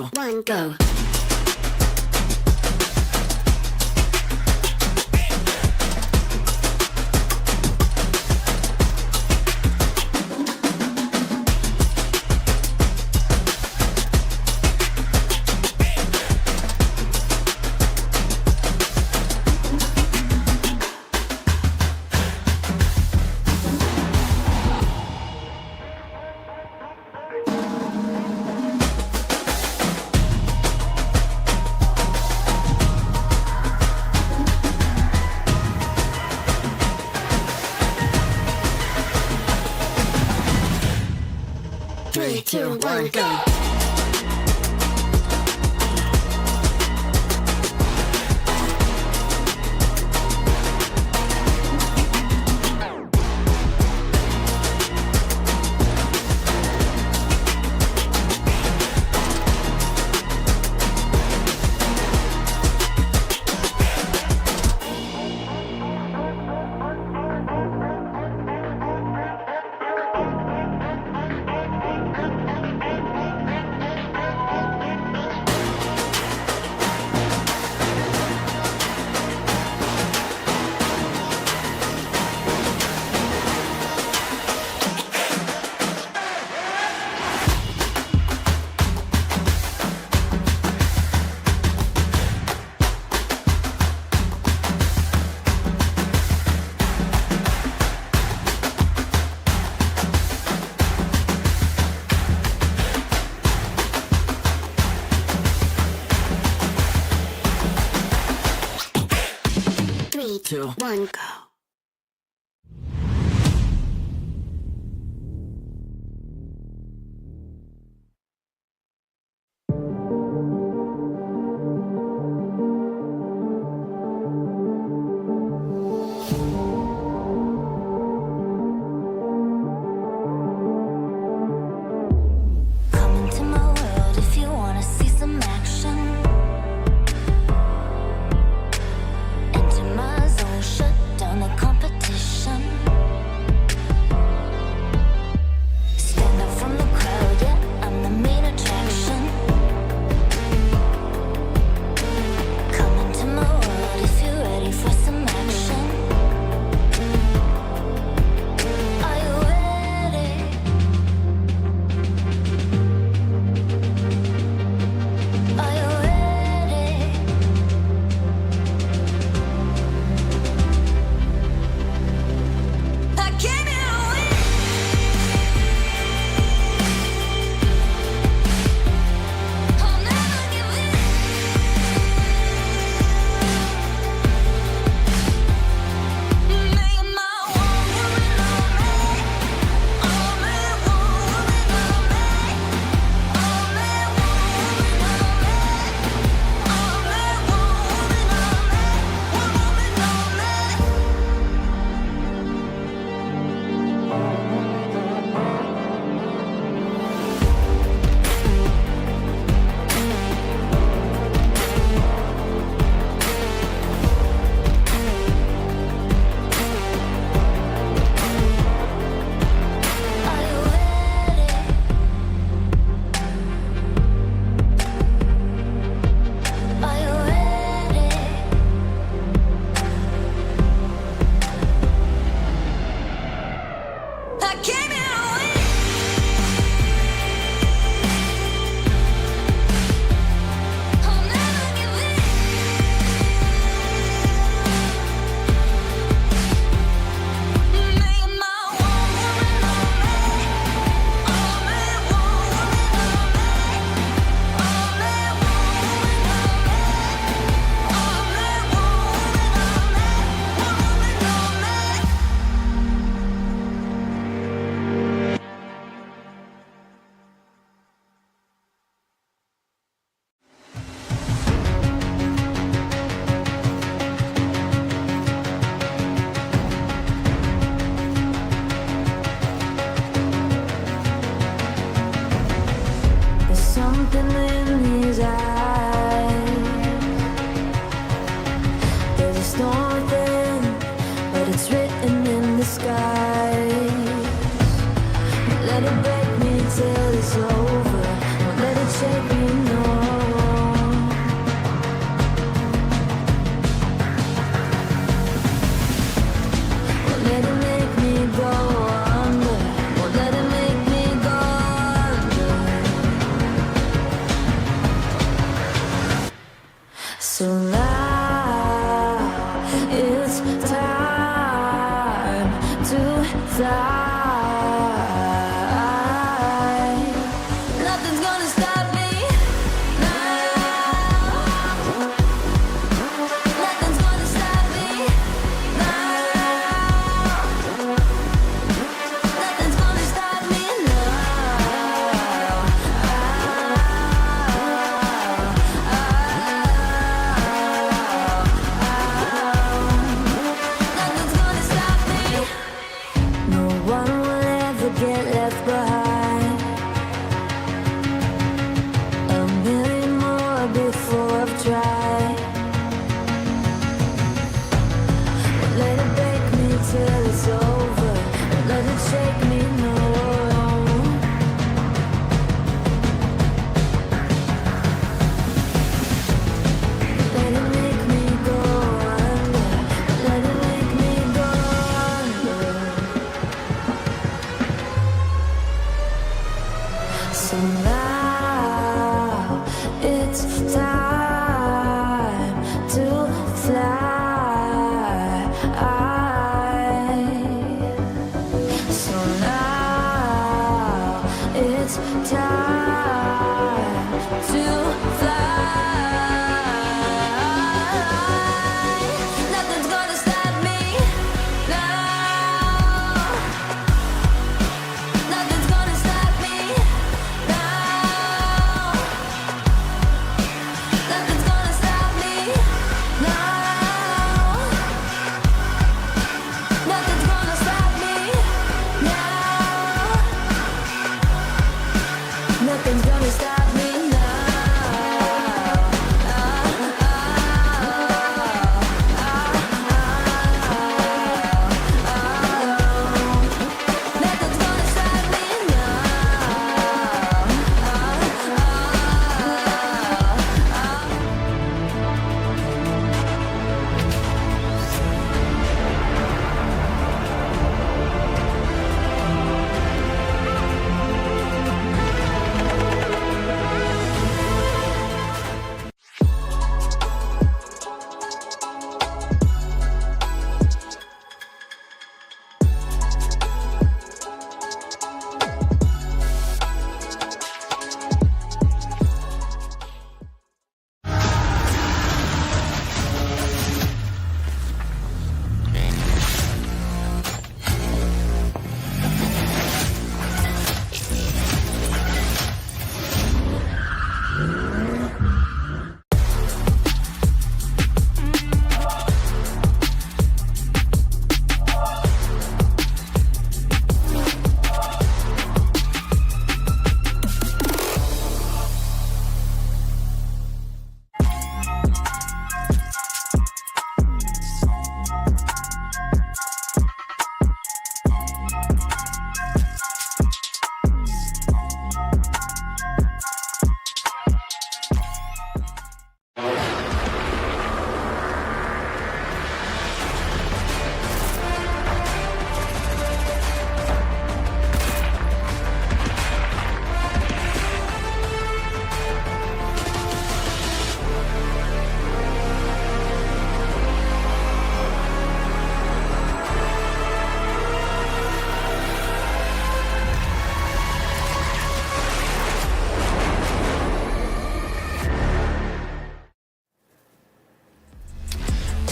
2, 1, go. 3, 2, 1, go. Three, 2, 1, go. Something in his eyes. There's a storm within, but it's written in the skies. Let it break me till it's over. Won't let it shake me, no.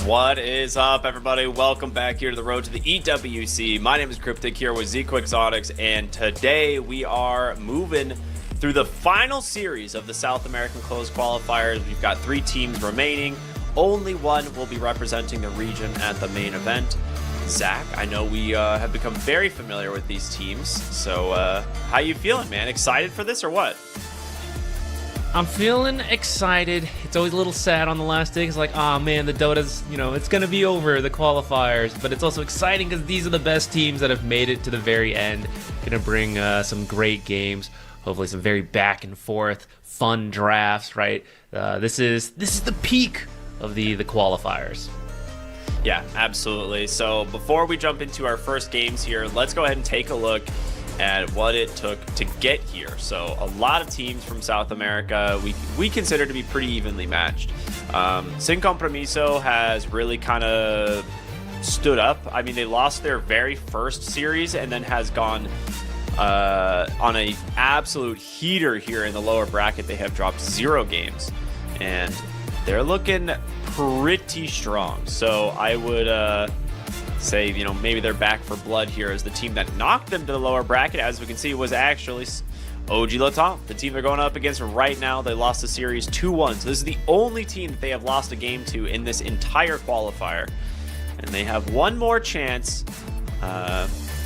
What is up, everybody? Welcome back here to the road to the EWC. My name is Cryptic here with Zico Exotics, and today we are moving through the final series of the South American Closed Qualifiers. We've got 3 teams remaining. Only one will be representing the region at the main event. Zach, I know we have become very familiar with these teams, so how you feeling, man? Excited for this or what? I'm feeling excited. It's always a little sad on the last day. It's like, oh man, the Dota's, it's going to be over, the qualifiers. But it's also exciting because these are the best teams that have made it to the very end. Going to bring some great games. Hopefully some very back and forth, fun drafts, right? This is the peak of the qualifiers. Yeah, absolutely. So before we jump into our first games here, let's go ahead and take a look at what it took to get here. So a lot of teams from South America we consider to be pretty evenly matched. Sin Compromiso has really kind of stood up. I mean, they lost their very first series and then has gone on a absolute heater here in the lower bracket. They have dropped 0 games and they're looking pretty strong. So I would say, maybe they're back for blood here, as the team that knocked them to the lower bracket, as we can see, was actually OG Latam, the team they're going up against right now. They lost the series 2-1. So this is the only team that they have lost a game to in this entire qualifier. And they have one more chance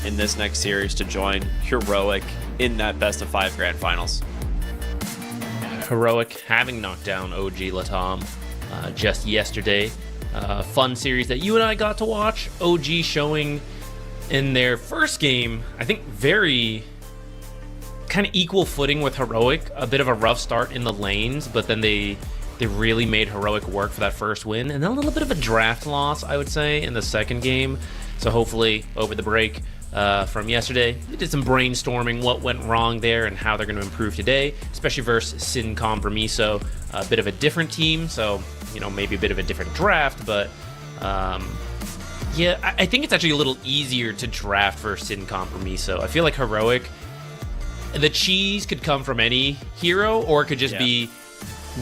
in this next series to join Heroic in that best of 5 grand finals. Heroic having knocked down OG Latam just yesterday. Fun series that you and I got to watch. OG showing in their first game, I think, very kind of equal footing with Heroic. A bit of a rough start in the lanes, but then they really made Heroic work for that first win. And then a little bit of a draft loss, I would say, in the second game. So hopefully, over the break from yesterday, we did some brainstorming what went wrong there and how they're going to improve today, especially versus Sin Compromiso, a bit of a different team. So maybe a bit of a different draft, but yeah, I think it's actually a little easier to draft for Sin Compromiso. I feel like Heroic, the cheese could come from any hero, or it could just be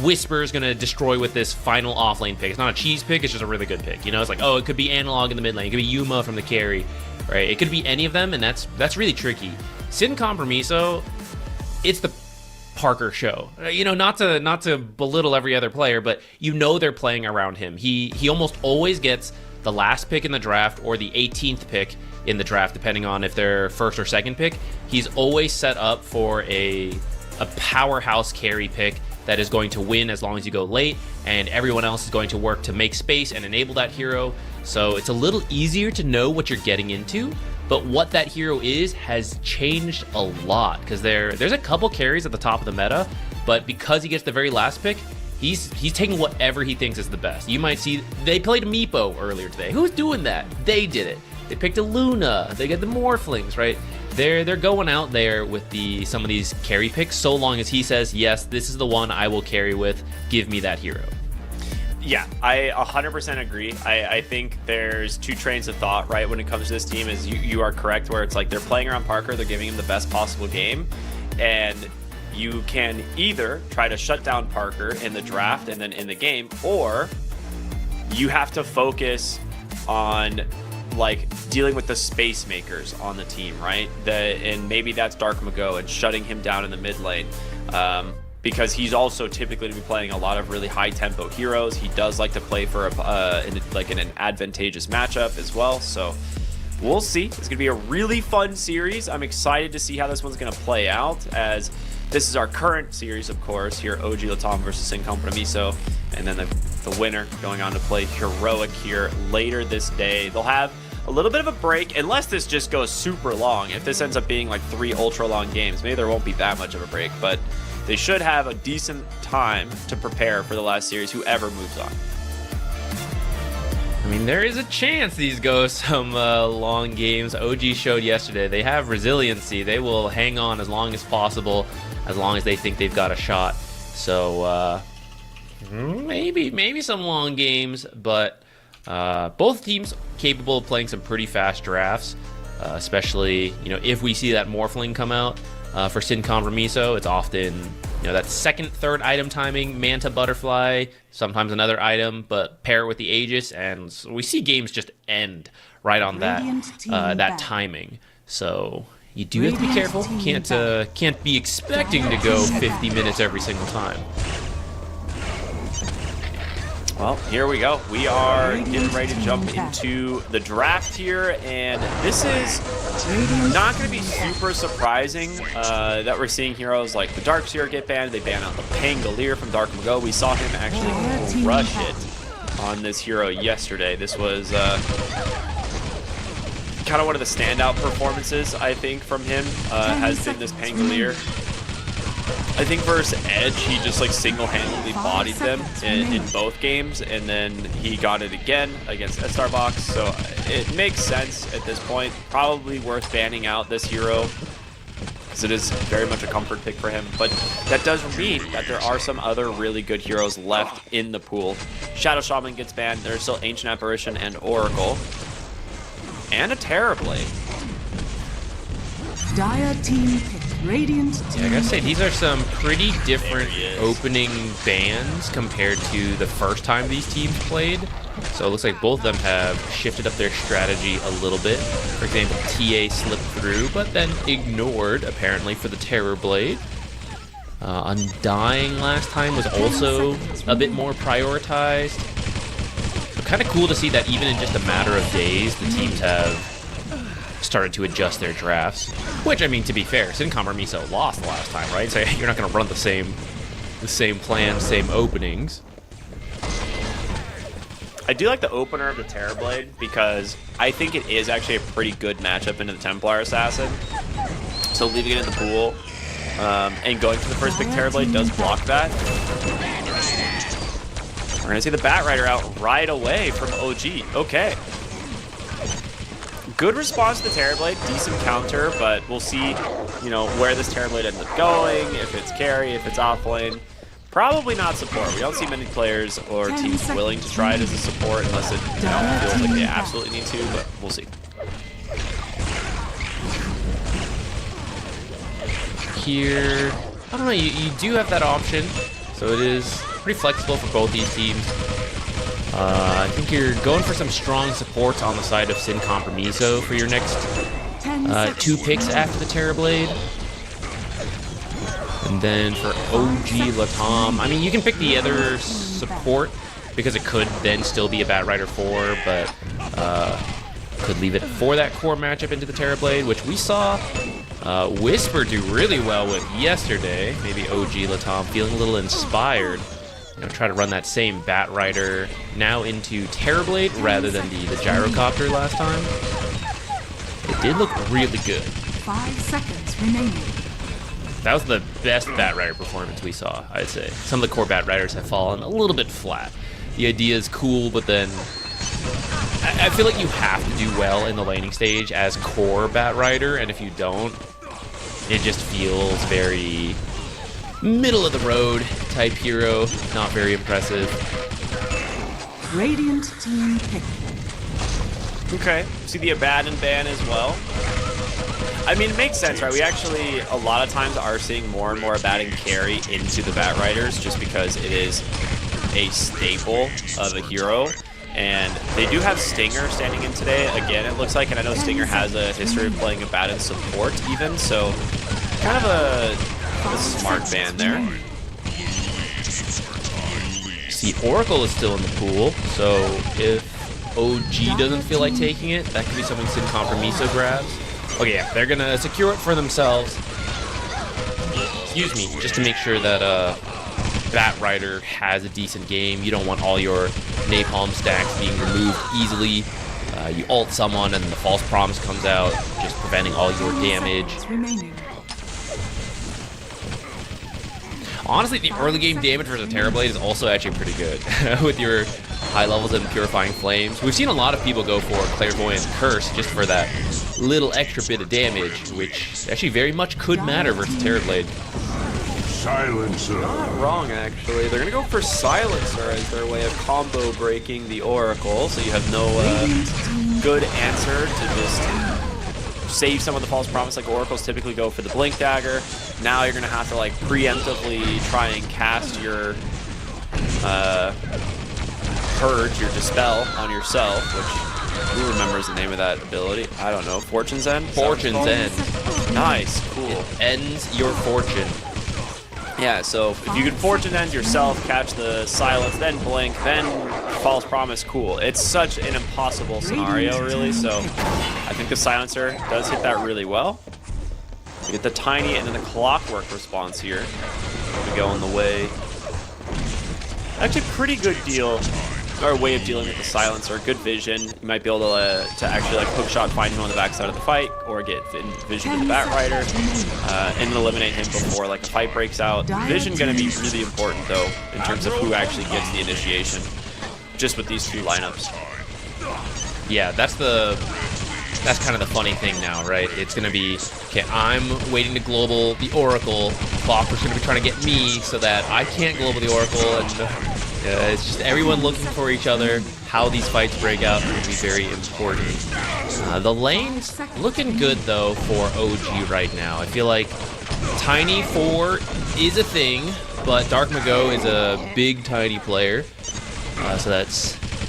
Whisper's going to destroy with this final offlane pick. It's not a cheese pick, it's just a really good pick. It's like, oh, it could be Analog in the mid lane, it could be Yuma from the carry, right? It could be any of them, and that's really tricky. Sin Compromiso, it's the Parker show. Not to belittle every other player, but they're playing around him. He almost always gets the last pick in the draft or the 18th pick in the draft, depending on if they're first or second pick. He's always set up for a powerhouse carry pick that is going to win as long as you go late, and everyone else is going to work to make space and enable that hero. So it's a little easier to know what you're getting into. But what that hero is has changed a lot, because there's a couple carries at the top of the meta, but because he gets the very last pick, he's taking whatever he thinks is the best. You might see they played a Meepo earlier today. Who's doing that? They did it. They picked a Luna. They get the Morphlings, right? They're going out there with some of these carry picks, so long as he says, yes, this is the one I will carry with. Give me that hero. Yeah, I 100% agree. I think there's 2 trains of thought, right, when it comes to this team. Is you are correct, where it's like they're playing around Parker, they're giving him the best possible game, and you can either try to shut down Parker in the draft and then in the game, or you have to focus on dealing with the space makers on the team, right? And maybe that's Dark Mago and shutting him down in the mid lane. Because he's also typically to be playing a lot of really high tempo heroes. He does like to play for in an advantageous matchup as well. So we'll see. It's gonna be a really fun series. I'm excited to see how this one's gonna play out, as this is our current series, of course, here, OG Latam versus Sin Compromiso, and then the winner going on to play Heroic here later this day. They'll have a little bit of a break, unless this just goes super long. If this ends up being like 3 ultra long games, maybe there won't be that much of a break, but they should have a decent time to prepare for the last series, whoever moves on. I mean, there is a chance these go some long games. OG showed yesterday they have resiliency. They will hang on as long as possible, as long as they think they've got a shot. So maybe some long games, but both teams capable of playing some pretty fast drafts, especially if we see that Morphling come out. For Sin Compromiso, it's often you know, that second, third item timing, Manta Butterfly, sometimes another item, but pair it with the Aegis, and so we see games just end right on that that timing. So you do have to be careful. Can't be expecting to go 50 minutes every single time. Well, here we go. We are getting ready to jump into the draft here, and this is not going to be super surprising that we're seeing heroes like the Darkseer get banned. They ban out the Pangolier from Dark Mago. We saw him actually rush it on this hero yesterday. This was kind of one of the standout performances, I think, from him, has been this Pangolier. I think versus Edge, he just like single-handedly bodied them in both games, and then he got it again against Starbox. So it makes sense at this point. Probably worth banning out this hero because it is very much a comfort pick for him. But that does mean that there are some other really good heroes left in the pool. Shadow Shaman gets banned. There's still Ancient Apparition and Oracle, and a Terrorblade. Dire team pick. Radiant team. Yeah, I gotta say, these are some pretty different opening bans compared to the first time these teams played. So it looks like both of them have shifted up their strategy a little bit. For example, TA slipped through, but then ignored, apparently, for the Terrorblade. Undying last time was also a bit more prioritized. But kind of cool to see that even in just a matter of days, the teams have started to adjust their drafts. Which, I mean, to be fair, Sincom or Miso lost the last time, right? So you're not going to run the same plan, same openings. I do like the opener of the Terrorblade because I think it is actually a pretty good matchup into the Templar Assassin. So leaving it in the pool and going for the first pick Terrorblade does block that. We're going to see the Bat Rider out right away from OG. Okay. Good response to the Terrorblade, decent counter, but we'll see, you know, where this Terrorblade ends up going, if it's carry, if it's offlane. Probably not support. We don't see many players or teams willing to try it as a support unless it feels like they absolutely need to, but we'll see. Here, I don't know, you do have that option, so it is pretty flexible for both these teams. I think you're going for some strong supports on the side of Sin Compromiso for your next 2 picks after the Terrorblade. And then for OG Latam, I mean, you can pick the other support because it could then still be a Bat Rider 4, but could leave it for that core matchup into the Terrorblade, which we saw Whisper do really well with yesterday. Maybe OG Latam feeling a little inspired. You know, try to run that same Bat Rider now into Terrorblade rather than the Gyrocopter last time. It did look really good. 5 seconds remaining. That was the best Bat Rider performance we saw, I'd say. Some of the core Bat Riders have fallen a little bit flat. The idea is cool, but then I feel like you have to do well in the laning stage as core Bat Rider, and if you don't, it just feels very middle of the road type hero, not very impressive. Radiant team pick. Okay, see the Abaddon ban as well. I mean, it makes sense, right? We actually, a lot of times, are seeing more and more Abaddon carry into the Bat Riders just because it is a staple of a hero. And they do have Stinger standing in today. Again, it looks like, and I know Stinger has a history of playing Abaddon support even, so kind of a smart ban there. See, Oracle is still in the pool, so if OG doesn't feel like taking it, that could be something Sin Compromiso grabs. Okay, yeah, they're gonna secure it for themselves. Excuse me, just to make sure that Bat Rider has a decent game. You don't want all your napalm stacks being removed easily. You ult someone and the false promise comes out, just preventing all your damage. Honestly, the early game damage versus Terrorblade is also actually pretty good with your high levels of Purifying Flames. We've seen a lot of people go for Clairvoyant Curse just for that little extra bit of damage, which actually very much could matter versus Terrorblade. Silencer. Not wrong, actually. They're going to go for Silencer as their way of combo breaking the Oracle, so you have no good answer to just save some of the false promise, like oracles typically go for the blink dagger. Now you're gonna have to like preemptively try and cast your purge, your dispel on yourself, which who remembers the name of that ability? I don't know. Fortune's End? Fortune's End. Nice, cool. It ends your fortune. Yeah, so if you can Fortune End yourself, catch the silence, then blink, then false promise, cool. It's such an impossible scenario, really, so I think the silencer does hit that really well. You get the tiny and then the clockwork response here. We go on the way. Actually, pretty good deal, or way of dealing with the silencer. Good vision. You might be able to actually like hook shot, find him on the backside of the fight, or get vision with the Bat Rider, and eliminate him before like a fight breaks out. Vision gonna be really important though in terms of who actually gets the initiation. Just with these two lineups. Yeah, that's kind of the funny thing now, right? It's gonna be, okay, I'm waiting to global the Oracle. Clockwork's gonna be trying to get me so that I can't global the Oracle, and it's just everyone looking for each other. How these fights break out is gonna be very important. The lane's looking good though for OG right now. I feel like Tiny 4 is a thing, but Dark Mago is a big Tiny player. So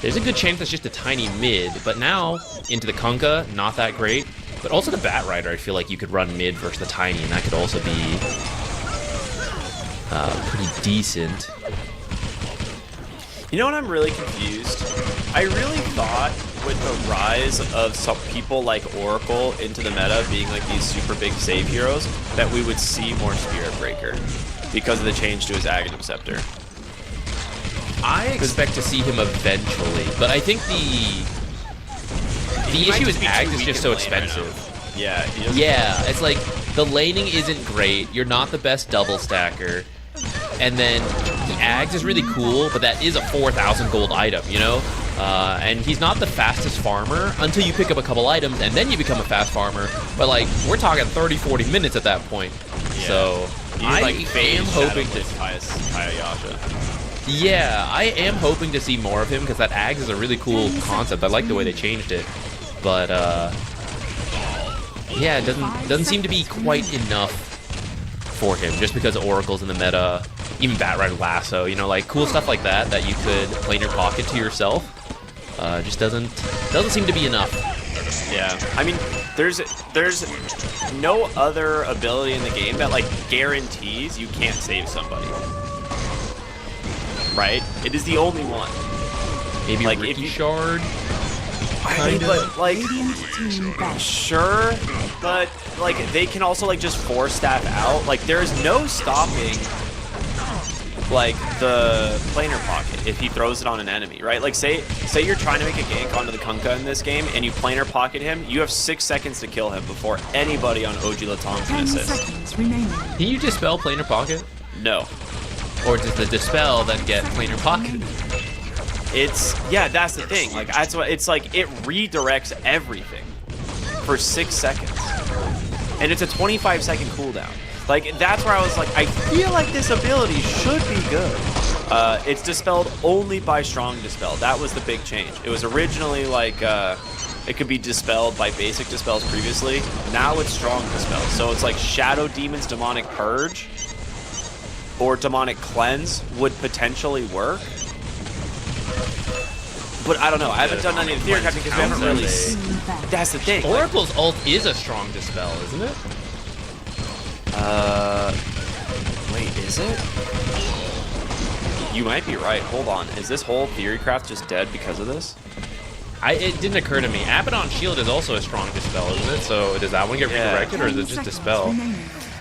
there's a good chance that's just a Tiny mid, but now into the Kunkka, not that great. But also the Bat Rider, I feel like you could run mid versus the Tiny, and that could also be pretty decent. You know what, I'm really confused? I really thought with the rise of some people like Oracle into the meta being like these super big save heroes that we would see more Spirit Breaker because of the change to his Aghanim Scepter. I expect to see him eventually, but I think the issue is Ags is just so expensive. Yeah. Yeah, it's like the laning isn't great. You're not the best double stacker. And then the Ags is really cool, but that is a 4,000 gold item, you know? And he's not the fastest farmer until you pick up a couple items, and then you become a fast farmer. But, like, we're talking 30, 40 minutes at that point. Yeah. So, I am hoping to... Hayayasha. Yeah, I am hoping to see more of him, because that Ags is a really cool concept. I like the way they changed it. But, yeah, it doesn't seem to be quite enough for him, just because Oracle's in the meta, even Bat Rider Lasso, you know, like cool stuff like that you could play in your pocket to yourself. Just doesn't seem to be enough. Yeah, I mean, there's no other ability in the game that like guarantees you can't save somebody. Right? It is the only one. Maybe like Ricky Shard. I mean, but like, sure, but like they can also like just force staff out. Like there is no stopping like the planar pocket if he throws it on an enemy, right? Like say you're trying to make a gank onto the Kunkka in this game and you planar pocket him, you have 6 seconds to kill him before anybody on OG Latam can assist. Can you dispel planar pocket? No. Or does the dispel then get planar pocket? Yeah, that's the thing. Like that's what it's like. It redirects everything for 6 seconds, and it's a 25-second cooldown. Like that's where I was like, I feel like this ability should be good. It's dispelled only by strong dispel. That was the big change. It was originally like it could be dispelled by basic dispels previously. Now it's strong dispel. So it's like Shadow Demon's Demonic Purge or Demonic Cleanse would potentially work. But I don't know. I haven't done any of the theory crafting because we haven't really. That's the thing. Oracle's ult is a strong dispel, isn't it? Wait, is it? You might be right. Hold on. Is this whole theory craft just dead because of this? It didn't occur to me. Abaddon Shield is also a strong dispel, isn't it? So does that one get redirected, or is it just dispel?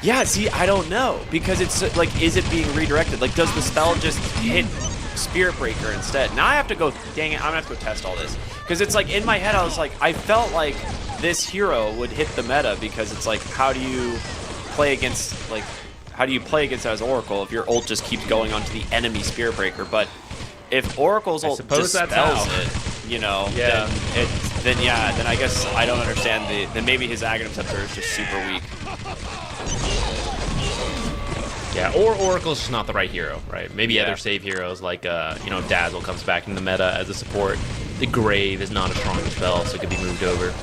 Yeah. See, I don't know because it's like, is it being redirected? Like, does the spell just hit Spirit Breaker instead? Now I have to go, dang it, I'm gonna have to go test all this. Because it's like, in my head, I was like, I felt like this hero would hit the meta because it's like, how do you play against as Oracle if your ult just keeps going onto the enemy Spirit Breaker? But if Oracle's ult dispels it, you know, then I guess I don't understand then maybe his Aghanim Scepter is just super weak. Yeah, or Oracle's just not the right hero, right? Maybe other save heroes like, you know, Dazzle comes back in the meta as a support. The Grave is not a strong spell, so it could be moved over.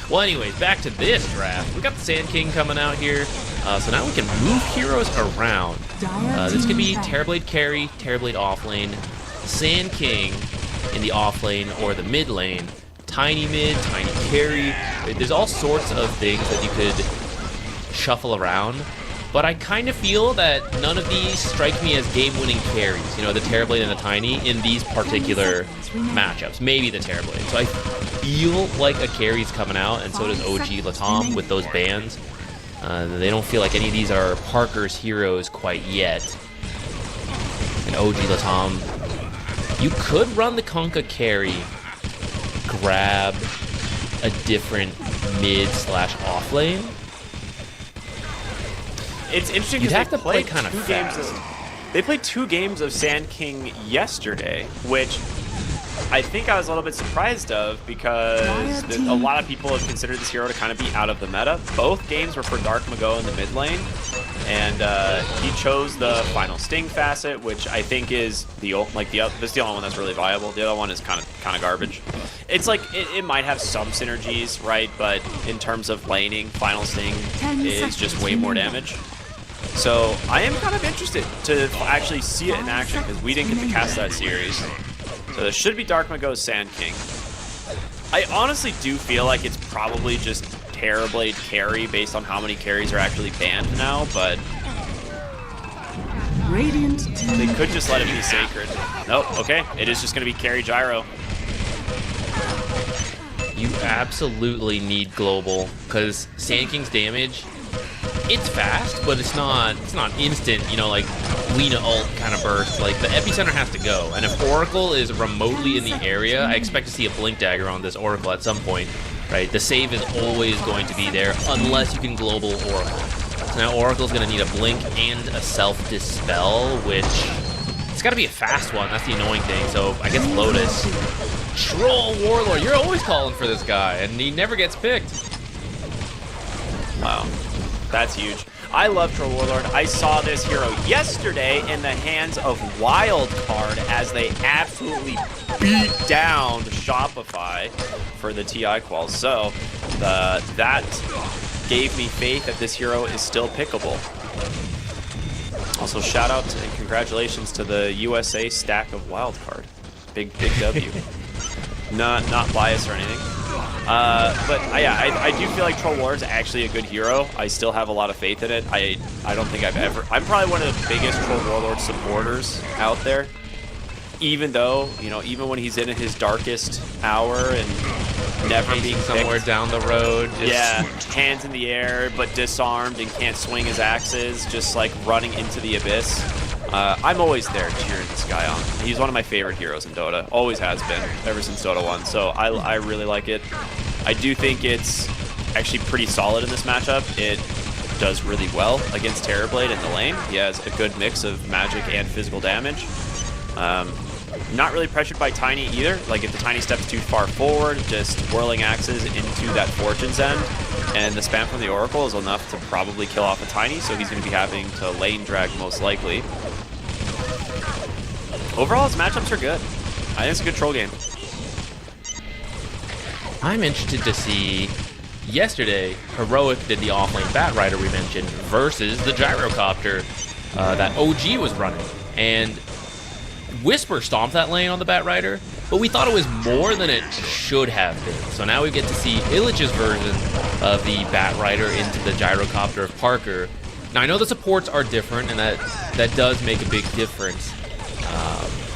Well, anyways, back to this draft. We got the Sand King coming out here. So now we can move heroes around. This could be Terrorblade carry, Terrorblade off lane, Sand King in the off lane or the mid lane, Tiny mid, Tiny carry. There's all sorts of things that you could shuffle around. But I kind of feel that none of these strike me as game-winning carries. You know, the Terrorblade and the Tiny in these particular matchups. Maybe the Terrorblade. So I feel like a carry's coming out, and so does OG Latom with those bans. They don't feel like any of these are Parker's heroes quite yet. And OG Latom, you could run the Kunkka carry, grab a different mid/off lane. It's interesting You'd because have to play kind of fast. They played 2 games of Sand King yesterday, which I think I was a little bit surprised of because a lot of people have considered this hero to kind of be out of the meta. Both games were for Dark Mago in the mid lane, and he chose the Final Sting facet, which I think is this is the only one that's really viable. The other one is kind of garbage. It's like it might have some synergies, right? But in terms of laning, Final Sting is just way more damage. So I am kind of interested to actually see it in action because we didn't get to cast that series. So there should be Dark Mago's Sand King. I honestly do feel like it's probably just Terrorblade carry based on how many carries are actually banned now, but they could just let it be sacred. Nope, okay, it is just going to be carry gyro. You absolutely need global because Sand King's damage, it's fast, but it's not instant, you know, like Lina ult kind of burst. Like the epicenter has to go, and if Oracle is remotely in the area, I expect to see a blink dagger on this Oracle at some point, right? The save is always going to be there unless you can global Oracle. So now Oracle's going to need a blink and a self-dispel, which it's got to be a fast one. That's the annoying thing. So I guess Lotus. Troll Warlord, you're always calling for this guy, and he never gets picked. Wow, that's huge. I love Troll Warlord. I saw this hero yesterday in the hands of Wildcard as they absolutely beat down Shopify for the TI quals. So that gave me faith that this hero is still pickable. Also, shout out and congratulations to the USA stack of Wildcard. Big W. Not biased or anything. But yeah, I do feel like Troll Warlord is actually a good hero. I still have a lot of faith in it. I don't think I'm probably one of the biggest Troll Warlord supporters out there. Even though, you know, even when he's in his darkest hour and never being somewhere picked, down the road. yeah, hands in the air, but disarmed and can't swing his axes, just like running into the abyss. I'm always there cheering this guy on. He's one of my favorite heroes in Dota. Always has been, ever since Dota 1. So I really like it. I do think it's actually pretty solid in this matchup. It does really well against Terrorblade in the lane. He has a good mix of magic and physical damage. Not really pressured by Tiny either. Like if the Tiny steps too far forward, just whirling axes into that Fortune's End. And the spam from the Oracle is enough to probably kill off a Tiny, so he's going to be having to lane drag most likely. Overall, his matchups are good. I think it's a good troll game. I'm interested to see, yesterday, Heroic did the offlane Bat Rider we mentioned versus the Gyrocopter that OG was running. And Whisper stomped that lane on the Bat Rider, but we thought it was more than it should have been. So now we get to see Illich's version of the Bat Rider into the Gyrocopter of Parker. Now I know the supports are different, and that does make a big difference.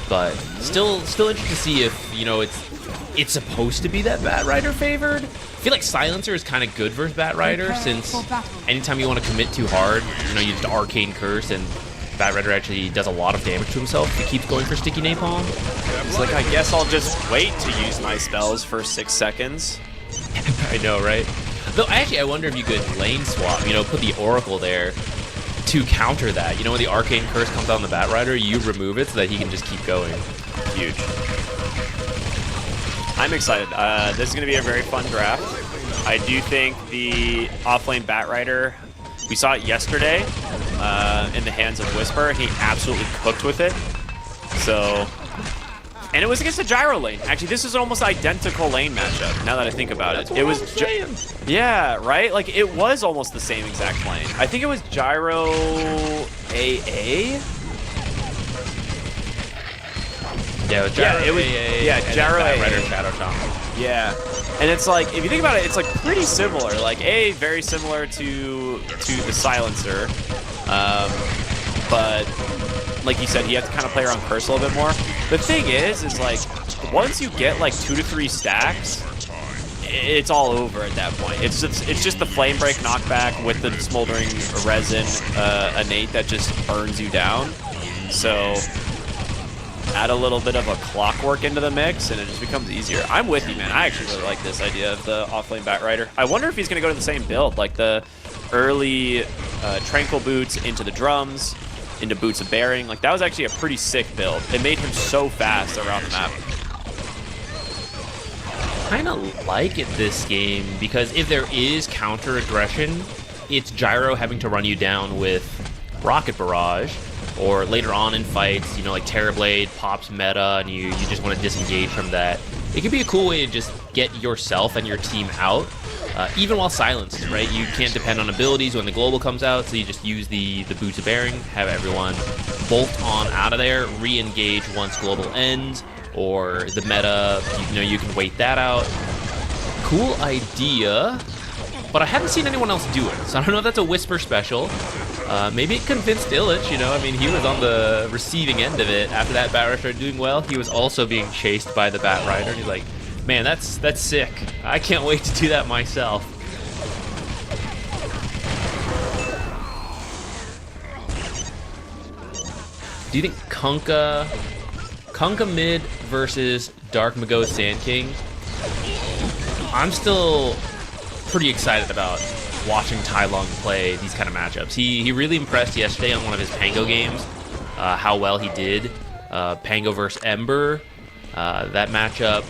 But still interested to see if, you know, it's supposed to be that Bat Rider favored. I feel like Silencer is kind of good versus Bat Rider, since anytime you want to commit too hard, you know, you use Arcane Curse, and Bat Rider actually does a lot of damage to himself. He keeps going for Sticky Napalm. It's like, I guess I'll just wait to use my spells for 6 seconds. I know, right? Though, actually, I wonder if you could lane swap, you know, put the Oracle there to counter that. You know, when the Arcane Curse comes out on the Bat Rider, you remove it so that he can just keep going. Huge. I'm excited. This is going to be a very fun draft. I do think the offlane Bat Rider, we saw it yesterday in the hands of Whisper. He absolutely cooked with it. So And it was against a gyro lane. Actually, this is an almost identical lane matchup, now that I think about it. It was yeah, right? Like, it was almost the same exact lane. I think it was gyro AA? Yeah, it was gyro AA. Yeah, gyro AA. Rider Shadow Shaman. Yeah. And it's like, if you think about it, it's like pretty similar. Like, A, very similar to the silencer. But like you said, you have to kind of play around curse a little bit more. The thing is like, once you get like 2 to 3 stacks, it's all over at that point. It's just the flame break knockback with the smoldering resin innate that just burns you down. So add a little bit of a clockwork into the mix, and it just becomes easier. I'm with you, man. I actually really like this idea of the off-lane Batrider. I wonder if he's going to go to the same build, like the early Tranquil boots into the drums, into Boots of Bearing. Like, that was actually a pretty sick build. It made him so fast around the map. Kind of like it this game, because if there is counter aggression, it's Gyro having to run you down with Rocket Barrage, or later on in fights, you know, like Terrorblade pops meta and you just want to disengage from that. It could be a cool way to just get yourself and your team out, even while silenced, right? You can't depend on abilities when the global comes out, so you just use the Boots of Bearing, have everyone bolt on out of there, re-engage once global ends, or the meta, you know, you can wait that out. Cool idea, but I haven't seen anyone else do it, so I don't know if that's a Whisper special. Maybe it convinced Illich, you know, I mean, he was on the receiving end of it. After that Batrider started doing well, he was also being chased by the Batrider, and he's like, man, that's sick. I can't wait to do that myself. Do you think Kunkka mid versus Dark Mago Sand King? I'm still pretty excited about watching Tai Lung play these kind of matchups. He really impressed yesterday on one of his Pango games, how well he did. Pango versus Ember, that matchup,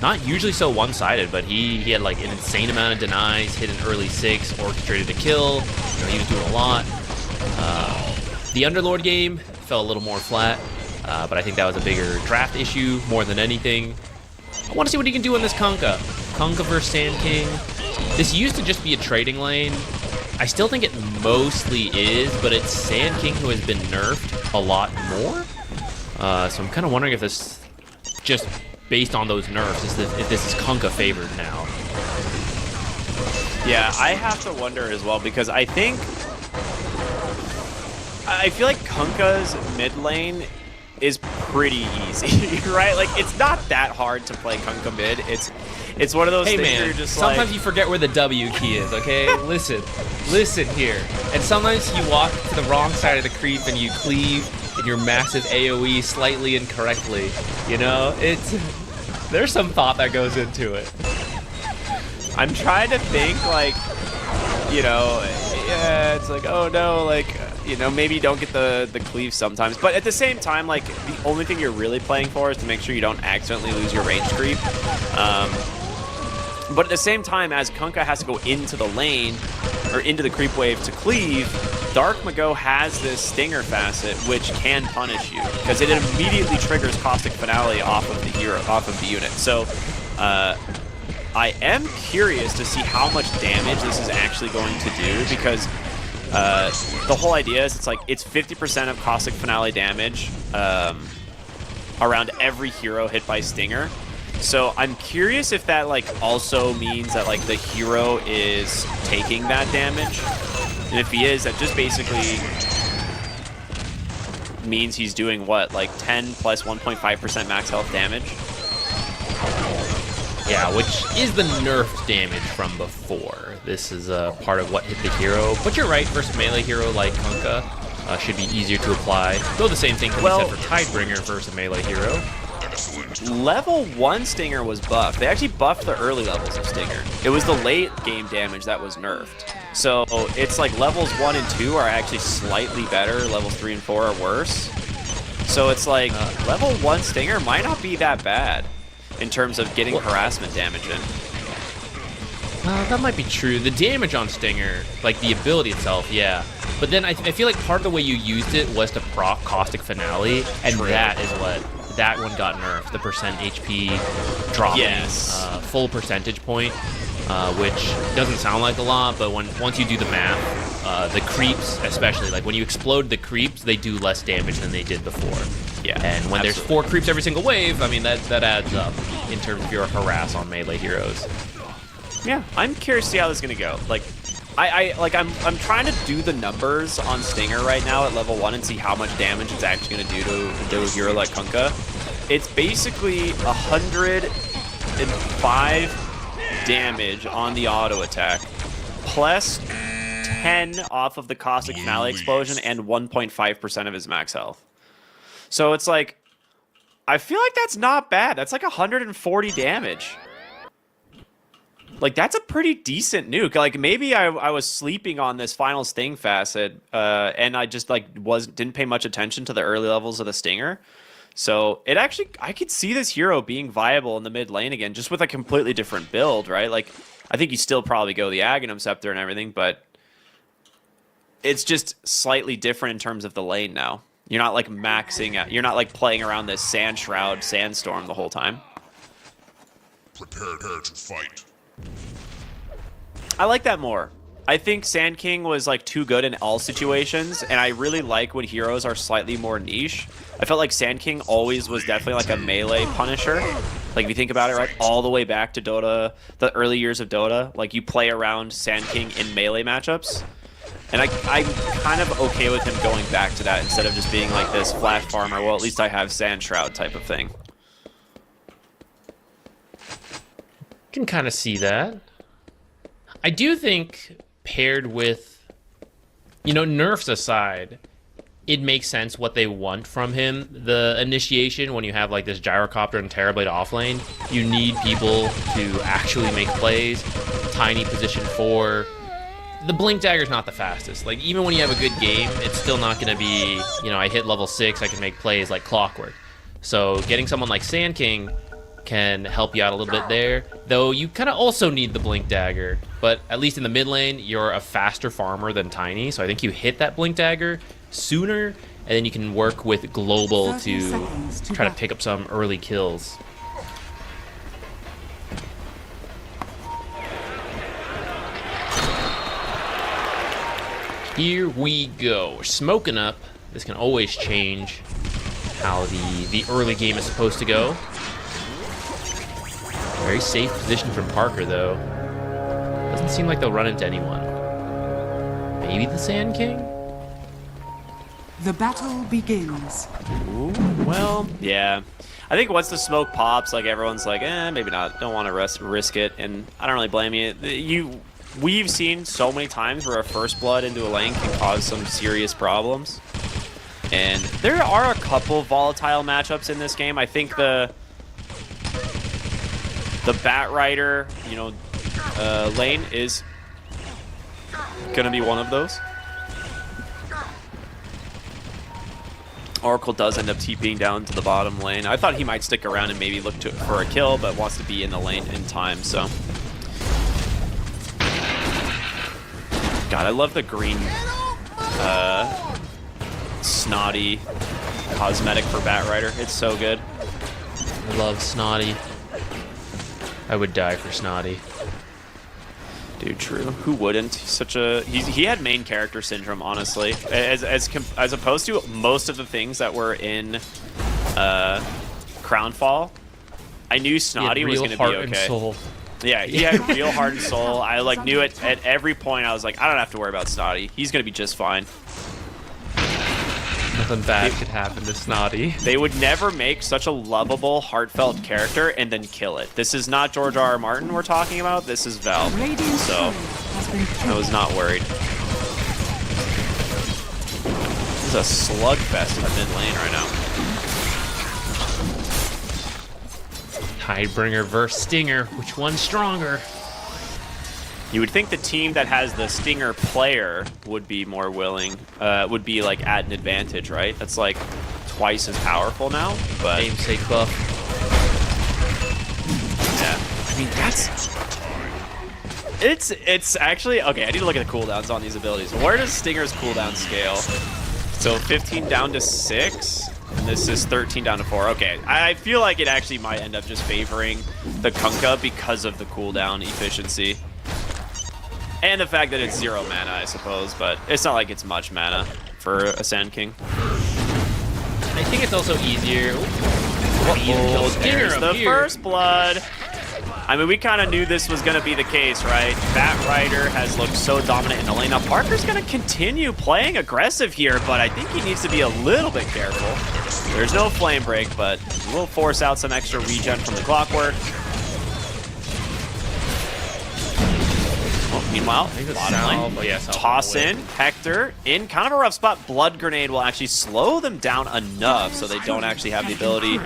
not usually so one-sided, but he had like an insane amount of denies, hit an early 6, orchestrated a kill. You know, he was doing a lot. The Underlord game fell a little more flat, but I think that was a bigger draft issue more than anything. I want to see what he can do in this Kunkka. Kunkka versus Sand King. This used to just be a trading lane. I still think it mostly is, but it's Sand King who has been nerfed a lot more. So I'm kind of wondering if this, just based on those nerfs, if this is Kunkka favored now. Yeah, I have to wonder as well, because I feel like Kunkka's mid lane is pretty easy, right? Like, it's not that hard to play Kunkka mid. It's one of those things where you're just sometimes like, you forget where the W key is, okay? Listen here. And sometimes you walk to the wrong side of the creep and you cleave in your massive AoE slightly incorrectly. You know, there's some thought that goes into it. I'm trying to think, like, you know, yeah, it's like, oh no, like, you know, maybe you don't get the cleave sometimes, but at the same time, like, the only thing you're really playing for is to make sure you don't accidentally lose your range creep. But at the same time, as Kunkka has to go into the lane, or into the creep wave to cleave, Dark Mago has this Stinger facet, which can punish you, because it immediately triggers Caustic Finale off of the hero, off of the unit. So, I am curious to see how much damage this is actually going to do, because the whole idea is it's 50% of Caustic Finale damage around every hero hit by Stinger. So I'm curious if that like also means that like the hero is taking that damage, and if he is, that just basically means he's doing what, like 10 plus 1.5% max health damage. Yeah, which is the nerfed damage from before. This is part of what hit the hero. But you're right, versus melee hero like Kunkka should be easier to apply. Though the same thing can be said for Tidebringer versus a melee hero. Level 1 Stinger was buffed. They actually buffed the early levels of Stinger. It was the late game damage that was nerfed. So it's like levels 1 and 2 are actually slightly better. Levels 3 and 4 are worse. So it's like level 1 Stinger might not be that bad in terms of getting harassment damage in. That might be true. The damage on Stinger, like the ability itself, yeah. But then I feel like part of the way you used it was to proc Caustic Finale, and that is what that one got nerfed. The percent HP dropping, Yes. full percentage point, which doesn't sound like a lot, but once you do the math, the creeps, especially, like when you explode the creeps, they do less damage than they did before. Yeah, And when there's absolutely. 4 creeps every single wave, I mean, that adds up in terms of your harass on melee heroes. Yeah, I'm curious to see how this is gonna go. Like, I'm trying to do the numbers on Stinger right now at level 1 and see how much damage it's actually gonna do to a hero like Kunkka. It's basically 105 damage on the auto attack, plus 10 off of the caustic finale explosion and 1.5% of his max health. So it's like, I feel like that's not bad. That's like 140 damage. Like, that's a pretty decent nuke. Like, maybe I was sleeping on this final Sting facet, and I just, like, didn't pay much attention to the early levels of the Stinger. So, it actually, I could see this hero being viable in the mid lane again, just with a completely different build, right? Like, I think you still probably go the Aghanim Scepter and everything, but it's just slightly different in terms of the lane now. You're not, like, maxing out. You're not, like, playing around this Sand Shroud Sandstorm the whole time. Prepare to fight. I like that more. I think Sand King was like too good in all situations, and I really like when heroes are slightly more niche. I felt like Sand King always was definitely like a melee punisher. Like if you think about it, right, all the way back to Dota, the early years of Dota, like you play around Sand King in melee matchups. And I'm kind of okay with him going back to that instead of just being like this flash farmer, well, at least I have Sand Shroud type of thing. Can kind of see that. I do think paired with, you know, nerfs aside, it makes sense what they want from him. The initiation, when you have like this gyrocopter and Terrorblade offlane, you need people to actually make plays. Tiny position 4. The Blink Dagger's not the fastest. Like, even when you have a good game, it's still not going to be, you know, I hit level 6, I can make plays like clockwork. So getting someone like Sand King can help you out a little bit there, though you kind of also need the Blink Dagger. But at least in the mid lane, you're a faster farmer than Tiny, so I think you hit that Blink Dagger sooner, and then you can work with Global 30 to seconds to try to battle. pick up some early kills. Here we go. We're smoking up. This can always change how the early game is supposed to go. Very safe position from Parker, though. Doesn't seem like they'll run into anyone. Maybe the Sand King? The battle begins. Ooh, well, yeah. I think once the smoke pops, like everyone's like, maybe not. Don't want to risk it, and I don't really blame you. We've seen so many times where a first blood into a lane can cause some serious problems, and there are a couple volatile matchups in this game. I think the Bat Rider, you know, lane is gonna be one of those. Oracle does end up TPing down to the bottom lane. I thought he might stick around and maybe look for a kill, but wants to be in the lane in time, so. God, I love the green snotty cosmetic for Bat Rider. It's so good. I love Snotty. I would die for Snotty. Dude, true. Who wouldn't? He had main character syndrome, honestly. As opposed to most of the things that were in Crownfall, I knew Snotty was going to be okay. And soul. Yeah, he had real heart and soul. I like knew it at every point. I was like, I don't have to worry about Snotty. He's going to be just fine. Nothing bad could happen to Snotty. They would never make such a lovable, heartfelt character and then kill it. This is not George R.R. Martin we're talking about. This is Valve. Radiant So turret has been I killed. was not worried. This is a slugfest in the mid lane right now. Tidebringer versus Stinger. Which one's stronger? You would think the team that has the Stinger player would be more willing, would be like at an advantage, right? That's like twice as powerful now, but Namesake buff. yeah. I mean, it's actually, okay, I need to look at the cooldowns on these abilities. Where does Stinger's cooldown scale? So 15 down to 6? And this is 13 down to 4. Okay, I feel like it actually might end up just favoring the Kunkka because of the cooldown efficiency. And the fact that it's 0 mana, I suppose, but it's not like it's much mana for a Sand King. I think it's also easier. There's the first blood. I mean, we kind of knew this was going to be the case, right? Batrider has looked so dominant in the lane. Now, Parker's going to continue playing aggressive here, but I think he needs to be a little bit careful. There's no flame break, but we'll force out some extra regen from the clockwork. Oh, meanwhile, bottom lane. Toss in, Hector in kind of a rough spot. Blood Grenade will actually slow them down enough so they don't actually have the ability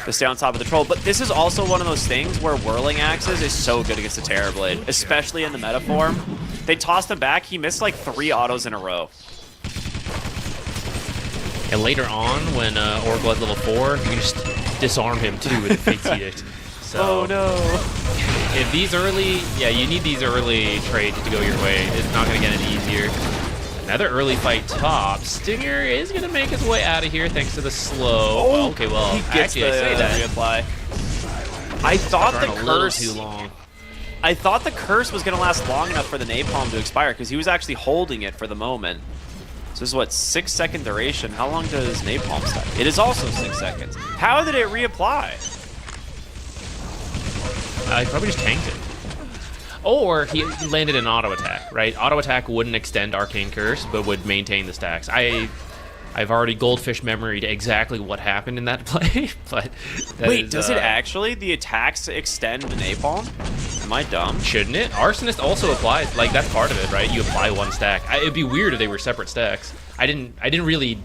to stay on top of the troll. But this is also one of those things where Whirling Axes is so good against the Terrorblade, especially in the meta form. They tossed him back. He missed like 3 autos in a row. And later on, when Orgle's level 4, you can just disarm him too with the Fate's Edict. So, oh no. If these early, yeah, you need these early trades to go your way. It's not going to get any easier. Another early fight top. Stinger is going to make his way out of here thanks to the slow. Oh, okay, well, he gets actually, I say that. reapply. I thought the A little curse. too long. I thought the curse was going to last long enough for the napalm to expire because he was actually holding it for the moment. So this is what, 6-second duration. How long does napalm stack? It is also 6 seconds. How did it reapply? He probably just tanked it. Or he landed an auto attack, right? Auto attack wouldn't extend Arcane Curse, but would maintain the stacks. I've already goldfish memoried exactly what happened in that play, but wait, does it actually? The attacks extend the napalm? Am I dumb? Shouldn't it? Arsonist also applies. Like, that's part of it, right? You apply one stack. It'd be weird if they were separate stacks. I didn't really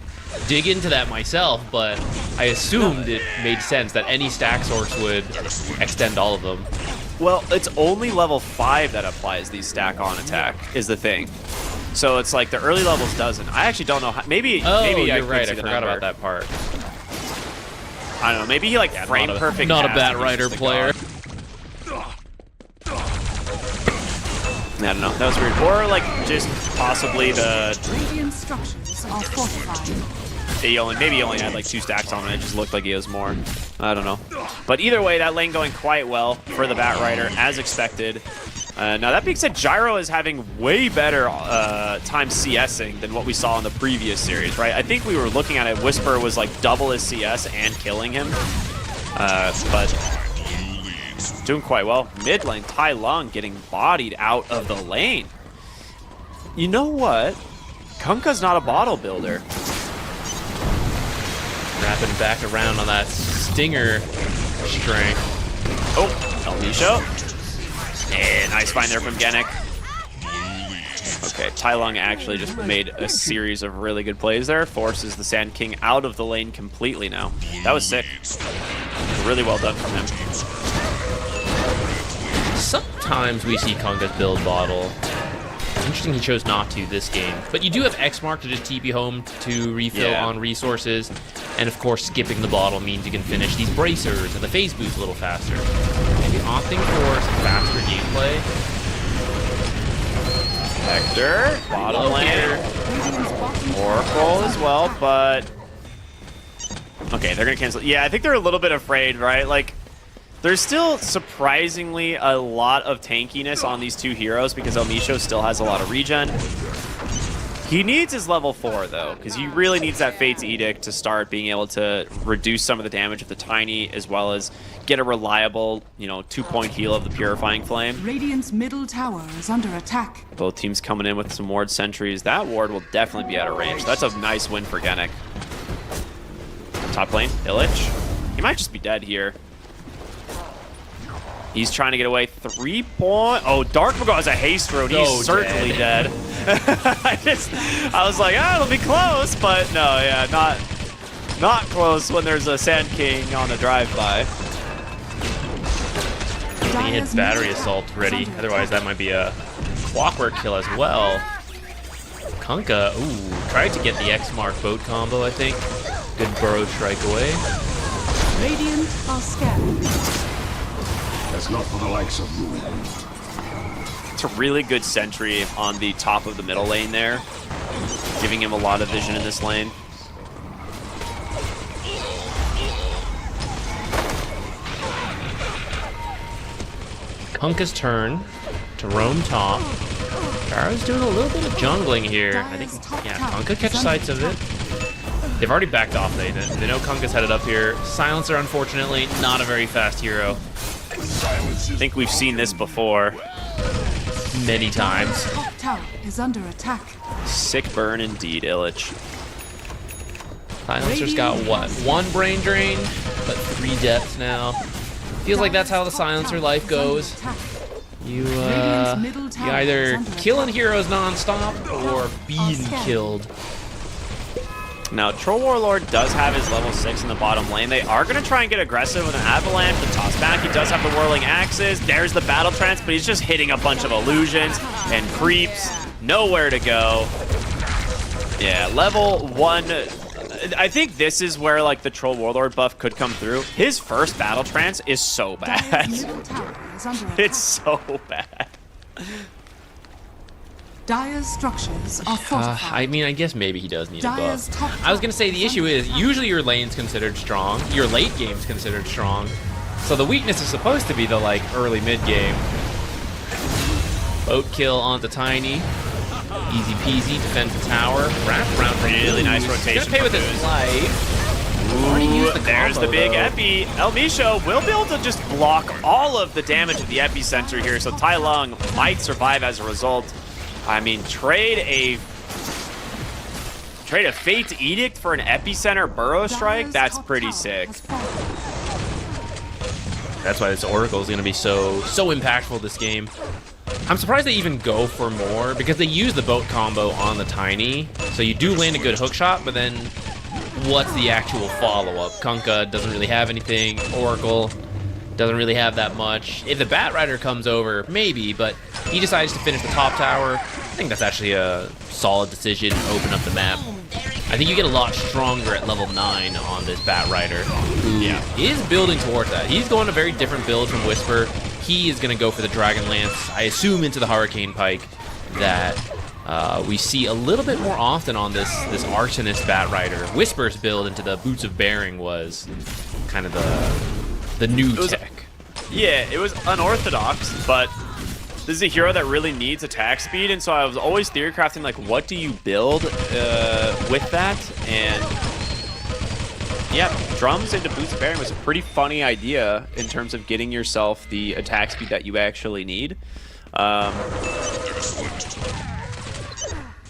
dig into that myself, but I assumed it made sense that any stack source would extend all of them. Well, it's only level 5 that applies these stack on attack, is the thing. So it's like the early levels doesn't. I actually don't know how. Maybe you're right. I forgot about that part. I don't know. Maybe he like frame perfect. Not a Batrider player. I don't know. That was weird. Or like just possibly the. Radiant structures are fortified. Maybe he only had like 2 stacks on it. It just looked like he was more. I don't know. But either way, that lane going quite well for the Batrider as expected. Now that being said, Gyro is having way better time CSing than what we saw in the previous series, right? I think we were looking at it. Whisper was like double his CS and killing him, but doing quite well. Mid lane, Tai Lung getting bodied out of the lane. You know what? Kunkka's not a bottle builder. Wrapping back around on that Stinger strength. Oh, El Nisho. And nice find there from Genic. Okay, Tai Lung actually just made a series of really good plays there. Forces the Sand King out of the lane completely now. That was sick. Really well done from him. Sometimes we see Kunkka build bottle. Interesting he chose not to this game. But you do have X Mark to just TP home to refill on resources. And of course, skipping the bottle means you can finish these bracers and the phase boost a little faster. Maybe opting for some faster gameplay. Hector, bottom lane. Oracle as well, but... Okay, they're going to cancel. Yeah, I think they're a little bit afraid, right? Like, there's still surprisingly a lot of tankiness on these 2 heroes because El Misho still has a lot of regen. He needs his level 4 though, because he really needs that Fate's Edict to start being able to reduce some of the damage of the Tiny, as well as get a reliable, 2-point heal of the Purifying Flame. Radiant's middle tower is under attack. Both teams coming in with some ward sentries. That ward will definitely be out of range. That's a nice win for Genic. Top lane, Illich. He might just be dead here. He's trying to get away. 3 point. Oh, Dark Mago has a haste rune. He's certainly dead. I was like, it'll be close, but no, yeah, not close when there's a Sand King on a drive-by. He hits battery assault ready. Otherwise, that might be a clockwork kill as well. Kunkka, tried to get the X Mark boat combo, I think. Good burrow strike away. Radiant are scanned. That's not for the likes of you. It's a really good sentry on the top of the middle lane there, giving him a lot of vision in this lane. Kunkka's turn to roam top. Garo's doing a little bit of jungling here. I think, yeah, Kunkka catch sights of it. They've already backed off. They know Kunkka's headed up here. Silencer, unfortunately, not a very fast hero. I think we've seen this before. Many times. Top tower is under attack. Sick burn indeed, Illich. Silencer's got what? 1 brain drain, but 3 deaths now. Feels like that's how the Silencer life goes. You either killing heroes nonstop or being killed. Now, Troll Warlord does have his level 6 in the bottom lane. They are going to try and get aggressive with an Avalanche. The toss back, he does have the Whirling Axes. There's the Battle Trance, but he's just hitting a bunch of illusions and creeps. Nowhere to go. Yeah, level 1. I think this is where, like, the Troll Warlord buff could come through. His first Battle Trance is so bad. It's so bad. Dire's structures are fortified. I mean, I guess maybe he does need a Dire's buff. top I was going to say the issue is usually your lane's considered strong. Your late game's considered strong. So the weakness is supposed to be the, like, early mid game. Boat kill onto Tiny. Easy peasy, defend the tower. Wrap around for Really nice rotation. Gonna pay with his life. Already used the There's combo, the big though. Epi. El Misho will be able to just block all of the damage of the epicenter here, so Tai Lung might survive as a result. I mean, trade a Fate's Edict for an epicenter burrow strike. That's pretty sick. That's why this Oracle is going to be so impactful this game. I'm surprised they even go for more because they use the boat combo on the Tiny. So you do land a good hook shot, but then what's the actual follow-up? Kunkka doesn't really have anything. Oracle doesn't really have that much. If the Bat Rider comes over, maybe, but he decides to finish the top tower. I think that's actually a solid decision to open up the map. I think you get a lot stronger at level 9 on this Bat Rider, who is building towards that. He's going a very different build from Whisper. He is going to go for the Dragon Lance, I assume into the Hurricane Pike that we see a little bit more often on this Arsonist Bat Rider. Whisper's build into the Boots of Bearing was kind of the new tech. Yeah, it was unorthodox, but this is a hero that really needs attack speed, and so I was always theory crafting, like, what do you build with that? And yeah, drums into Boots of Bearing was a pretty funny idea in terms of getting yourself the attack speed that you actually need. But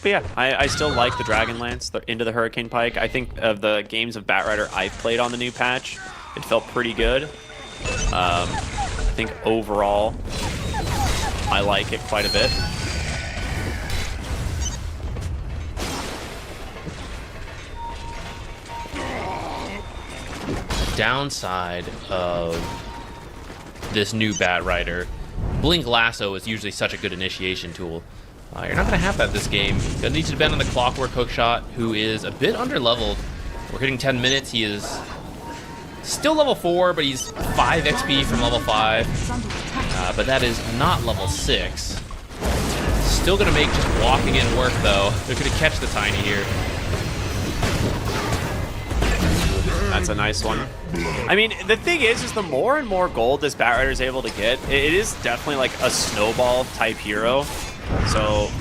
yeah, I still like the Dragon Lance into the Hurricane Pike. I think of the games of Bat Rider I've played on the new patch, it felt pretty good. I think overall, I like it quite a bit. Downside of this new Bat Rider, Blink Lasso is usually such a good initiation tool. You're not going to have that this game. You're going to need to depend on the Clockwork Hookshot, who is a bit under-leveled. We're hitting 10 minutes. He is still level 4, but he's 5 XP from level 5. But that is not level 6. Still going to make just walking in work, though. They're going to catch the Tiny here. That's a nice one. I mean, the thing is the more and more gold this Bat Rider is able to get, it is definitely like a snowball type hero. So,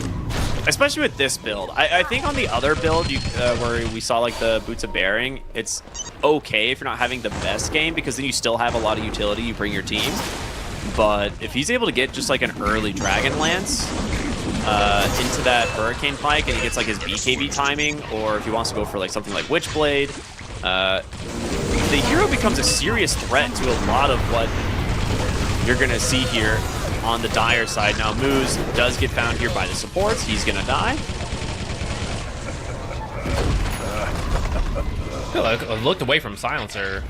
especially with this build, I think on the other build where we saw like the Boots of Bearing, it's okay if you're not having the best game because then you still have a lot of utility you bring your team. But if he's able to get just like an early Dragon Lance into that Hurricane Pike and he gets like his BKB timing, or if he wants to go for like something like Witchblade, the hero becomes a serious threat to a lot of what you're going to see here on the Dire side. Now, Moose does get found here by the supports. He's going to die. I looked away from Silencer.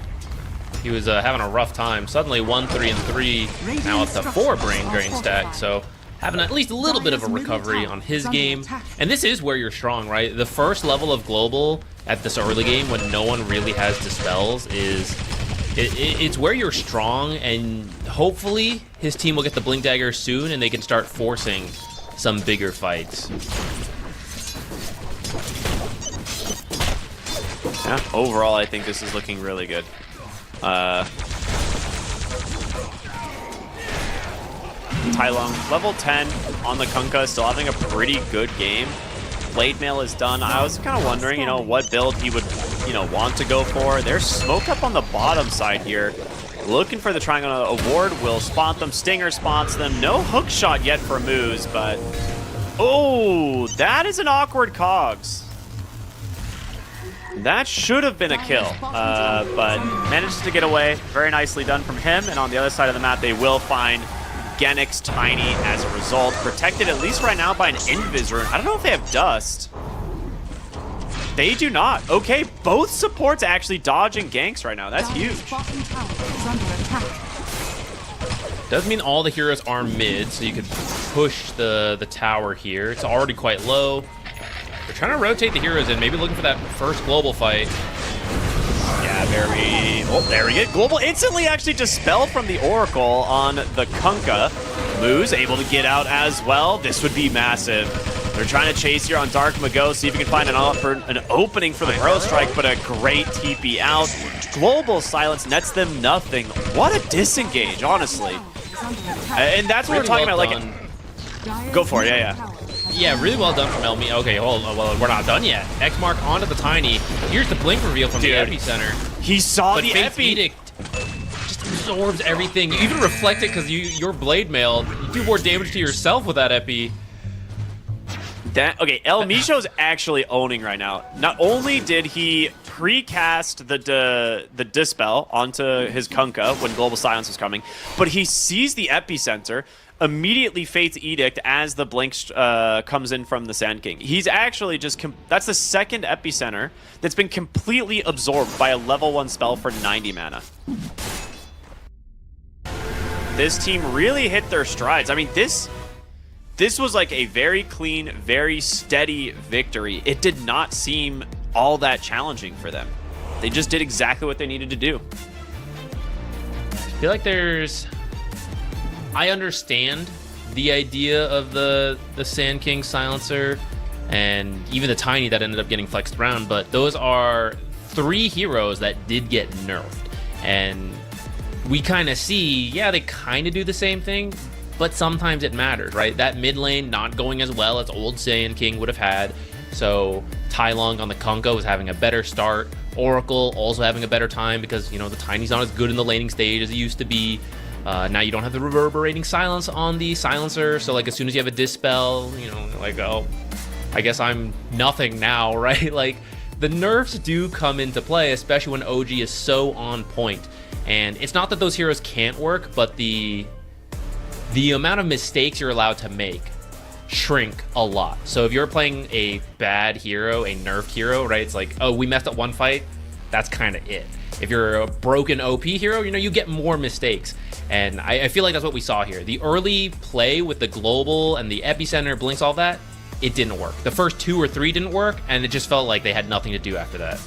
He was having a rough time. Suddenly 1, 3, and 3, now up to 4 brain drain stack. So having at least a little bit of a recovery on his game. And this is where you're strong, right? The first level of global at this early game when no one really has dispels is it's where you're strong, and hopefully his team will get the Blink Dagger soon and they can start forcing some bigger fights. Yeah, overall, I think this is looking really good. Tai Lung, level 10 on the Kunkka, still having a pretty good game. Blade Mail is done. I was kind of wondering, you know, what build he would, you know, want to go for. There's smoke up on the bottom side here. Looking for the Triangle Award will spot them. Stinger spots them. No hook shot yet for Moose, but... Oh, that is an awkward Cogs. That should have been a kill, but manages to get away. Very nicely done from him. And on the other side of the map, they will find Genix Tiny as a result. Protected, at least right now, by an Invis rune. I don't know if they have Dust. They do not. Okay, both supports actually dodging ganks right now. That's huge. Does mean all the heroes are mid, so you could push the tower here. It's already quite low. They're trying to rotate the heroes in, maybe looking for that first global fight. Yeah, very... Oh, there we go. Global instantly actually dispelled from the Oracle on the Kunkka. Moose able to get out as well. This would be massive. They're trying to chase here on Dark Mago, see if we can find an opening for the Burrow Strike, but a great TP out. Global Silence nets them nothing. What a disengage, honestly. And that's what we're talking about. Like, go for it, yeah. Yeah, really well done from Elmi. Okay, hold on. Well, we're not done yet. X mark onto the Tiny. Here's the blink reveal from the epicenter. He saw but the Fate's Edict just absorbs everything. You even reflect it because your blade mail. You do more damage to yourself with that epi. Okay, El Misho's actually owning right now. Not only did he precast the Dispel onto his Kunkka when Global Silence was coming, but he sees the epicenter, immediately Fate's Edict as the blink comes in from the Sand King. He's actually just... that's the second epicenter that's been completely absorbed by a level 1 spell for 90 mana. This team really hit their strides. I mean, this was like a very clean, very steady victory. It did not seem all that challenging for them. They just did exactly what they needed to do. I feel like there's... I understand the idea of the Sand King silencer and even the Tiny that ended up getting flexed around, but those are 3 heroes that did get nerfed. And we kind of see, yeah, they kind of do the same thing, but sometimes it matters, right? That mid lane not going as well as old Sand King would have had. So Tai Lung on the Kunkka was having a better start. Oracle also having a better time because, you know, the Tiny's not as good in the laning stage as it used to be. Now you don't have the reverberating silence on the silencer, so like as soon as you have a dispel, you know, like, oh, I guess I'm nothing now, right? Like the nerfs do come into play, especially when OG is so on point. And it's not that those heroes can't work, but the amount of mistakes you're allowed to make shrink a lot. So if you're playing a bad hero, a nerfed hero, right? It's like, oh, we messed up one fight. That's kind of it. If you're a broken OP hero, you know, you get more mistakes. And I feel like that's what we saw here. The early play with the global and the epicenter, blinks, all that, it didn't work. The first 2 or 3 didn't work, and it just felt like they had nothing to do after that.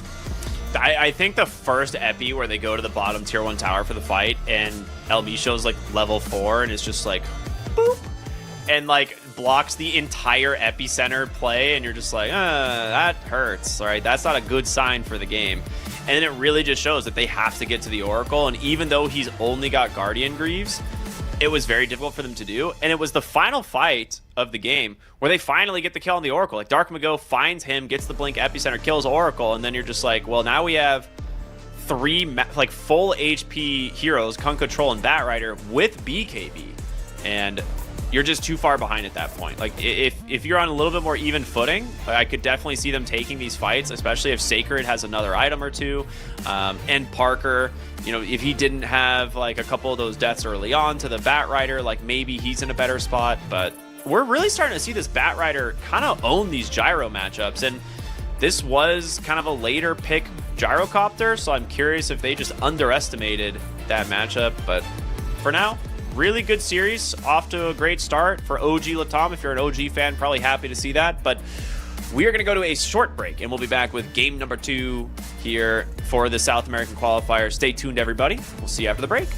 I think the first epi where they go to the bottom tier 1 tower for the fight, and LB shows like level 4, and it's just like, boop, and like blocks the entire epicenter play, and you're just like, that hurts, right? That's not a good sign for the game. And then it really just shows that they have to get to the Oracle, and even though he's only got Guardian Greaves, it was very difficult for them to do. And it was the final fight of the game where they finally get the kill on the Oracle. Like Dark Mago finds him, gets the blink epicenter, kills Oracle, and then you're just like, well, now we have 3 like full HP heroes, Kunkka, Troll, and Batrider with BKB, and you're just too far behind at that point. Like if you're on a little bit more even footing, I could definitely see them taking these fights, especially if Sacred has another item or 2, and Parker, you know, if he didn't have like a couple of those deaths early on to the Batrider, like maybe he's in a better spot. But we're really starting to see this Batrider kind of own these gyro matchups, and this was kind of a later pick gyrocopter, so I'm curious if they just underestimated that matchup. But for now, really good series, off to a great start for OG Latam. If you're an OG fan, probably happy to see that. But we are going to go to a short break, and we'll be back with game number 2 here for the South American qualifier. Stay tuned, everybody. We'll see you after the break.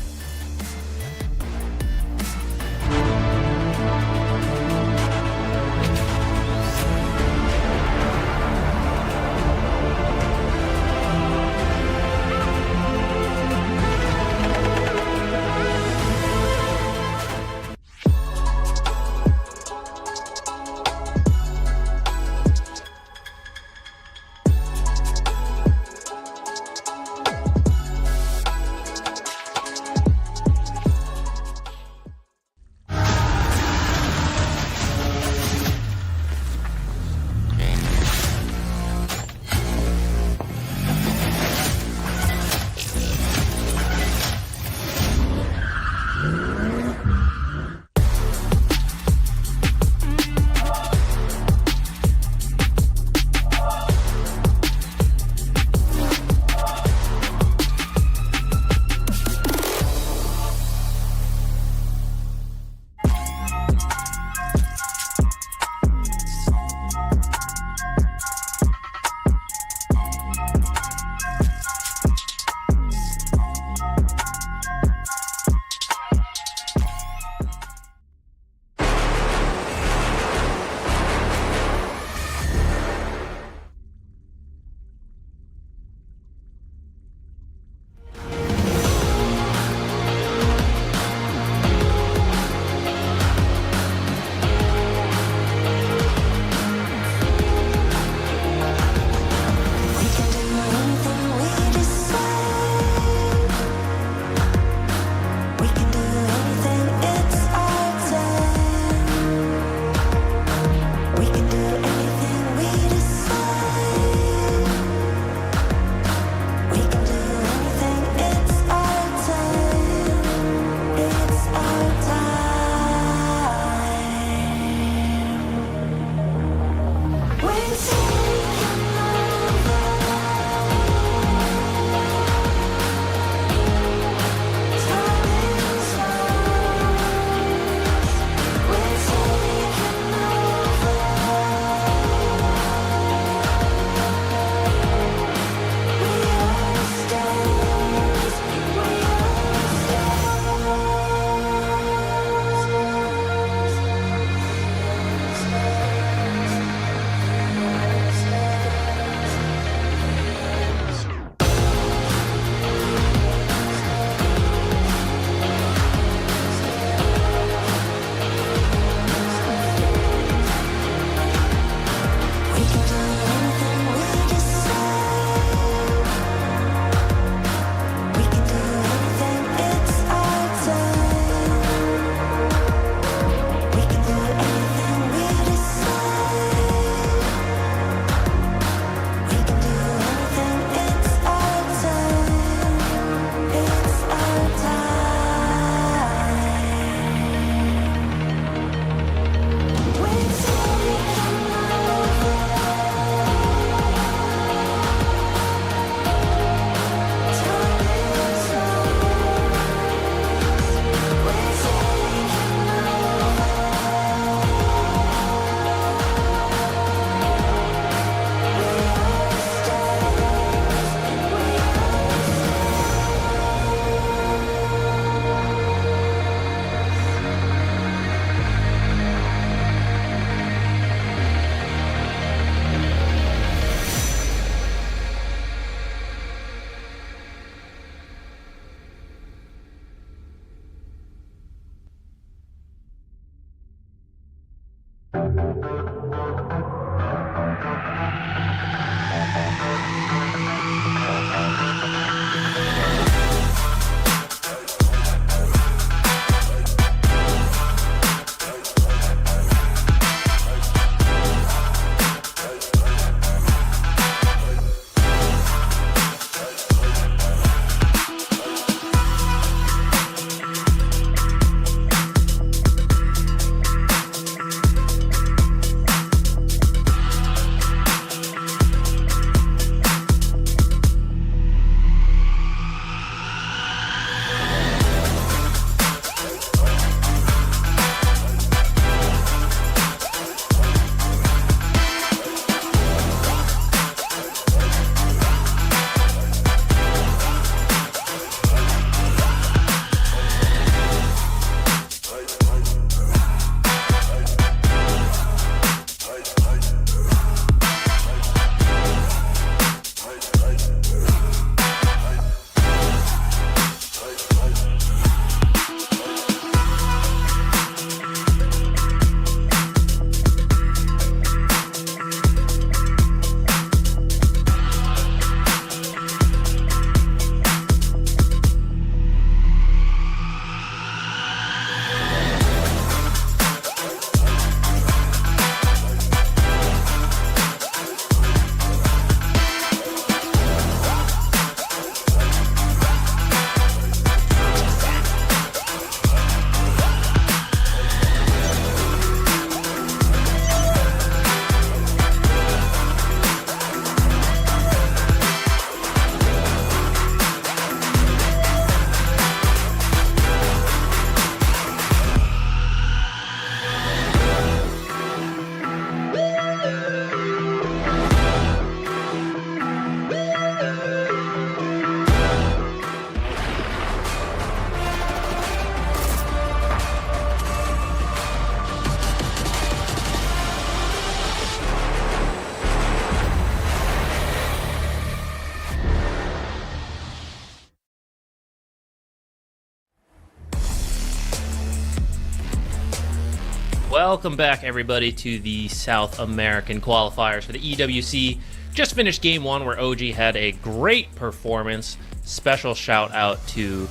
Welcome back, everybody, to the South American qualifiers for the EWC. Just finished game 1 where OG had a great performance. Special shout out to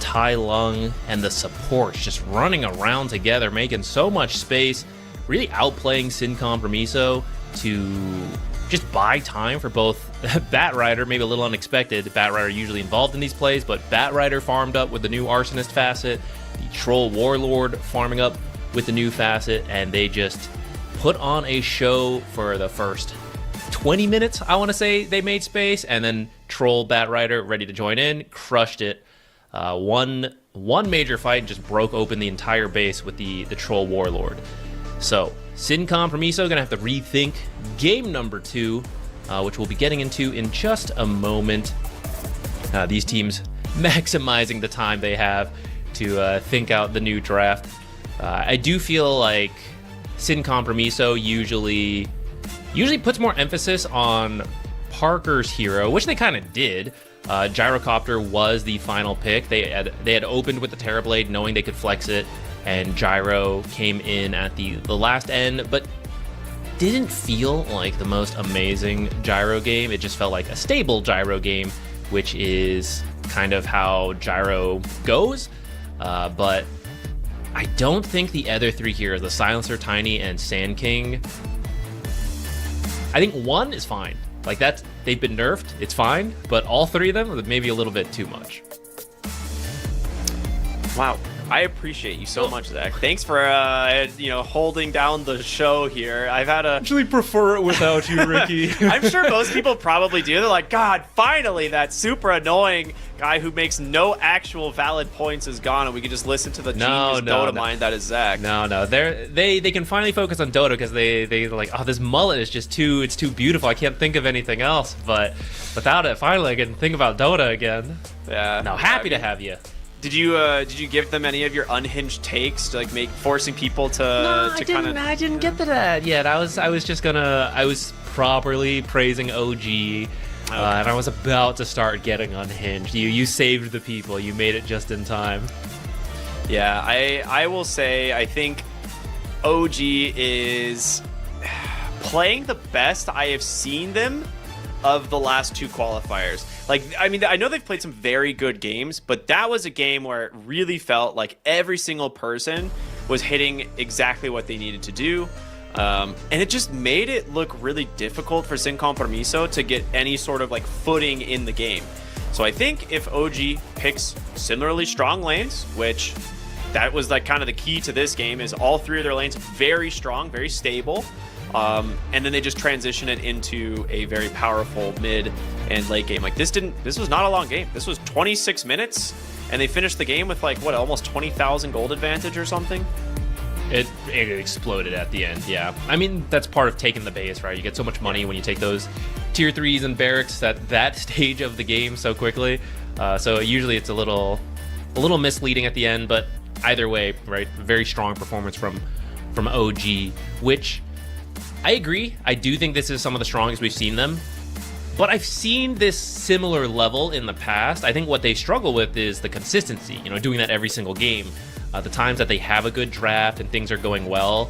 Tai Lung and the supports just running around together, making so much space, really outplaying Sin Compromiso to just buy time for both Batrider, maybe a little unexpected. Batrider usually involved in these plays, but Batrider farmed up with the new Arsonist facet, the Troll Warlord farming up with the new facet, and they just put on a show for the first 20 minutes, I want to say. They made space, and then Troll Batrider ready to join in, crushed it. One major fight and just broke open the entire base with the Troll Warlord. So Sin Compromiso gonna have to rethink game number 2, which we'll be getting into in just a moment. These teams maximizing the time they have to think out the new draft. I do feel like Sin Compromiso usually puts more emphasis on Parker's hero, which they kind of did. Gyrocopter was the final pick. They had opened with the Terrorblade knowing they could flex it, and Gyro came in at the last end, but didn't feel like the most amazing Gyro game. It just felt like a stable Gyro game, which is kind of how Gyro goes. But I don't think the other 3 heroes, the Silencer, Tiny, and Sand King, I think 1 is fine. Like, they've been nerfed, it's fine, but all 3 of them are maybe a little bit too much. Wow. I appreciate you so much, Zach. Thanks for holding down the show here. I've had a Actually prefer it without you, Ricky. I'm sure most people probably do. They're like, God, finally that super annoying guy who makes no actual valid points is gone, and we can just listen to the genius Dota mind that is Zach. No, they can finally focus on Dota because they're like, oh, this mullet is just too beautiful. I can't think of anything else. But without it, finally I can think about Dota again. Yeah. Now, happy to have you. Did you give them any of your unhinged takes, to, like, forcing people to I didn't get to that yet. I was properly praising OG, and I was about to start getting unhinged. You saved the people. You made it just in time. Yeah, I will say I think OG is playing the best I have seen them of the last 2 qualifiers. Like, I mean, I know they've played some very good games, but that was a game where it really felt like every single person was hitting exactly what they needed to do. And it just made it look really difficult for Sin Compromiso to get any sort of, like, footing in the game. So I think if OG picks similarly strong lanes, which that was, like, kind of the key to this game, is all 3 of their lanes very strong, very stable. And then they just transition it into a very powerful mid and late game. Like, this was not a long game. This was 26 minutes, and they finished the game with, like, what, almost 20,000 gold advantage or something? It exploded at the end, yeah. I mean, that's part of taking the base, right? You get so much money when you take those tier 3s and barracks at that stage of the game so quickly. So usually it's a little misleading at the end, but either way, right? Very strong performance from OG, which I agree. I do think this is some of the strongest we've seen them, but I've seen this similar level in the past. I think what they struggle with is the consistency, doing that every single game. The times that they have a good draft and things are going well,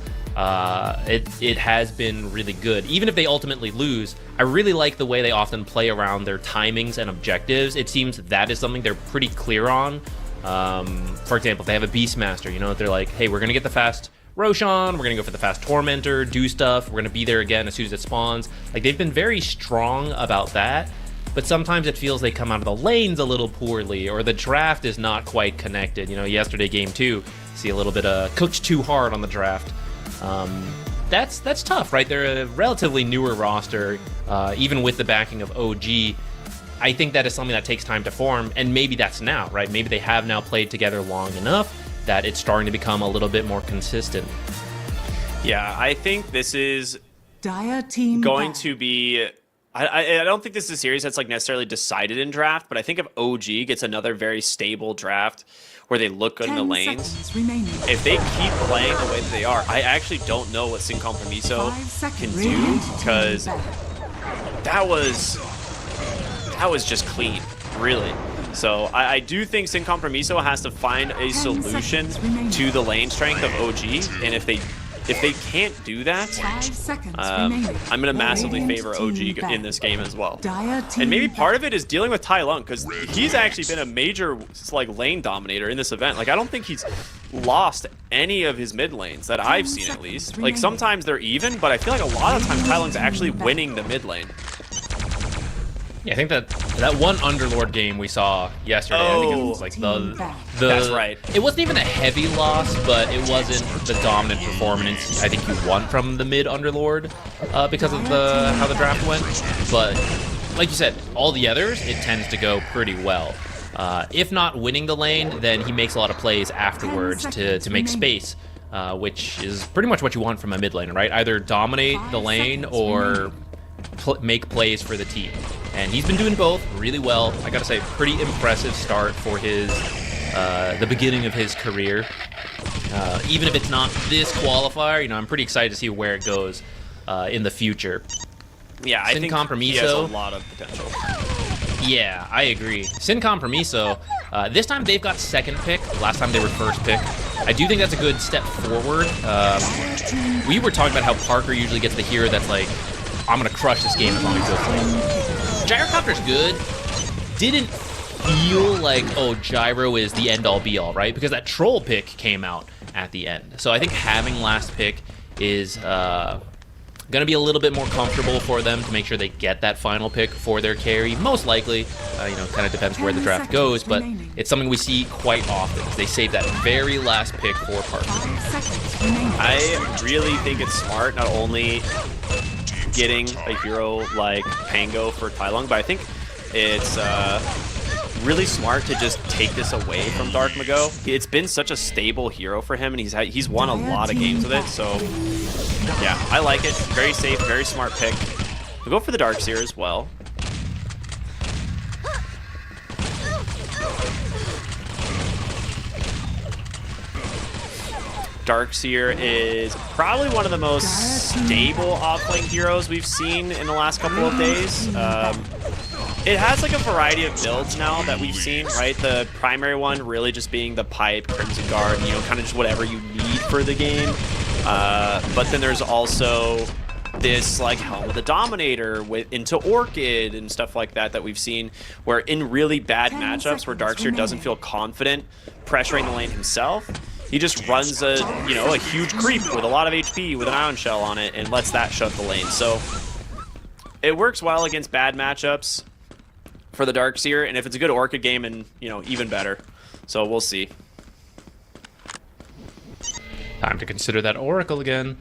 it has been really good. Even if they ultimately lose, I really like the way they often play around their timings and objectives. It seems that is something they're pretty clear on. For example, if they have a Beastmaster, they're like, hey, we're going to get the fast Roshan, we're going to go for the fast Tormentor, do stuff, we're going to be there again as soon as it spawns. Like, they've been very strong about that, but sometimes it feels they come out of the lanes a little poorly, or the draft is not quite connected. Yesterday, game 2, see a little bit of cooked too hard on the draft. That's tough, right? They're a relatively newer roster, even with the backing of OG. I think that is something that takes time to form, and maybe that's now, right? Maybe they have now played together long enough that it's starting to become a little bit more consistent. Yeah, I think this is Dire team going back. to be... I don't think this is a series that's, like, necessarily decided in draft, but I think if OG gets another very stable draft where they look good in the 10 lanes, seconds remaining. if they keep playing the way that they are, I actually don't know what Sin Compromiso 5 seconds can do, remaining. because that was just clean, really. So I do think Sin Compromiso has to find a solution to the lane strength of OG, and if they can't do that, 5 seconds I'm going to massively favor OG in this game as well. And maybe part of it is dealing with Tai Lung, because he's actually been a major like lane dominator in this event. Like, I don't think he's lost any of his mid lanes that I've seen, at least. Like, sometimes they're even, but I feel like a lot of times Tai Lung's actually winning the mid lane. Yeah, I think that one Underlord game we saw yesterday, I think it was like the That's right. It wasn't even a heavy loss, but it wasn't the dominant performance I think you want from the mid Underlord because of how the draft went. But like you said, all the others, it tends to go pretty well. If not winning the lane, then he makes a lot of plays afterwards to make space, which is pretty much what you want from a mid laner, right? Either dominate the lane or make plays for the team. And he's been doing both really well. I gotta say, pretty impressive start for his the beginning of his career. Even if it's not this qualifier, you know, I'm pretty excited to see where it goes in the future. Yeah, I Sin think Compromiso, he has a lot of potential. Yeah, I agree. Sin Compromiso, this time they've got second pick. Last time they were first pick. I do think that's a good step forward. We were talking about how Parker usually gets the hero that's like, I'm gonna crush this game as long as you go play. Gyrocopter's good. Didn't feel like, oh, Gyro is the end-all be-all, right? Because that troll pick came out at the end. So I think having last pick is going to be a little bit more comfortable for them to make sure they get that final pick for their carry. Most likely, you know, kind of depends where the draft goes, but it's something we see quite often. They save that very last pick for Parker. I really think it's smart, not only getting a hero like Pango for Tai Lung, but I think it's really smart to just take this away from Dark Mago. It's been such a stable hero for him, and he's won a lot of games with it, so yeah, I like it. Very safe, very smart pick. We'll go for the Darkseer as well. Darkseer is probably one of the most stable off-lane heroes we've seen in the last couple of days. It has like a variety of builds now that we've seen, right? The primary one really just being the Pipe, Crimson Guard, you know, kind of just whatever you need for the game. But then there's also this like Helm of the Dominator into Orchid and stuff like that we've seen, where in really bad matchups where Darkseer doesn't feel confident pressuring the lane himself, he just runs a huge creep with a lot of HP with an Ion Shell on it and lets that shut the lane. So it works well against bad matchups for the Darkseer, and if it's a good Orchid game, and even better. So we'll see. Time to consider that Oracle again.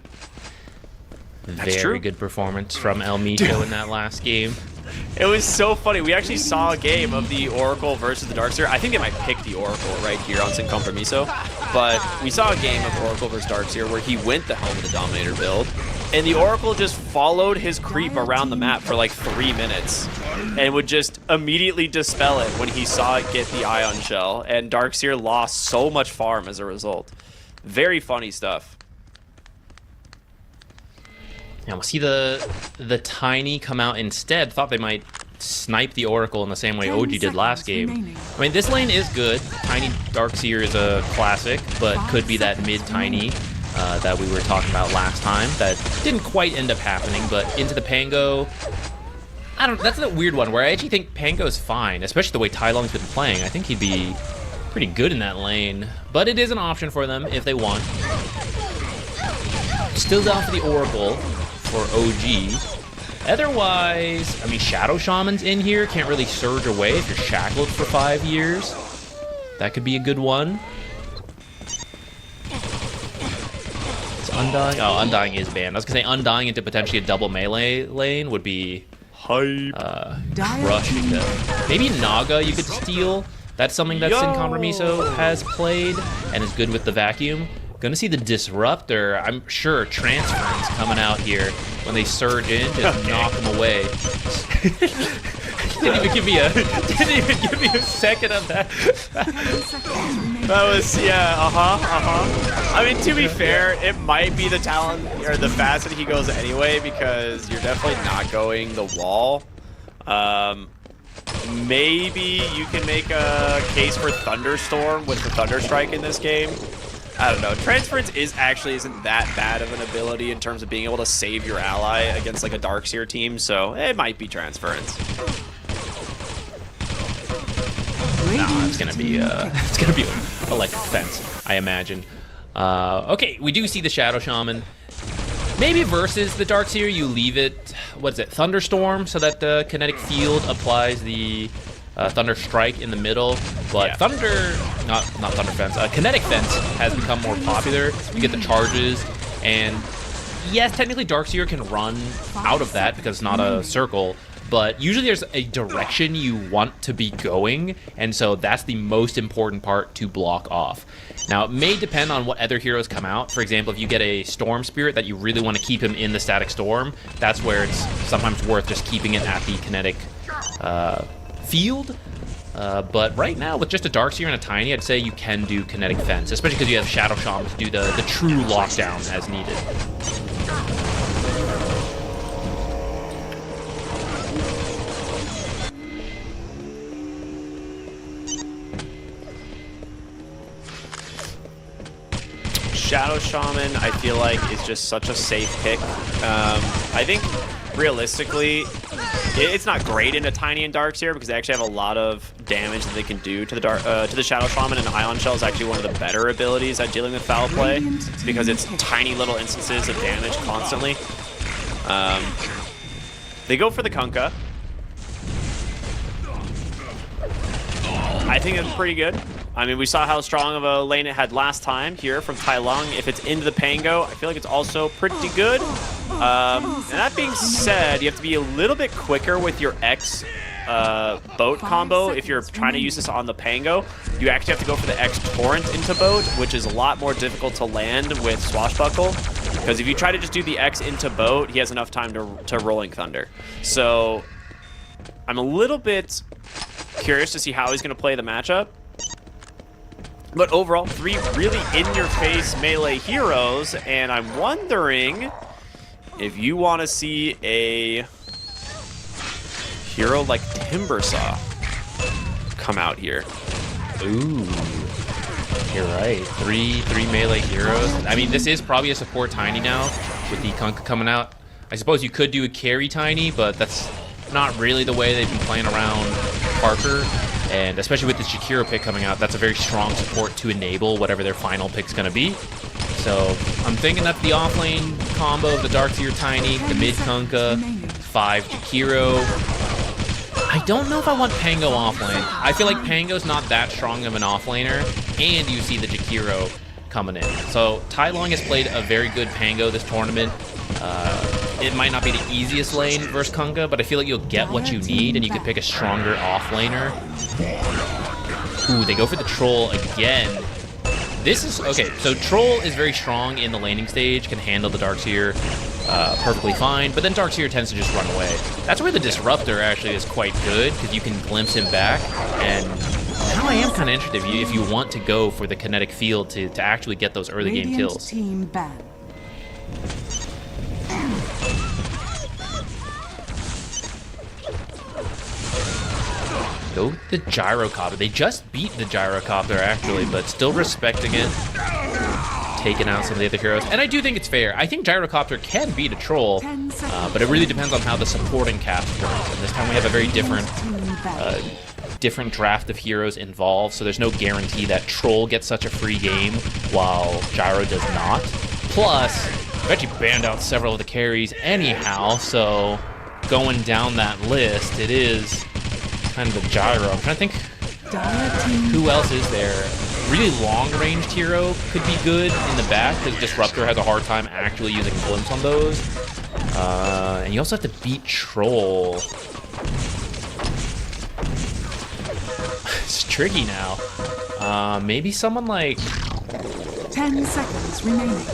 That's Very true. good performance from El Mito in that last game. It was so funny. We actually saw a game of the Oracle versus the Darkseer. I think they might pick the Oracle right here on Sin Compromiso. But we saw a game of Oracle versus Darkseer where he went the Helm of the Dominator build, and the Oracle just followed his creep around the map for like 3 minutes and would just immediately dispel it when he saw it get the Ion Shell, and Darkseer lost so much farm as a result. Very funny stuff. Yeah, we'll see the Tiny come out instead. Thought they might snipe the Oracle in the same way OG did last game. I mean, this lane is good. Tiny Darkseer is a classic, but could be that mid-Tiny that we were talking about last time. That didn't quite end up happening, but into the Pango, that's a weird one where I actually think Pango's fine, especially the way Tai Lung's been playing. I think he'd be pretty good in that lane, but it is an option for them if they want. Still down for the Oracle for OG. Otherwise, I mean, Shadow Shaman's in here. Can't really surge away if you're shackled for 5 years. That could be a good one. It's Undying. Oh, Undying is banned. I was going to say Undying into potentially a double melee lane would be crushing them. Maybe Naga you could steal. That's something that Sin Compromiso has played and is good with the vacuum. Gonna see the Disruptor. I'm sure Transference coming out here when they surge in, just knock them away. Didn't even give me a second of that. That was I mean, to be fair, it might be the talent or the facet he goes anyway, because you're definitely not going the wall. maybe you can make a case for Thunderstorm with the Thunder Strike in this game. I don't know. Transference isn't that bad of an ability in terms of being able to save your ally against like a Darkseer team, so it might be Transference. No, it's gonna be electric fence, I imagine. Okay, we do see the Shadow Shaman. Maybe versus the Darkseer, you leave it, what is it, Thunderstorm, so that the kinetic field applies the Thunder Strike in the middle. But yeah. Not Thunder Fence, Kinetic Fence has become more popular. You get the charges, and yes, technically Darkseer can run out of that because it's not a circle, but usually there's a direction you want to be going, and so that's the most important part to block off. Now, it may depend on what other heroes come out. For example, if you get a Storm Spirit that you really want to keep him in the Static Storm, that's where it's sometimes worth just keeping it at the kinetic field. But right now, with just a Darkseer and a Tiny, I'd say you can do Kinetic Fence, especially because you have Shadow Shaman to do the true lockdown as needed. Shadow Shaman, I feel like, is just such a safe pick. I think, realistically, it's not great in a Tiny and Darkseer because they actually have a lot of damage that they can do to the Shadow Shaman, and Ion Shell is actually one of the better abilities at dealing with foul play because it's tiny little instances of damage constantly. They go for the Kunkka. I think it's pretty good. I mean, we saw how strong of a lane it had last time here from Tai Lung. If it's into the Pango, I feel like it's also pretty good. And that being said, you have to be a little bit quicker with your X boat combo. If you're trying to use this on the Pango, you actually have to go for the X Torrent into boat, which is a lot more difficult to land with Swashbuckle. Because if you try to just do the X into boat, he has enough time to Rolling Thunder. So I'm a little bit curious to see how he's going to play the matchup. But overall, 3 really in-your-face melee heroes, and I'm wondering if you want to see a hero like Timbersaw come out here. Ooh, you're right. Three melee heroes. I mean, this is probably a support Tiny now with the Kunkka coming out. I suppose you could do a carry Tiny, but that's not really the way they've been playing around Parker. And especially with the Jakiro pick coming out, that's a very strong support to enable whatever their final pick's going to be. So I'm thinking that the offlane combo of the Darkseer Tiny, the mid Kunkka, 5 Jakiro. I don't know if I want Pango offlane. I feel like Pango's not that strong of an offlaner, and you see the Jakiro coming in. So Tai Lung has played a very good Pango this tournament. It might not be the easiest lane versus Kunkka, but I feel like you'll get what you need, and you can pick a stronger offlaner. Ooh, they go for the Troll again. This is... Okay, so Troll is very strong in the laning stage, can handle the Darkseer perfectly fine, but then Darkseer tends to just run away. That's where the Disruptor actually is quite good, because you can glimpse him back, and now I am kind of interested if you want to go for the kinetic field to actually get those early game kills. Team ban. Go the Gyrocopter. They just beat the Gyrocopter, actually, but still respecting it. Taking out some of the other heroes. And I do think it's fair. I think Gyrocopter can beat a Troll, but it really depends on how the supporting cast works. And this time we have a very different draft of heroes involved, so there's no guarantee that Troll gets such a free game while Gyro does not. Plus, I've actually banned out several of the carries anyhow, so going down that list, it is kind of a Gyro. I'm trying to think who else is there. Really long-ranged hero could be good in the back because Disruptor has a hard time actually using glimpse on those. And you also have to beat Troll. It's tricky now. Maybe someone like... 10 seconds remaining.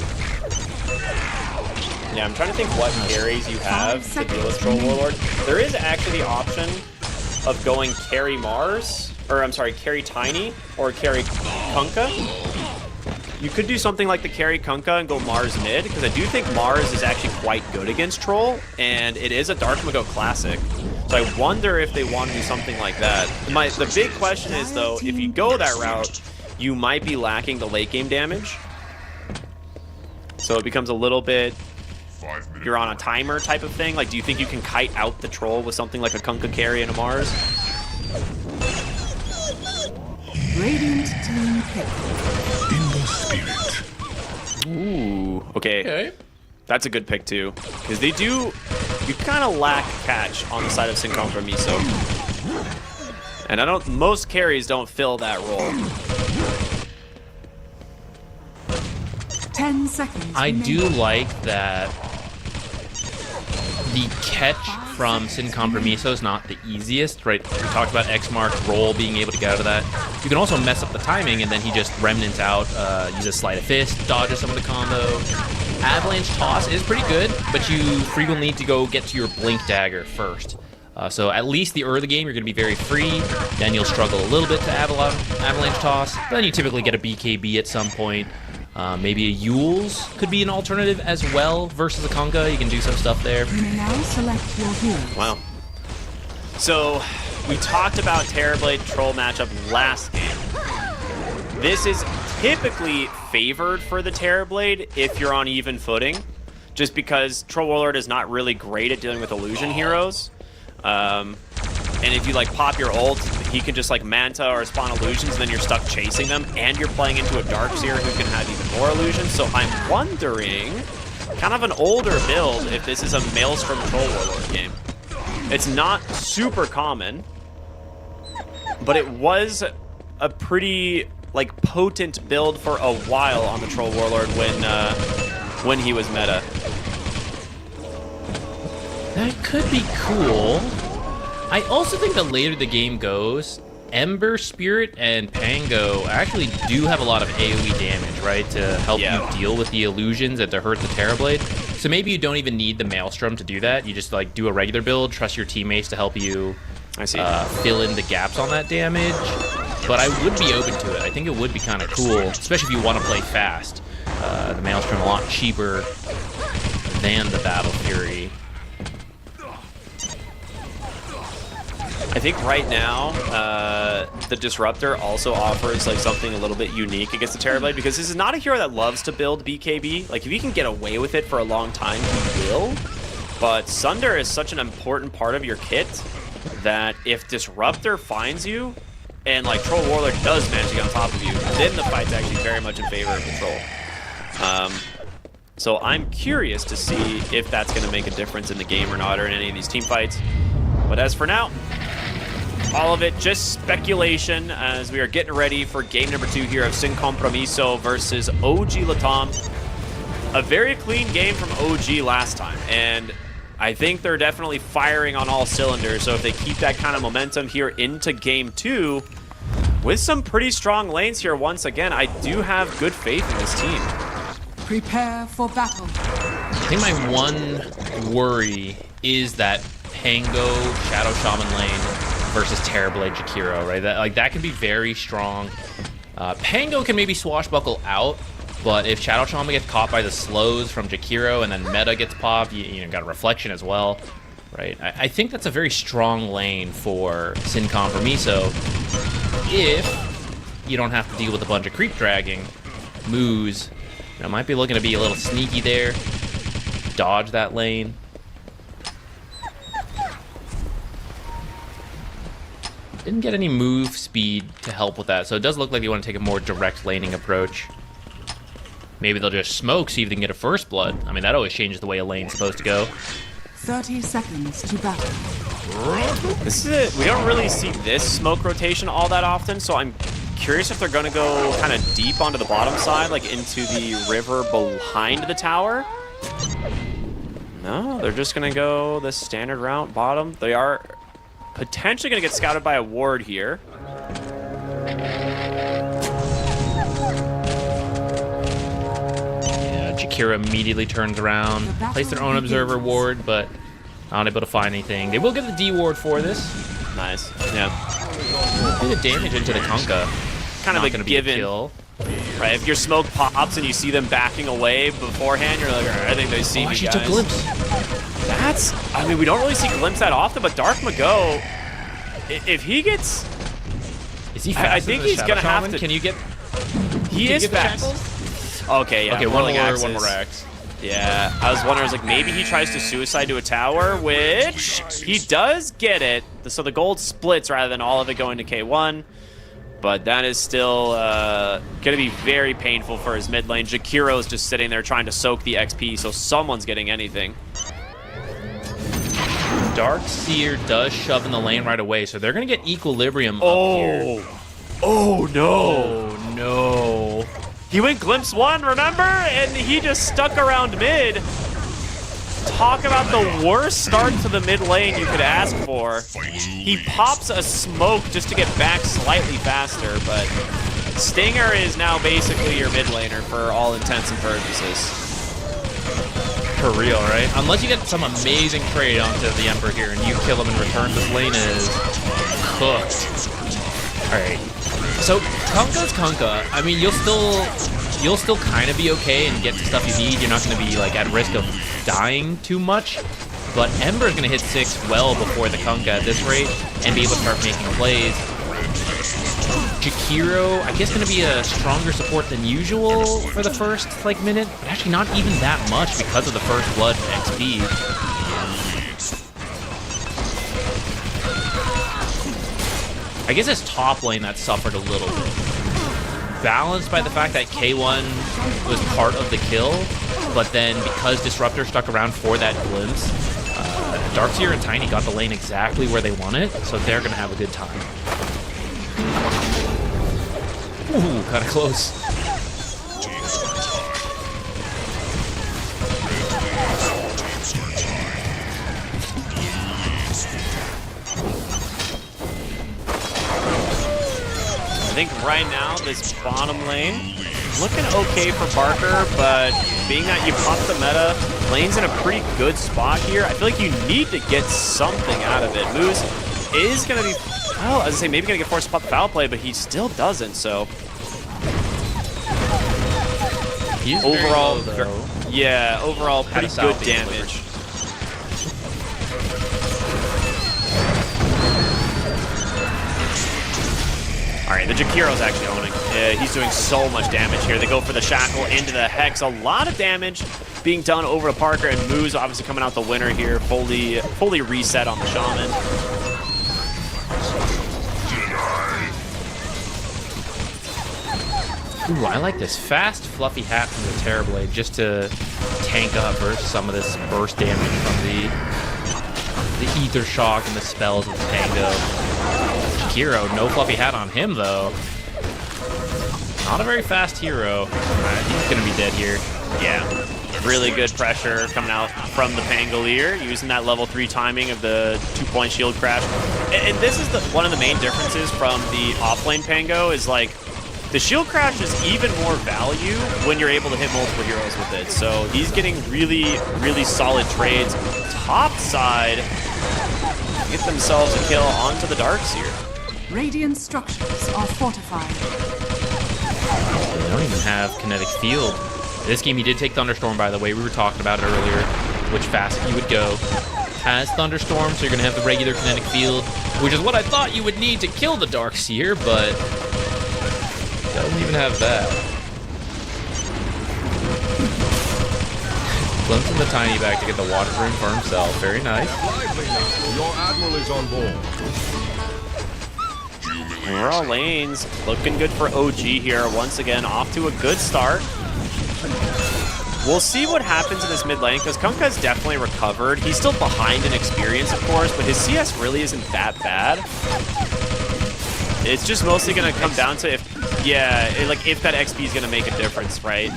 Yeah, I'm trying to think what carries you have to deal with Troll Warlord. There is actually the option of going carry Mars, or I'm sorry, carry Tiny, or carry Kunkka. You could do something like the carry Kunkka and go Mars mid, because I do think Mars is actually quite good against Troll, and it is a Dark Mago classic. So I wonder if they want to do something like that. The big question is, though, if you go that route, you might be lacking the late game damage. So it becomes a little bit, you're on a timer type of thing. Like, do you think you can kite out the troll with something like a Kunkka carry and a Mars? Radiant team pick. In the spirit. Ooh, okay. That's a good pick, too. Because they do, you kind of lack catch on the side of Sin Compromiso. And most carries don't fill that role. 10 seconds. I do remaining. like that the catch from Sin Compromiso is not the easiest, right? We talked about X mark, roll, being able to get out of that. You can also mess up the timing, and then he just remnants out, uses Sleight of Fist, dodges some of the combo. Avalanche Toss is pretty good, but you frequently need to go get to your Blink Dagger first. So at least the early game, you're going to be very free. Then you'll struggle a little bit to Avalanche Toss. Then you typically get a BKB at some point. Maybe a Yule's could be an alternative as well versus a Kunkka. You can do some stuff there. You may now select your heroes. Wow. So we talked about Terrorblade Troll matchup last game. This is typically favored for the Terrorblade if you're on even footing, just because Troll Warlord is not really great at dealing with illusion heroes. And if you like pop your ult, he can just like Manta or spawn illusions, and then you're stuck chasing them, and you're playing into a Darkseer who can have even more illusions. So I'm wondering, kind of an older build, if this is a Maelstrom Troll Warlord game. It's not super common, but it was a pretty like potent build for a while on the Troll Warlord when he was meta. That could be cool. I also think the later the game goes, Ember Spirit and Pango actually do have a lot of AoE damage, right? To help you deal with the illusions and to hurt the Terrorblade. So maybe you don't even need the Maelstrom to do that. You just like do a regular build, trust your teammates to help you fill in the gaps on that damage. But I would be open to it. I think it would be kind of cool, especially if you want to play fast. The Maelstrom a lot cheaper than the Battle Fury. I think right now, the Disruptor also offers like something a little bit unique against the Terrorblade, because this is not a hero that loves to build BKB. Like, if you can get away with it for a long time, you will. But Sunder is such an important part of your kit that if Disruptor finds you, and like Troll Warlord does manage to get on top of you, then the fight's actually very much in favor of the Troll. So I'm curious to see if that's going to make a difference in the game or not, or in any of these team fights. But as for now, all of it just speculation as we are getting ready for game number 2 here of Sin Compromiso versus OG Latam. A very clean game from OG last time, and I think they're definitely firing on all cylinders. So if they keep that kind of momentum here into game 2, with some pretty strong lanes here once again, I do have good faith in this team. Prepare for battle. I think my one worry is that Pango Shadow Shaman lane versus Terrorblade Jakiro, right? That can be very strong. Pango can maybe swashbuckle out, but if Shadow Shaman gets caught by the slows from Jakiro and then Meta gets popped, you got a reflection as well, right? I think that's a very strong lane for Sin Compromiso if you don't have to deal with a bunch of creep dragging. Moose, might be looking to be a little sneaky there. Dodge that lane. Didn't get any move speed to help with that, so it does look like you want to take a more direct laning approach. Maybe they'll just smoke, see if they can get a first blood. I mean, that always changes the way a lane's supposed to go. 30 seconds to battle. This is it. We don't really see this smoke rotation all that often, so I'm curious if they're going to go kind of deep onto the bottom side, like into the river behind the tower. No, they're just going to go the standard route bottom. They are potentially going to get scouted by a ward here. Yeah, Jakira immediately turns around, place their own observer ward, but not able to find anything. They will get the D ward for this. Nice. Yeah. Do the damage into the Kunkka. kind of not a going to be a given. kill. Right, if your smoke pops and you see them backing away beforehand, you're like, all right, I think they see me, She guys. took glimpse. That's, I mean, we don't really see glimpse that often, but Dark Mago, if he gets, Is he I faster think than the he's Shadow gonna have Shaman? to- Can you get? he can is you get the fast. shackles? Okay, yeah. Okay, one rolling more axes. axe. Yeah, I was wondering, I was like, maybe he tries to suicide to a tower, which he does get it. So the gold splits rather than all of it going to K1. But that is still going to be very painful for his mid lane. Jakiro is just sitting there trying to soak the XP, so someone's getting anything. Darkseer does shove in the lane right away, so they're going to get equilibrium up here. Oh no! Oh, no. He went glimpse 1, remember? And he just stuck around mid. Talk about the worst start to the mid lane you could ask for. He pops a smoke just to get back slightly faster, but Stinger is now basically your mid laner for all intents and purposes. For real, right? Unless you get some amazing trade onto the Emperor here and you kill him in return, this lane is cooked. Alright. So, Kunkka's Kunkka. I mean, you'll still kind of be okay and get the stuff you need. You're not going to be, like, at risk of dying too much. But Ember's going to hit 6 well before the Kunkka at this rate and be able to start making plays. Jakiro, I guess, going to be a stronger support than usual for the first, like, minute. But actually not even that much because of the First Blood XP. I guess it's top lane that suffered a little bit. Balanced by the fact that K1 was part of the kill, but then because Disruptor stuck around for that glimpse, Darkseer and Tiny got the lane exactly where they want it, so they're going to have a good time. Ooh, kind of close. I think right now, this bottom lane, looking okay for Barker, but being that you pop the meta, lane's in a pretty good spot here. I feel like you need to get something out of it. Moose is going to be, well, as I say, maybe going to get forced to pop the foul play, but he still doesn't, so. He's Overall, very low, though. yeah, overall, Had a pretty good salve damage. All right, the Jakiro's actually owning. He's doing so much damage here. They go for the Shackle into the Hex. A lot of damage being done over to Parker, and Moose obviously coming out the winner here. Fully reset on the Shaman. Ooh, I like this fast, fluffy hat from the Terrorblade just to tank up versus some of this burst damage from the Ether Shock and the spells of the Tango. Hero, no fluffy hat on him, though. Not a very fast hero. He's going to be dead here. Yeah, really good pressure coming out from the Pangolier, using that level 3 timing of the 2-point shield crash. And this is one of the main differences from the offlane Pango is, like, the shield crash is even more value when you're able to hit multiple heroes with it. So he's getting really, really solid trades. Top side, get themselves a kill onto the Darkseer. Radiant structures are fortified. They don't even have kinetic field. This game he did take Thunderstorm, by the way. We were talking about it earlier, which fast he would go. Has Thunderstorm, so you're going to have the regular kinetic field, which is what I thought you would need to kill the Darkseer, but doesn't even have that. Glimpsing the Tiny back to get the water room for himself. Very nice. Lively now. Your admiral is on board. Rural lanes looking good for OG here. Once again, off to a good start. We'll see what happens in this mid lane, because Kunkka's definitely recovered. He's still behind in experience, of course, but his CS really isn't that bad. It's just mostly going to come down to if that XP is going to make a difference, right?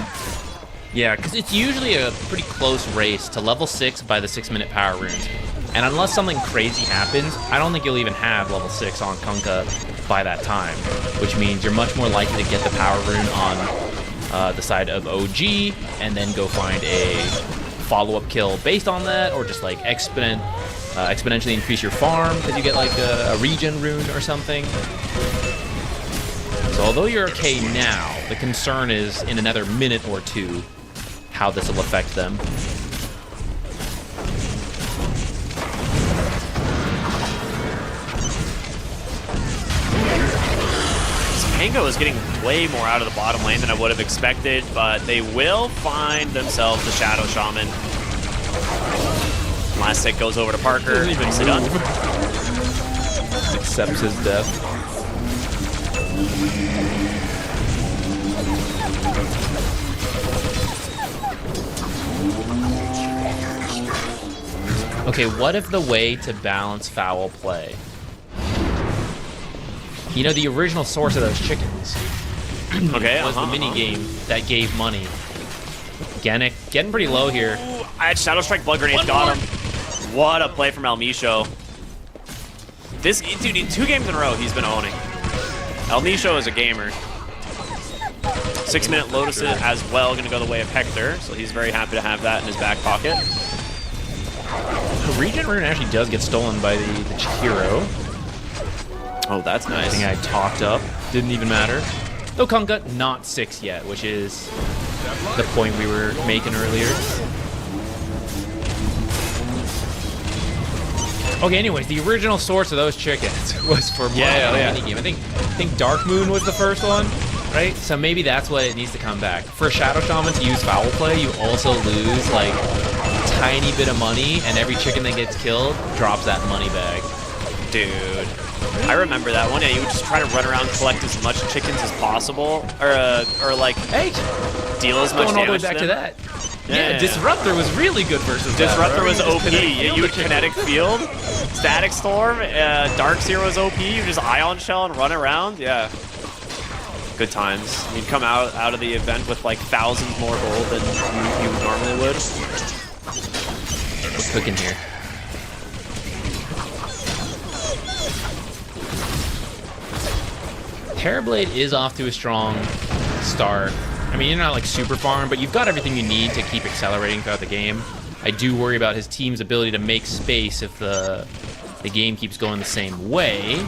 Yeah, because it's usually a pretty close race to level 6 by the 6-minute power runes. And unless something crazy happens, I don't think you'll even have level 6 on Kunkka by that time, which means you're much more likely to get the power rune on the side of OG and then go find a follow-up kill based on that, or just like exponentially increase your farm because you get like a regen rune or something. So although you're okay now, the concern is in another minute or two how this will affect them. Pango is getting way more out of the bottom lane than I would have expected, but they will find themselves the Shadow Shaman. Last hit goes over to Parker. Nicely done. Accepts his death. Okay, what if the way to balance foul play? You know, the original source of those chickens was the mini game that gave money. Genic getting pretty low here. Ooh, I had Shadow Strike Blood Grenade, got him. What a play from El Misho. This dude, in 2 games in a row, he's been owning. El Misho is a gamer. 6-minute Lotus as well, going to go the way of Hector, so he's very happy to have that in his back pocket. The Regen Rune actually does get stolen by the Chihiro. Oh, that's nice. I think I talked up. Didn't even matter. Though Kunkka, not 6 yet, which is the point we were making earlier. Okay, anyways, the original source of those chickens was for mini game. I think Dark Moon was the first one, right? So maybe that's what it needs to come back. For Shadow Shaman to use foul play, you also lose like a tiny bit of money, and every chicken that gets killed drops that money bag. Dude. I remember that one. Yeah, you would just try to run around, collect as much chickens as possible, or like, hey, deal as much damage. Going all the way back to that. Yeah, Disruptor was really good versus Disruptor that, was OP. Yeah, you would Kinetic Field, Static Storm, Dark Zero was OP. You just Ion Shell and run around. Yeah, good times. You'd come out of the event with like thousands more gold than you normally would. What's cooking here? Terrorblade is off to a strong start. I mean, you're not like super farm, but you've got everything you need to keep accelerating throughout the game. I do worry about his team's ability to make space if the game keeps going the same way,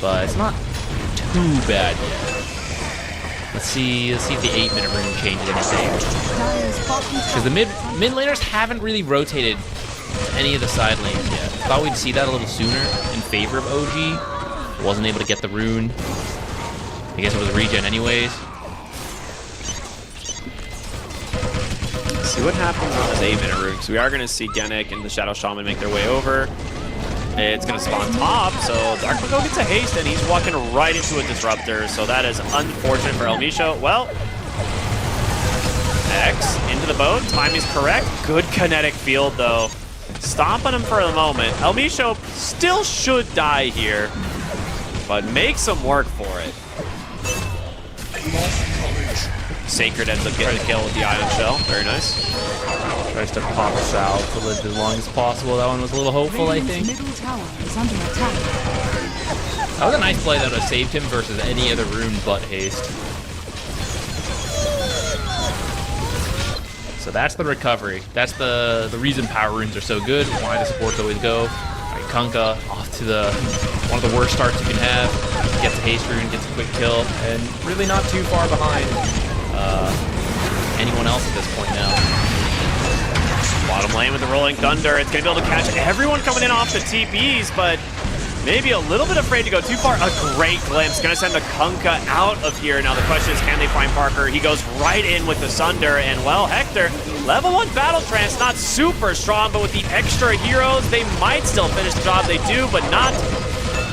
but it's not too bad yet. Let's see if the 8-minute rune changes anything. Because the mid laners haven't really rotated any of the side lanes yet. Thought we'd see that a little sooner in favor of OG. Wasn't able to get the rune. I guess it was a regen anyways. See what happens on this 8-minute rune, because we are going to see Genic and the Shadow Shaman make their way over. It's going to spawn top, so Dark Mago gets a haste, and he's walking right into a Disruptor, so that is unfortunate for El Misho. Well, X into the boat. Time is correct. Good Kinetic Field, though. Stomping him for a moment. El Misho still should die here, but makes him work for it. Sacred ends up getting the kill with the Ion Shell. Very nice. Tries to pop us out to live as long as possible. That one was a little hopeful, I think. Middle tower is under attack. That was a nice play that would have saved him versus any other rune but haste. So that's the recovery. That's the reason power runes are so good, why the supports always go. All right, Kunkka off to one of the worst starts you can have. Gets a haste rune, gets a quick kill, and really not too far behind anyone else at this point now. Bottom lane with the Rolling Thunder. It's going to be able to catch everyone coming in off the TPs, but maybe a little bit afraid to go too far. A great glimpse. Going to send the Kunkka out of here. Now the question is, can they find Parker? He goes right in with the Sunder, and well, Hector, level 1 Battle Trance, not super strong, but with the extra heroes, they might still finish the job. They do, but not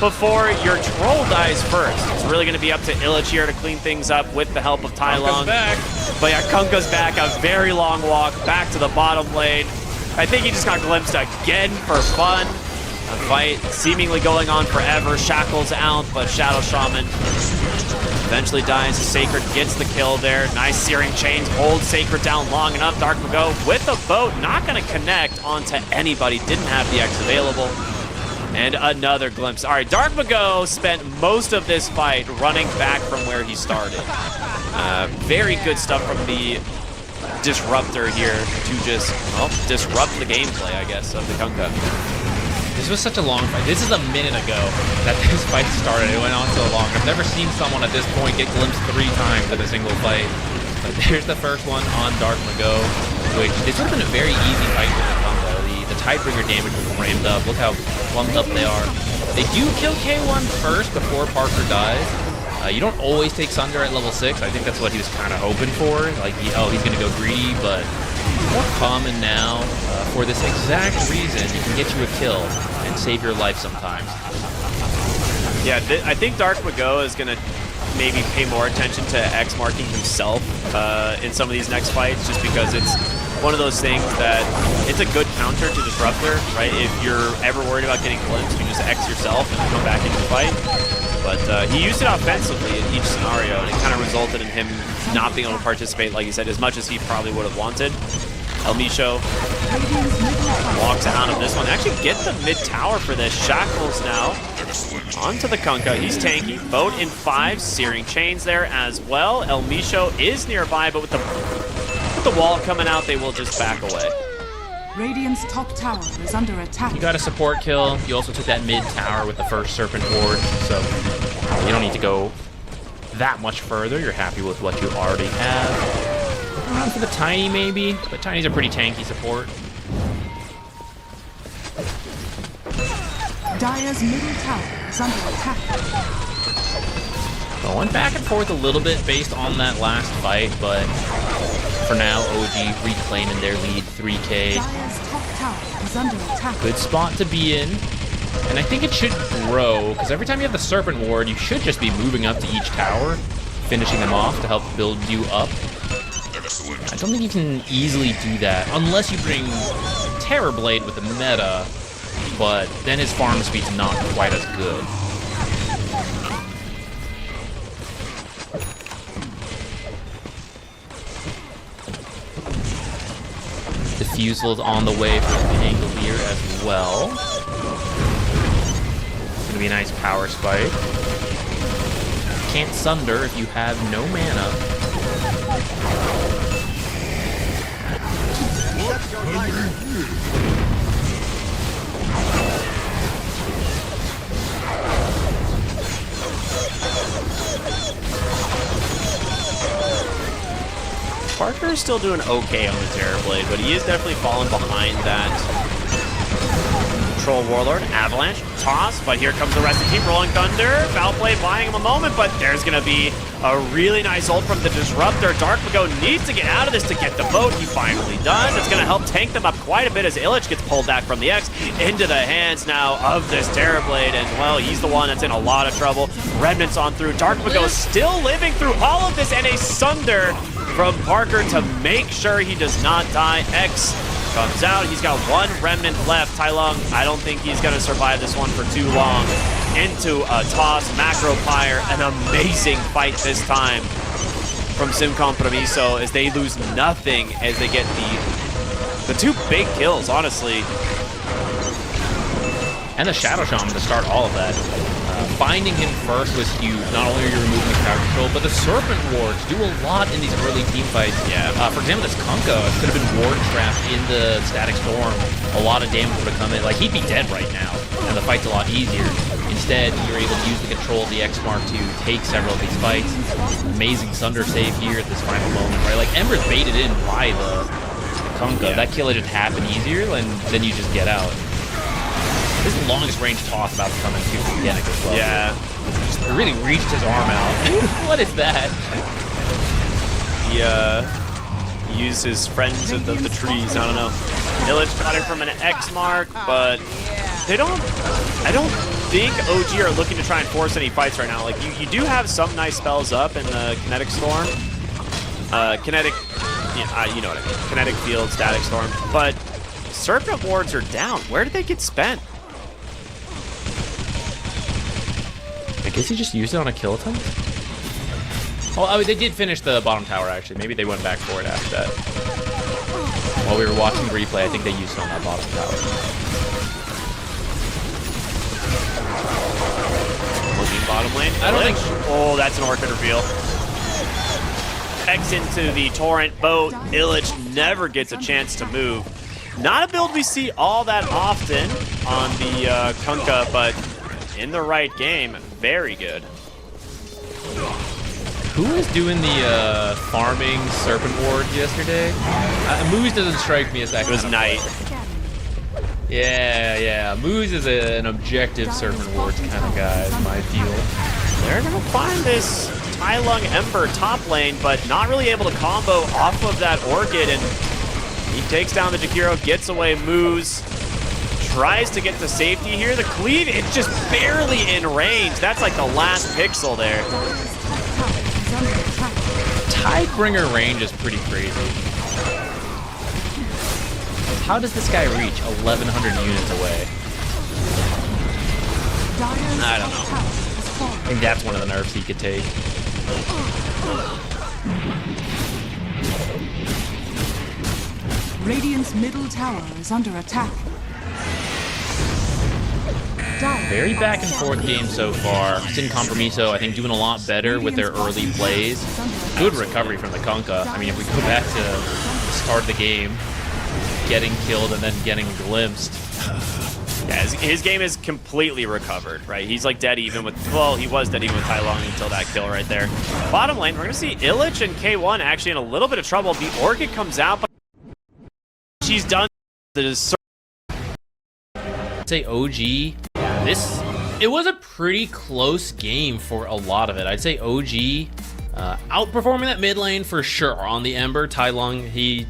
before your troll dies first. It's really going to be up to Illich here to clean things up with the help of Tai Lung. Back. But yeah, Kunkka's back. A very long walk back to the bottom lane. I think he just got glimpsed again for fun. A fight seemingly going on forever. Shackles out, but Shadow Shaman eventually dies. Sacred gets the kill there. Nice Searing Chains holds Sacred down long enough. Dark Mago with a boat, not going to connect onto anybody. Didn't have the X available. And another glimpse. All right, Dark Mago spent most of this fight running back from where he started. Very good stuff from the Disruptor here to just, well, disrupt the gameplay, I guess, of the Kunkka. This was such a long fight. This is a minute ago that this fight started. It went on so long. I've never seen someone at this point get glimpsed 3 times in a single fight. But there's the first one on Dark Mago, which this would have been a very easy fight with the combo. The Tidebringer damage was ramped up. Look how plumbed up they are. They do kill K1 first before Parker dies. You don't always take Sunder at level 6. I think that's what he was kind of hoping for. Like, he's going to go greedy, but more common now. For this exact reason, he can get you a kill and save your life sometimes. Yeah, I think Dark Mago is going to maybe pay more attention to X marking himself in some of these next fights, just because it's one of those things that it's a good counter to Disruptor, right? If you're ever worried about getting glimpsed, you just X yourself and come back into the fight. But he used it offensively in each scenario, and it kind of resulted in him not being able to participate, like you said, as much as he probably would have wanted. El Micho walks out of this one. They actually get the mid tower for this. Shackles now onto the Kunkka. He's tanky. Boat in 5. Searing Chains there as well. El Micho is nearby, but with the wall coming out, they will just back away. Radiant's top tower is under attack. You got a support kill. You also took that mid tower with the first Serpent Ward, so you don't need to go that much further. You're happy with what you already have. Around for the Tiny, maybe, but Tiny's a pretty tanky support. Dire's middle tower is under attack. Going back and forth a little bit based on that last fight, but for now, OG reclaiming their lead 3K. Dire's top tower is under attack. Good spot to be in. And I think it should grow, because every time you have the Serpent Ward, you should just be moving up to each tower, finishing them off to help build you up. I don't think you can easily do that, unless you bring Terrorblade with the meta, but then his farm speed's not quite as good. Diffusel's on the way for Anglebeer as well. It's gonna be a nice power spike. Can't Sunder if you have no mana. Parker is still doing okay on the Terrorblade, but he is definitely falling behind that Troll Warlord. Avalanche, toss, but here comes the rest of the team. Rolling Thunder, foul play buying him a moment, but there's going to be a really nice ult from the Disruptor. Dark Mago needs to get out of this to get the boat. He finally does. It's going to help tank them up quite a bit as Illich gets pulled back from the X into the hands now of this Terrorblade, and well, he's the one that's in a lot of trouble. Remnants on through. Dark Mago still living through all of this, and a Sunder from Parker to make sure he does not die. X comes out. He's got 1 remnant left. Tai Lung, I don't think he's going to survive this one for too long. Into a toss. Macro Pyre. An amazing fight this time from Sim Compromiso as they lose nothing as they get the 2 big kills, honestly. And the Shadow Shaman to start all of that. Finding him first was huge. Not only are you removing the crowd control, but the Serpent Wards do a lot in these early team fights. Yeah. For example, this Kunkka could have been ward trapped in the Static Storm. A lot of damage would have come in. Like, he'd be dead right now, and the fight's a lot easier. Instead, you're able to use the control of the X-Mark to take several of these fights. Amazing Sunder save here at this final moment, right? Like, Ember's baited in by the Kunkka. Yeah. That kill just happened easier, and then you just get out. This is the longest range toss about to come into Yannick as well. Yeah. Just really reached his arm out. What is that? He used his friends of the trees. I don't know. Illich got him from an X mark, but they don't. I don't think OG are looking to try and force any fights right now. Like you do have some nice spells up in the Kinetic Storm, Kinetic. Yeah, you know what I mean. Kinetic Field, Static Storm, but Serpent Wards are down. Where did they get spent? I guess he just used it on a kill attempt? Oh, I mean, they did finish the bottom tower, actually. Maybe they went back for it after that. While we were watching the replay, I think they used it on that bottom tower. Looking bottom lane. I don't think... Oh, that's an Orchid reveal. X into the Torrent boat. Illich never gets a chance to move. Not a build we see all that often on the Kunkka, but in the right game, very good. Who was doing the farming Serpent Ward yesterday? Moose doesn't strike me as that. It was Knight. Yeah. Moose is an objective Serpent Ward kind of guy, is my feel. They're going to find this Tai Lung Ember top lane, but not really able to combo off of that Orchid, and he takes down the Jakiro, gets away Moose, tries to get to safety here. The cleave, it's just barely in range. That's like the last pixel there. Tidebringer range is pretty crazy. How does this guy reach 1,100 units away? I don't know. I think that's one of the nerfs he could take. Radiant's middle tower is under attack. Very back and forth game so far. Sin Compromiso, I think, doing a lot better with their early plays. Good recovery from the Kunkka. I mean, if we go back to the start of the game, getting killed and then getting glimpsed. Yeah, his game is completely recovered, right? He's like dead even with, well, he was dead even with Tai Lung until that kill right there. Bottom lane, we're going to see Illich and K1 actually in a little bit of trouble. The Orchid comes out, but she's done the... Say OG, it was a pretty close game for a lot of it. I'd say OG outperforming that mid lane for sure on the Ember. Tai Lung, he's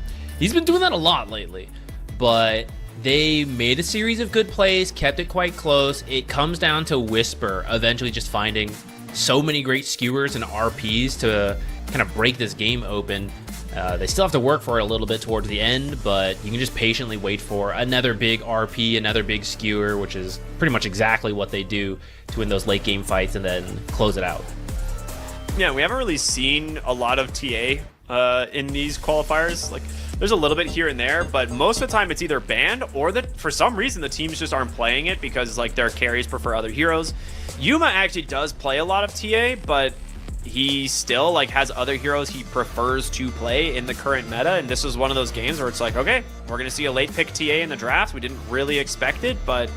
been doing that a lot lately, but they made a series of good plays, kept it quite close. It comes down to Whisper eventually just finding so many great skewers and RPs to kind of break this game open. They still have to work for it a little bit towards the end, but you can just patiently wait for another big RP, another big skewer, which is pretty much exactly what they do to win those late game fights and then close it out. Yeah, we haven't really seen a lot of TA in these qualifiers. Like, there's a little bit here and there, but most of the time it's either banned or that for some reason the teams just aren't playing it because like their carries prefer other heroes. Yuma actually does play a lot of TA, but he still like has other heroes he prefers to play in the current meta, and this is one of those games where it's like, okay, we're gonna see a late pick TA in the draft. We didn't really expect it, but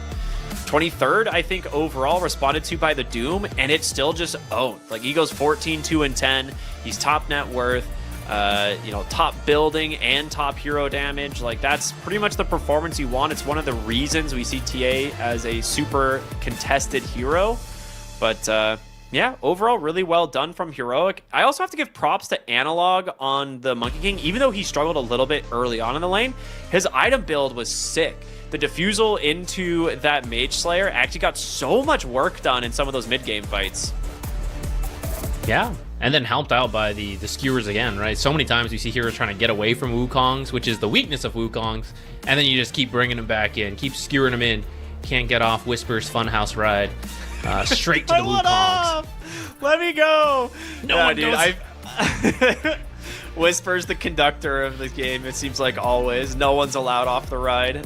23rd I think overall responded to by the Doom, and it's still just owned. Like, he goes 14, 2, and 10. He's top net worth, you know, top building and top hero damage. Like, that's pretty much the performance you want. It's one of the reasons we see TA as a super contested hero. But yeah, overall, really well done from Heroic. I also have to give props to Analog on the Monkey King. Even though he struggled a little bit early on in the lane, his item build was sick. The diffusal into that Mage Slayer actually got so much work done in some of those mid-game fights. Yeah, and then helped out by the skewers again, right? So many times you see heroes trying to get away from Wukongs, which is the weakness of Wukongs, and then you just keep bringing them back in, keep skewering them in. Can't get off Whisper's Funhouse ride. Straight to the Wukongs. Let me go. No one goes. Whisper's the conductor of the game, it seems like always. No one's allowed off the ride.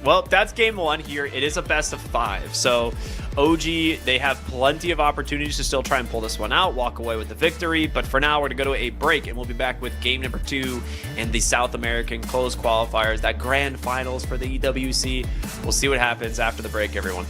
Well, that's game one here. It is a best of 5. So OG, they have plenty of opportunities to still try and pull this one out, walk away with the victory. But for now, we're going to go to a break, and we'll be back with game number 2 in the South American closed qualifiers, that grand finals for the EWC. We'll see what happens after the break, everyone.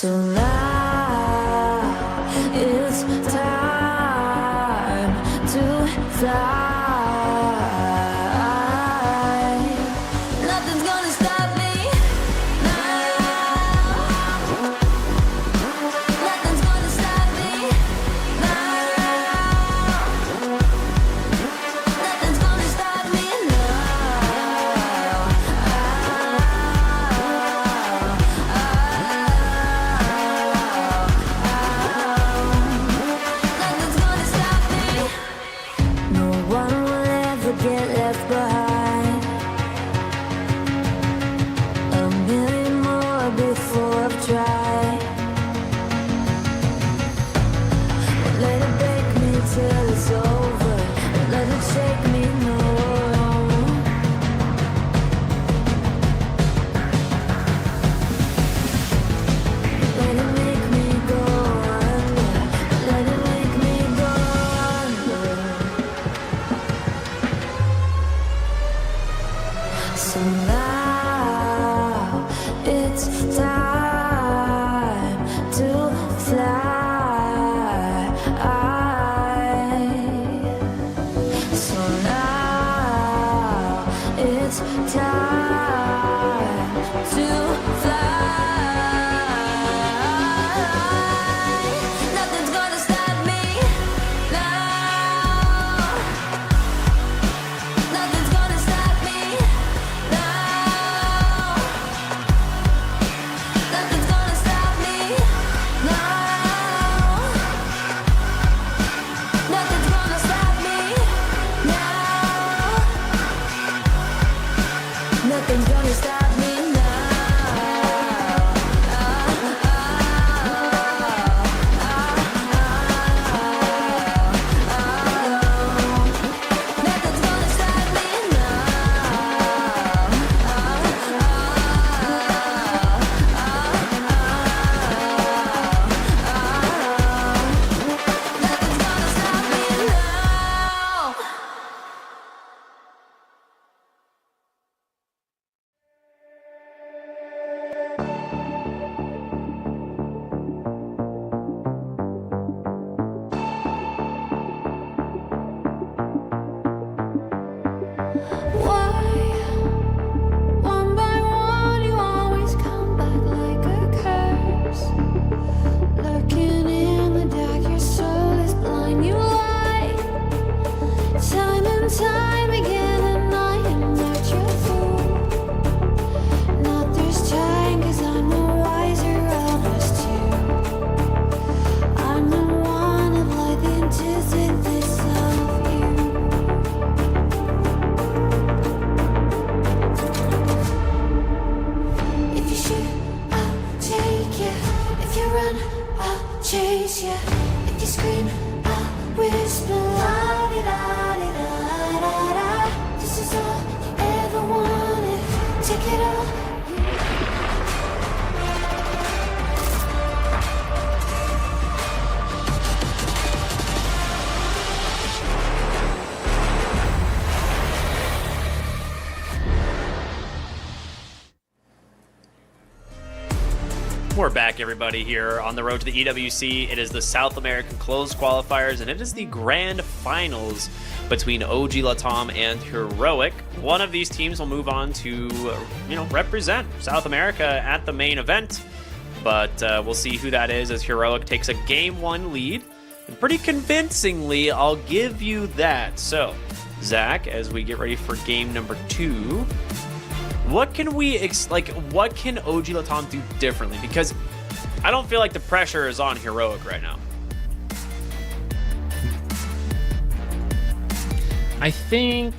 So now it's time to fly. Nothing's gonna stop me now. Nothing's gonna stop me now. Nothing's gonna stop me now. Nothing's gonna stop me. No one will ever get left behind. A million more before I've tried. Won't let it break me till it's over. Won't let it shake me, no. Let it make me go under. Let it make me go under. So now it's time to fly. So now it's time to fly. Nothing's gonna stop me now. Nothing's gonna stop me now. Nothing's gonna stop me now. Nothing's gonna stop me now. Nothing's gonna stop me now. Nothing's gonna stop me Nothing's gonna stop me now. Why, one by one, you always come back like a curse? Lurking in the dark, your soul is blind. You lie, time and time again, and I am not your fool. Not this time, 'cause I'm the wiser of us two. I'm the one of like the antithesis of you. If you shoot, I'll take you. If you run, I'll chase you. If you scream, I'll whisper. La-di-da-di-da-da-da. This is all you ever wanted. Take it all. We're back, everybody, here on the road to the EWC. It is the South American Closed Qualifiers, and it is the grand finals between OG Latam and Heroic. One of these teams will move on to, represent South America at the main event, but we'll see who that is as Heroic takes a Game 1 lead, and pretty convincingly, I'll give you that. So, Zach, as we get ready for game number 2, what can what can OG Latam do differently? Because I don't feel like the pressure is on Heroic right now. I think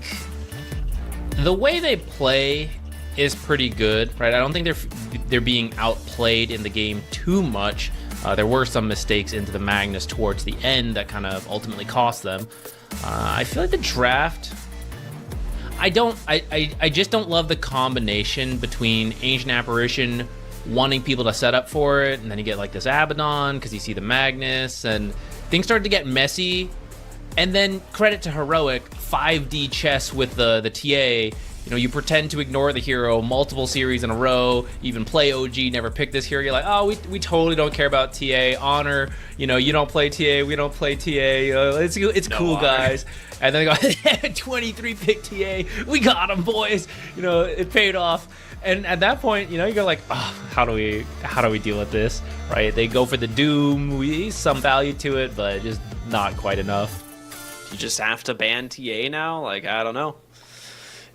the way they play is pretty good, right? I don't think they're being outplayed in the game too much. There were some mistakes into the Magnus towards the end that kind of ultimately cost them. I feel like the draft, I just don't love the combination between Ancient Apparition wanting people to set up for it, and then you get like this Abaddon because you see the Magnus, and things started to get messy. And then credit to Heroic, 5D chess with the TA, You know, you pretend to ignore the hero multiple series in a row, even play OG, never pick this hero. You're like, oh, we totally don't care about TA. Honor, you know, you don't play TA, we don't play TA. It's no cool, honor. Guys. And then they go, 23 pick TA. We got him, boys. You know, it paid off. And at that point, you know, you go like, oh, how do we deal with this, right? They go for the Doom. Some value to it, but just not quite enough. You just have to ban TA now? Like, I don't know.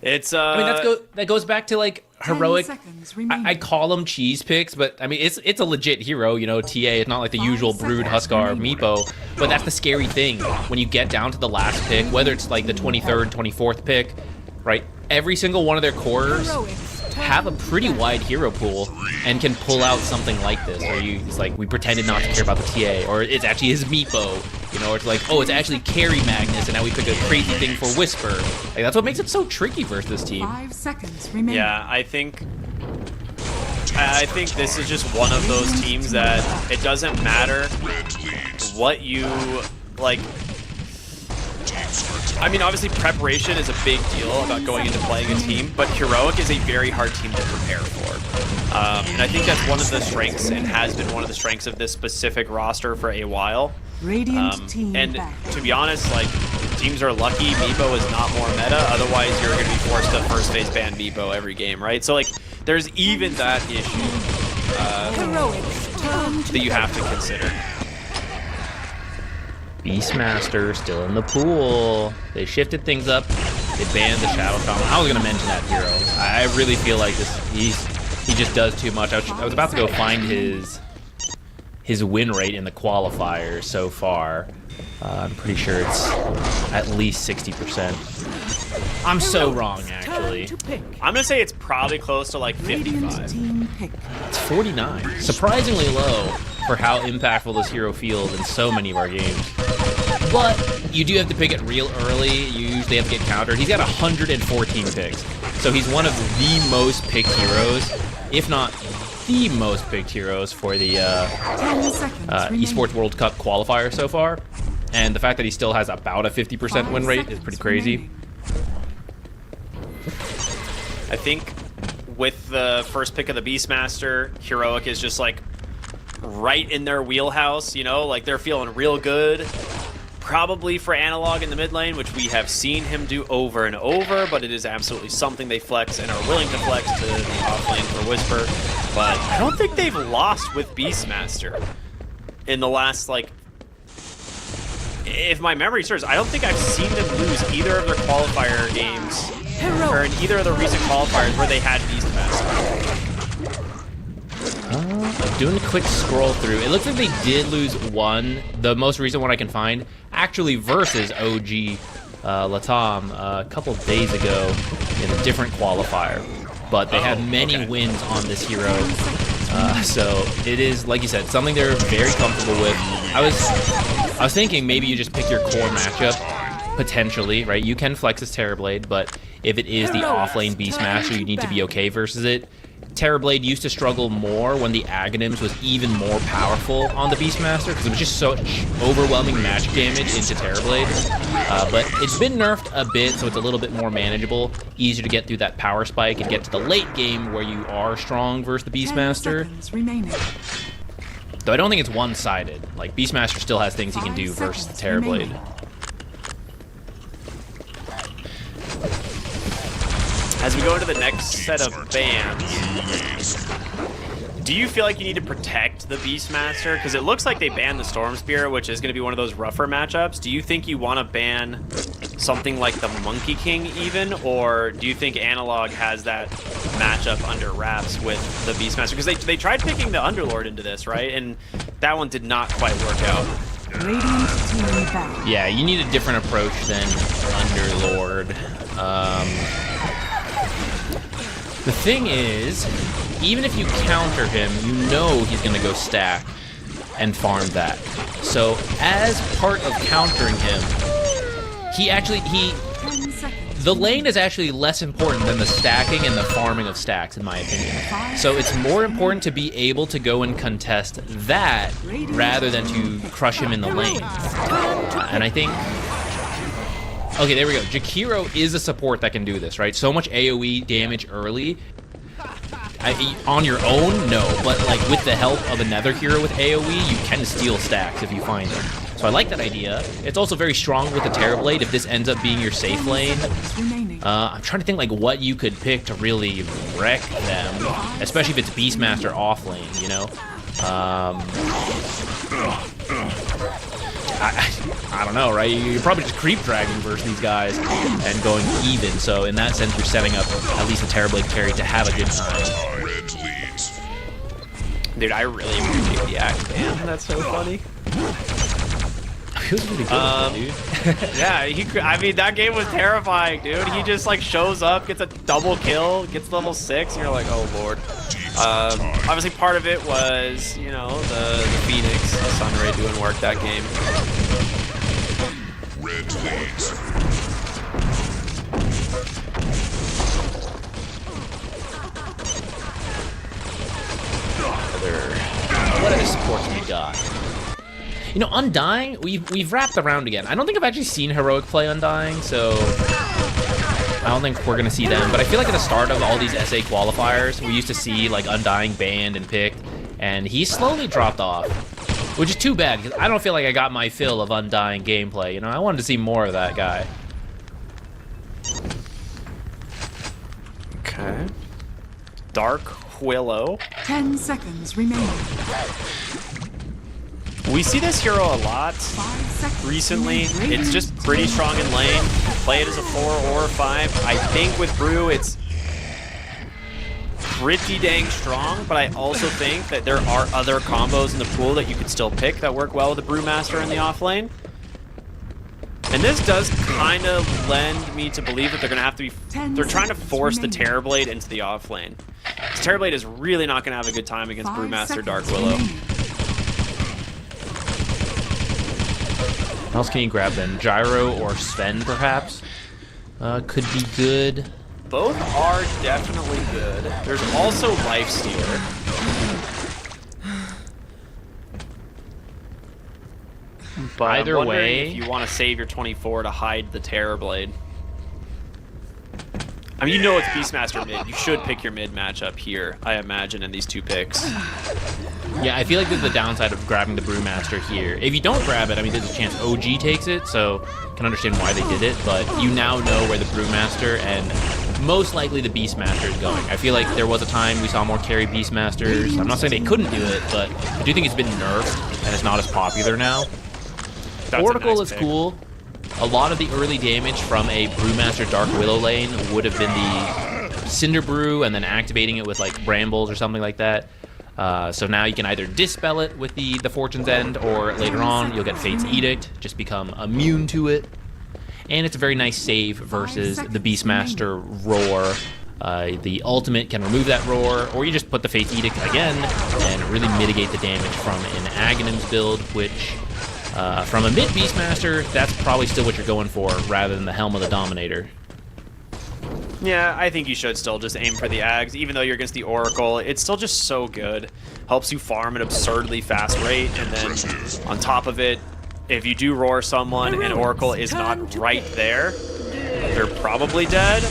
It's I mean, that goes back to like heroic. I call them cheese picks, but I mean it's a legit hero. You know, TA is not like the usual Brood, Huskar, Meepo. But that's the scary thing when you get down to the last pick, whether it's like the 23rd, 24th pick, right? Every single one of their cores have a pretty wide hero pool and can pull out something like this, where it's like we pretended not to care about the TA, or it's actually his Meepo, you know, or it's like, oh, it's actually Carry Magnus, and now we pick a crazy thing for Whisper. Like that's what makes it so tricky versus this team. 5 seconds remaining. Yeah, I think this is just one of those teams that it doesn't matter what you like. I mean, obviously preparation is a big deal about going into playing a team, but Heroic is a very hard team to prepare for. And I think that's one of the strengths, and has been one of the strengths of this specific roster for a while. And to be honest, like, teams are lucky Meepo is not more meta, otherwise you're going to be forced to first phase ban Meepo every game, right? So, like, there's even that issue that you have to consider. Beastmaster still in the pool. They shifted things up. They banned the Shadow Shaman. I was gonna mention that hero. I really feel like this. He just does too much. I was about to go find his win rate in the qualifiers so far. I'm pretty sure it's at least 60%. I'm so wrong, actually. I'm gonna say it's probably close to like 55. It's 49. Surprisingly low for how impactful this hero feels in so many of our games. But you do have to pick it real early. You usually have to get countered. He's got 114 picks. So he's one of the most picked heroes, if not the most picked heroes for the Esports World Cup qualifier so far. And the fact that he still has about a 50% win rate is pretty crazy. I think with the first pick of the Beastmaster, Heroic is just like right in their wheelhouse, you know, like they're feeling real good. Probably for Analog in the mid lane, which we have seen him do over and over, but it is absolutely something they flex and are willing to flex to the off lane for Whisper. But I don't think they've lost with Beastmaster in the last, like, if my memory serves, I don't think I've seen them lose either of their qualifier games, or in either of the recent qualifiers where they had Beastmaster. I'm doing a quick scroll through. It looks like they did lose one, the most recent one I can find, actually versus OG Latam a couple days ago in a different qualifier. But they had many wins on this hero. So it is, like you said, something they're very comfortable with. I was thinking maybe you just pick your core matchup, potentially, right? You can flex as Terrorblade, but if it is the offlane Beastmaster, you need to be okay versus it. Terrorblade used to struggle more when the Aghanims was even more powerful on the Beastmaster, because it was just such overwhelming magic damage into Terrorblade. But it's been nerfed a bit, so it's a little bit more manageable, easier to get through that power spike and get to the late game where you are strong versus the Beastmaster. Though I don't think it's one-sided. Like, Beastmaster still has things he can do versus the Terrorblade. As we go into the next set of bans, do you feel like you need to protect the Beastmaster? Because it looks like they banned the Storm Spear, which is going to be one of those rougher matchups. Do you think you want to ban something like the Monkey King even? Or do you think Analog has that matchup under wraps with the Beastmaster? Because they tried picking the Underlord into this, right? And that one did not quite work out. Yeah, you need a different approach than Underlord. The thing is, even if you counter him, you know he's going to go stack and farm that. So, as part of countering him, the lane is actually less important than the stacking and the farming of stacks, in my opinion. So it's more important to be able to go and contest that rather than to crush him in the lane. And I think Okay, there we go. Jakiro is a support that can do this, right? So much AoE damage early. On your own, no. But like with the help of another hero with AoE, you can steal stacks if you find them. So I like that idea. It's also very strong with the Terrorblade if this ends up being your safe lane. I'm trying to think like what you could pick to really wreck them, especially if it's Beastmaster off lane, you know? I don't know, right? You're probably just creep dragging versus these guys and going even. So in that sense, you're setting up at least a Terrorblade carry to have a good time. Dude, I really appreciate the axe ban. That's so funny. Feels really good, dude. Yeah, I mean, that game was terrifying, dude. He just like shows up, gets a double kill, gets level 6, and you're like, oh lord. Obviously, part of it was, you know, the Phoenix, the Sunray doing work that game. Red leads. What other supports we got? You know, Undying, we've wrapped around again. I don't think I've actually seen Heroic play Undying, so I don't think we're gonna see them. But I feel like at the start of all these SA qualifiers, we used to see like Undying banned and picked, and he slowly dropped off, which is too bad because I don't feel like I got my fill of Undying gameplay. You know, I wanted to see more of that guy. Okay. Dark Willow. 10 seconds remaining. We see this hero a lot 5 seconds recently. remaining. It's just pretty strong in lane. You can play it as a 4 or a 5. I think with Brew, it's pretty dang strong, but I also think that there are other combos in the pool that you could still pick that work well with the Brewmaster in the off lane. And this does kind of lend me to believe that they're going to have to be... They're trying to force the Terrorblade into the off lane. Terrorblade is really not going to have a good time against 5 Brewmaster Dark seconds Willow. remaining. What else can you grab then? Gyro or Sven, perhaps? Could be good. Both are definitely good. There's also Lifestealer. But Either I'm wondering way, if you want to save your 24 to hide the Terrorblade. I mean, you know it's Beastmaster mid. You should pick your mid matchup here, I imagine, in these two picks. yeah, I feel like this is the downside of grabbing the Brewmaster here. If you don't grab it, I mean, there's a chance OG takes it, so I can understand why they did it, but you now know where the Brewmaster and most likely the Beastmaster is going. I feel like there was a time we saw more carry Beastmasters. I'm not saying they couldn't do it, but I do think it's been nerfed, and it's not as popular now. That's Oracle nice is pick. cool. A lot of the early damage from a Brewmaster Dark Willow lane would have been the Cinder Brew and then activating it with like Brambles or something like that. So now you can either dispel it with the Fortune's End, or later on you'll get Fate's Edict, just become immune to it. And it's a very nice save versus the Beastmaster Roar. The ultimate can remove that Roar, or you just put the Fate's Edict again and really mitigate the damage from an Aghanim's build, which... from a mid Beastmaster, that's probably still what you're going for, rather than the Helm of the Dominator. Yeah, I think you should still just aim for the Ags, even though you're against the Oracle. It's still just so good. Helps you farm at an absurdly fast rate, and then on top of it, if you do roar someone and Oracle is not right there, they're probably dead.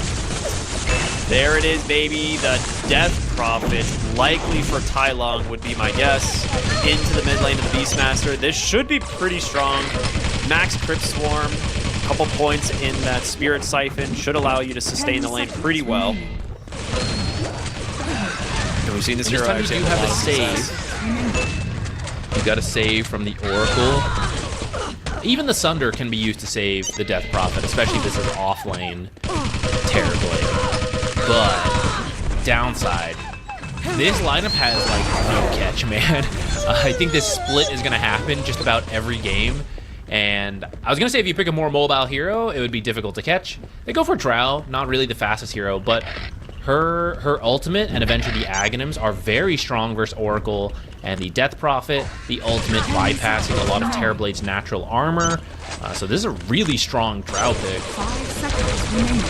There it is, baby. The Death Prophet, likely for Tai Lung would be my guess, into the mid lane of the Beastmaster. This should be pretty strong. Max Crypt Swarm, a couple points in that Spirit Siphon should allow you to sustain the lane pretty well. And we've seen this This hero time you actually do have a have lot a of success. You got to save from the Oracle. Even the Sunder can be used to save the Death Prophet, especially if this is off lane Terrorblade. But downside, this lineup has like no catch, man. I think this split is gonna happen just about every game. And I was gonna say if you pick a more mobile hero, it would be difficult to catch. They go for Drow, not really the fastest hero, but her ultimate and eventually the Aghanims are very strong versus Oracle, and the Death Prophet, the ultimate bypassing a lot of Terrorblade's natural armor. So this is a really strong Drow pick. 5 seconds remaining.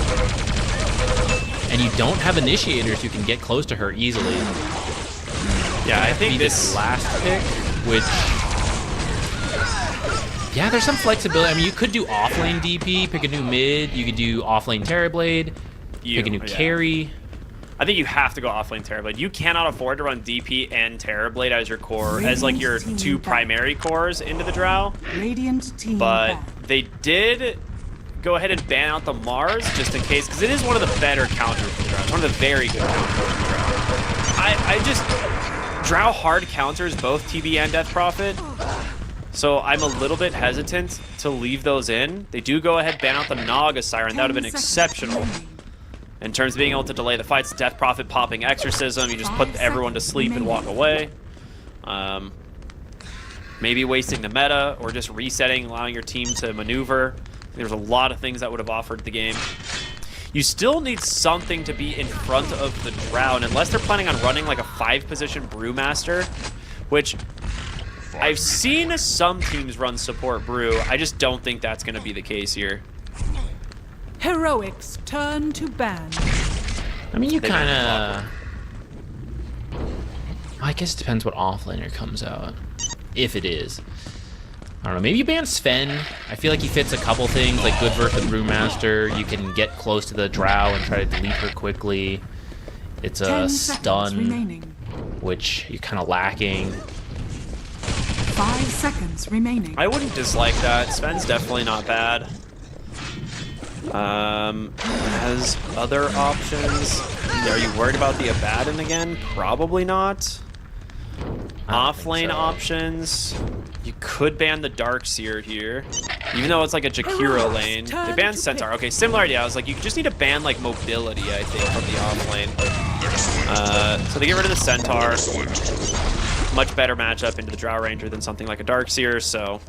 And you don't have initiators who can get close to her easily. Yeah, I think Be this last pick, which Yeah, there's some flexibility. I mean, you could do offlane DP, pick a new mid. You could do offlane Terrorblade, pick a new carry. I think you have to go offlane Terrorblade. You cannot afford to run DP and Terrorblade as your core, as like your two primary cores into the Drow. Radiant team But back. they did go ahead and ban out the Mars just in case, because it is one of the better counters for the Drow. It's one of the very good counters for the Drow. I just Drow hard counters both TB and Death Prophet. So I'm a little bit hesitant to leave those in. They do go ahead ban out the Naga Siren. That would have been exceptional. In terms of being able to delay the fights, Death Prophet popping Exorcism, you just put everyone to sleep and walk away. Maybe wasting the meta or just resetting, allowing your team to maneuver. There's a lot of things that would have offered the game. You still need something to be in front of the Drow, and unless they're planning on running like a 5-position Brewmaster, which I've seen some teams run support Brew. I just don't think that's going to be the case here. Heroics turn to ban. I mean, you kind of... I guess it depends what offlaner comes out. If it is. I don't know, maybe you ban Sven. I feel like he fits a couple things, like good versus the Brewmaster. You can get close to the Drow and try to delete her quickly. It's a stun, which you're kind of lacking. 5 seconds remaining. I wouldn't dislike that. Sven's definitely not bad. Has other options. Are you worried about the Abaddon again? Probably not. Offlane options. You could ban the Darkseer here. Even though it's like a Jakiro lane. They banned Centaur. Okay, similar idea. I was like, you just need to ban like mobility, I think, from the offlane. So they get rid of the Centaur. Much better matchup into the Drow Ranger than something like a Darkseer, so...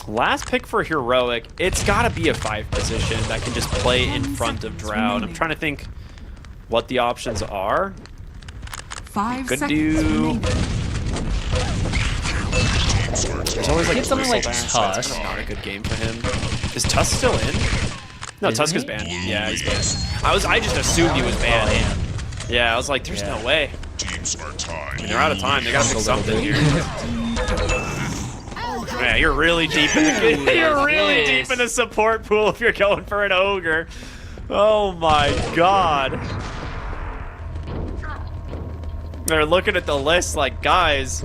Last pick for Heroic, it's gotta be a 5 position that can just play in front of Drow. And I'm trying to think what the options are. 5 Could seconds do... remaining. There's always like Get something like Bristleback, so that's Tusk. not a good game for him. Is Tusk still in? No, Tusk is banned. Yeah, he's banned. I just assumed he was banned. Yeah, I was like, there's no way. I mean, they're out of time. They gotta pick something here. Yeah, you're really deep in the you're really deep in the support pool if you're going for an ogre. Oh my god. They're looking at the list like, guys,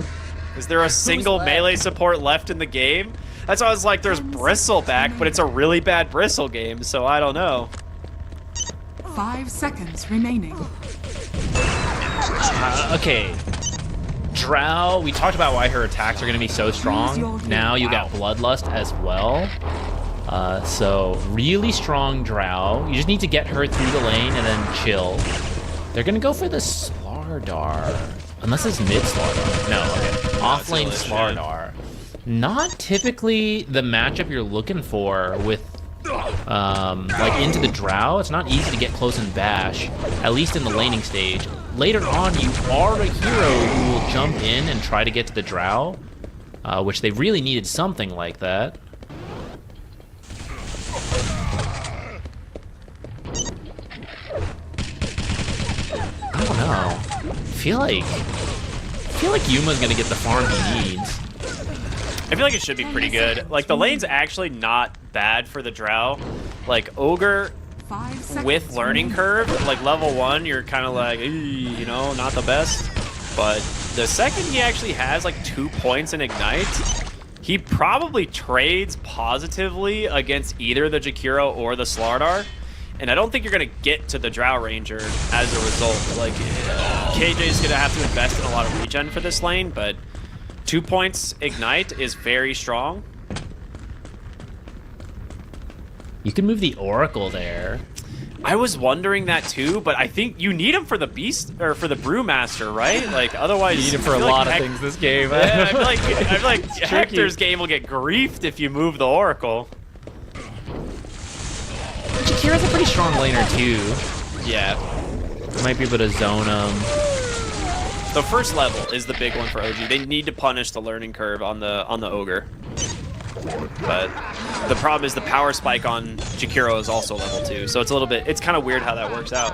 is there a single melee support left in the game? That's why I was like, there's Bristleback, but it's a really bad Bristle game, so I don't know. 5 seconds remaining. Okay. Drow, we talked about why her attacks are going to be so strong. Now you got Bloodlust as well. So really strong Drow. You just need to get her through the lane and then chill. They're going to go for the Slardar. Unless it's mid Slardar. No, okay. Offlane Slardar. Not typically the matchup you're looking for with like into the Drow. It's not easy to get close and bash, at least in the laning stage. Later on, you are a hero who will jump in and try to get to the Drow, which they really needed something like that. I don't know. I feel like Yuma's gonna get the farm he needs. I feel like it should be pretty good. Like, the lane's actually not bad for the Drow. Like, Ogre 5 seconds with Learning Curve, like level 1, you're kind of like, you know, not the best. But the second he actually has like 2 points in Ignite, he probably trades positively against either the Jakiro or the Slardar. And I don't think you're going to get to the Drow Ranger as a result. Like, KJ's going to have to invest in a lot of regen for this lane, but 2 points Ignite is very strong. You can move the Oracle there. I was wondering that too, but I think you need him for the Beast or for the Brewmaster, right? Like, otherwise, You need him for a lot of things this game. Yeah, I feel like Hector's game will get griefed if you move the Oracle. Jakira's a pretty strong laner too. Yeah. Might be able to zone him. The first level is the big one for OG. They need to punish the learning curve on the Ogre. But the problem is the power spike on Jakiro is also level 2, so it's kind of weird how that works out.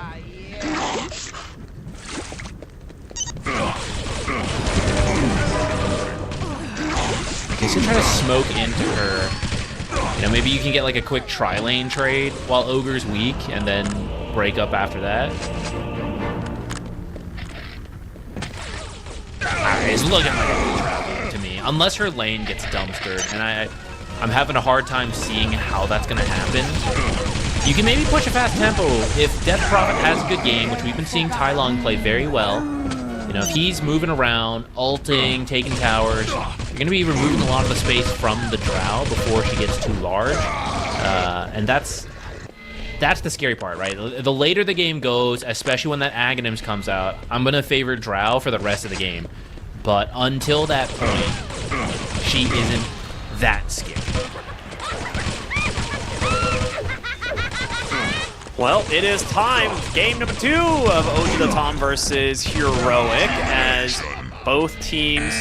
He's gonna try to smoke into her. You know, maybe you can get like a quick tri-lane trade while Ogre's weak and then break up after that. It's looking like a trap game to me, unless her lane gets dumpstered, and I'm having a hard time seeing how that's gonna happen. You can maybe push a fast tempo if Death Prophet has a good game, which we've been seeing Tai Long play very well. You know, if he's moving around, ulting, taking towers, you're going to be removing a lot of the space from the Drow before she gets too large. And that's the scary part, right? The later the game goes, especially when that Aghanims comes out, I'm going to favor Drow for the rest of the game. But until that point, she isn't that scary. Well, it is time. Game number 2 of OG Latam versus Heroic, as both teams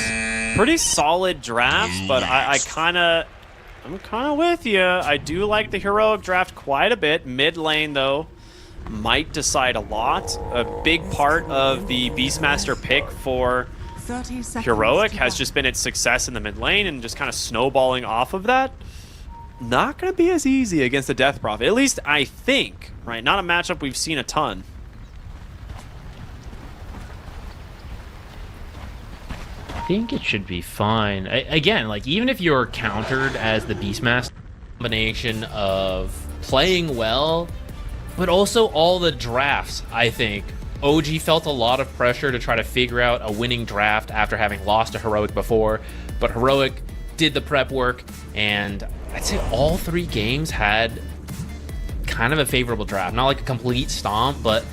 pretty solid drafts, but I'm kind of with you. I do like the Heroic draft quite a bit. Mid lane, though, might decide a lot. A big part of the Beastmaster pick for 30 seconds Heroic to has go. just been its success in the mid lane and just kind of snowballing off of that. Not going to be as easy against the Death Prophet. At least I think, right? Not a matchup we've seen a ton. I think it should be fine. Again, like, even if you're countered as the Beastmaster, combination of playing well, but also all the drafts, I think. OG felt a lot of pressure to try to figure out a winning draft after having lost to Heroic before, but Heroic did the prep work, and I'd say all 3 games had kind of a favorable draft. Not like a complete stomp, but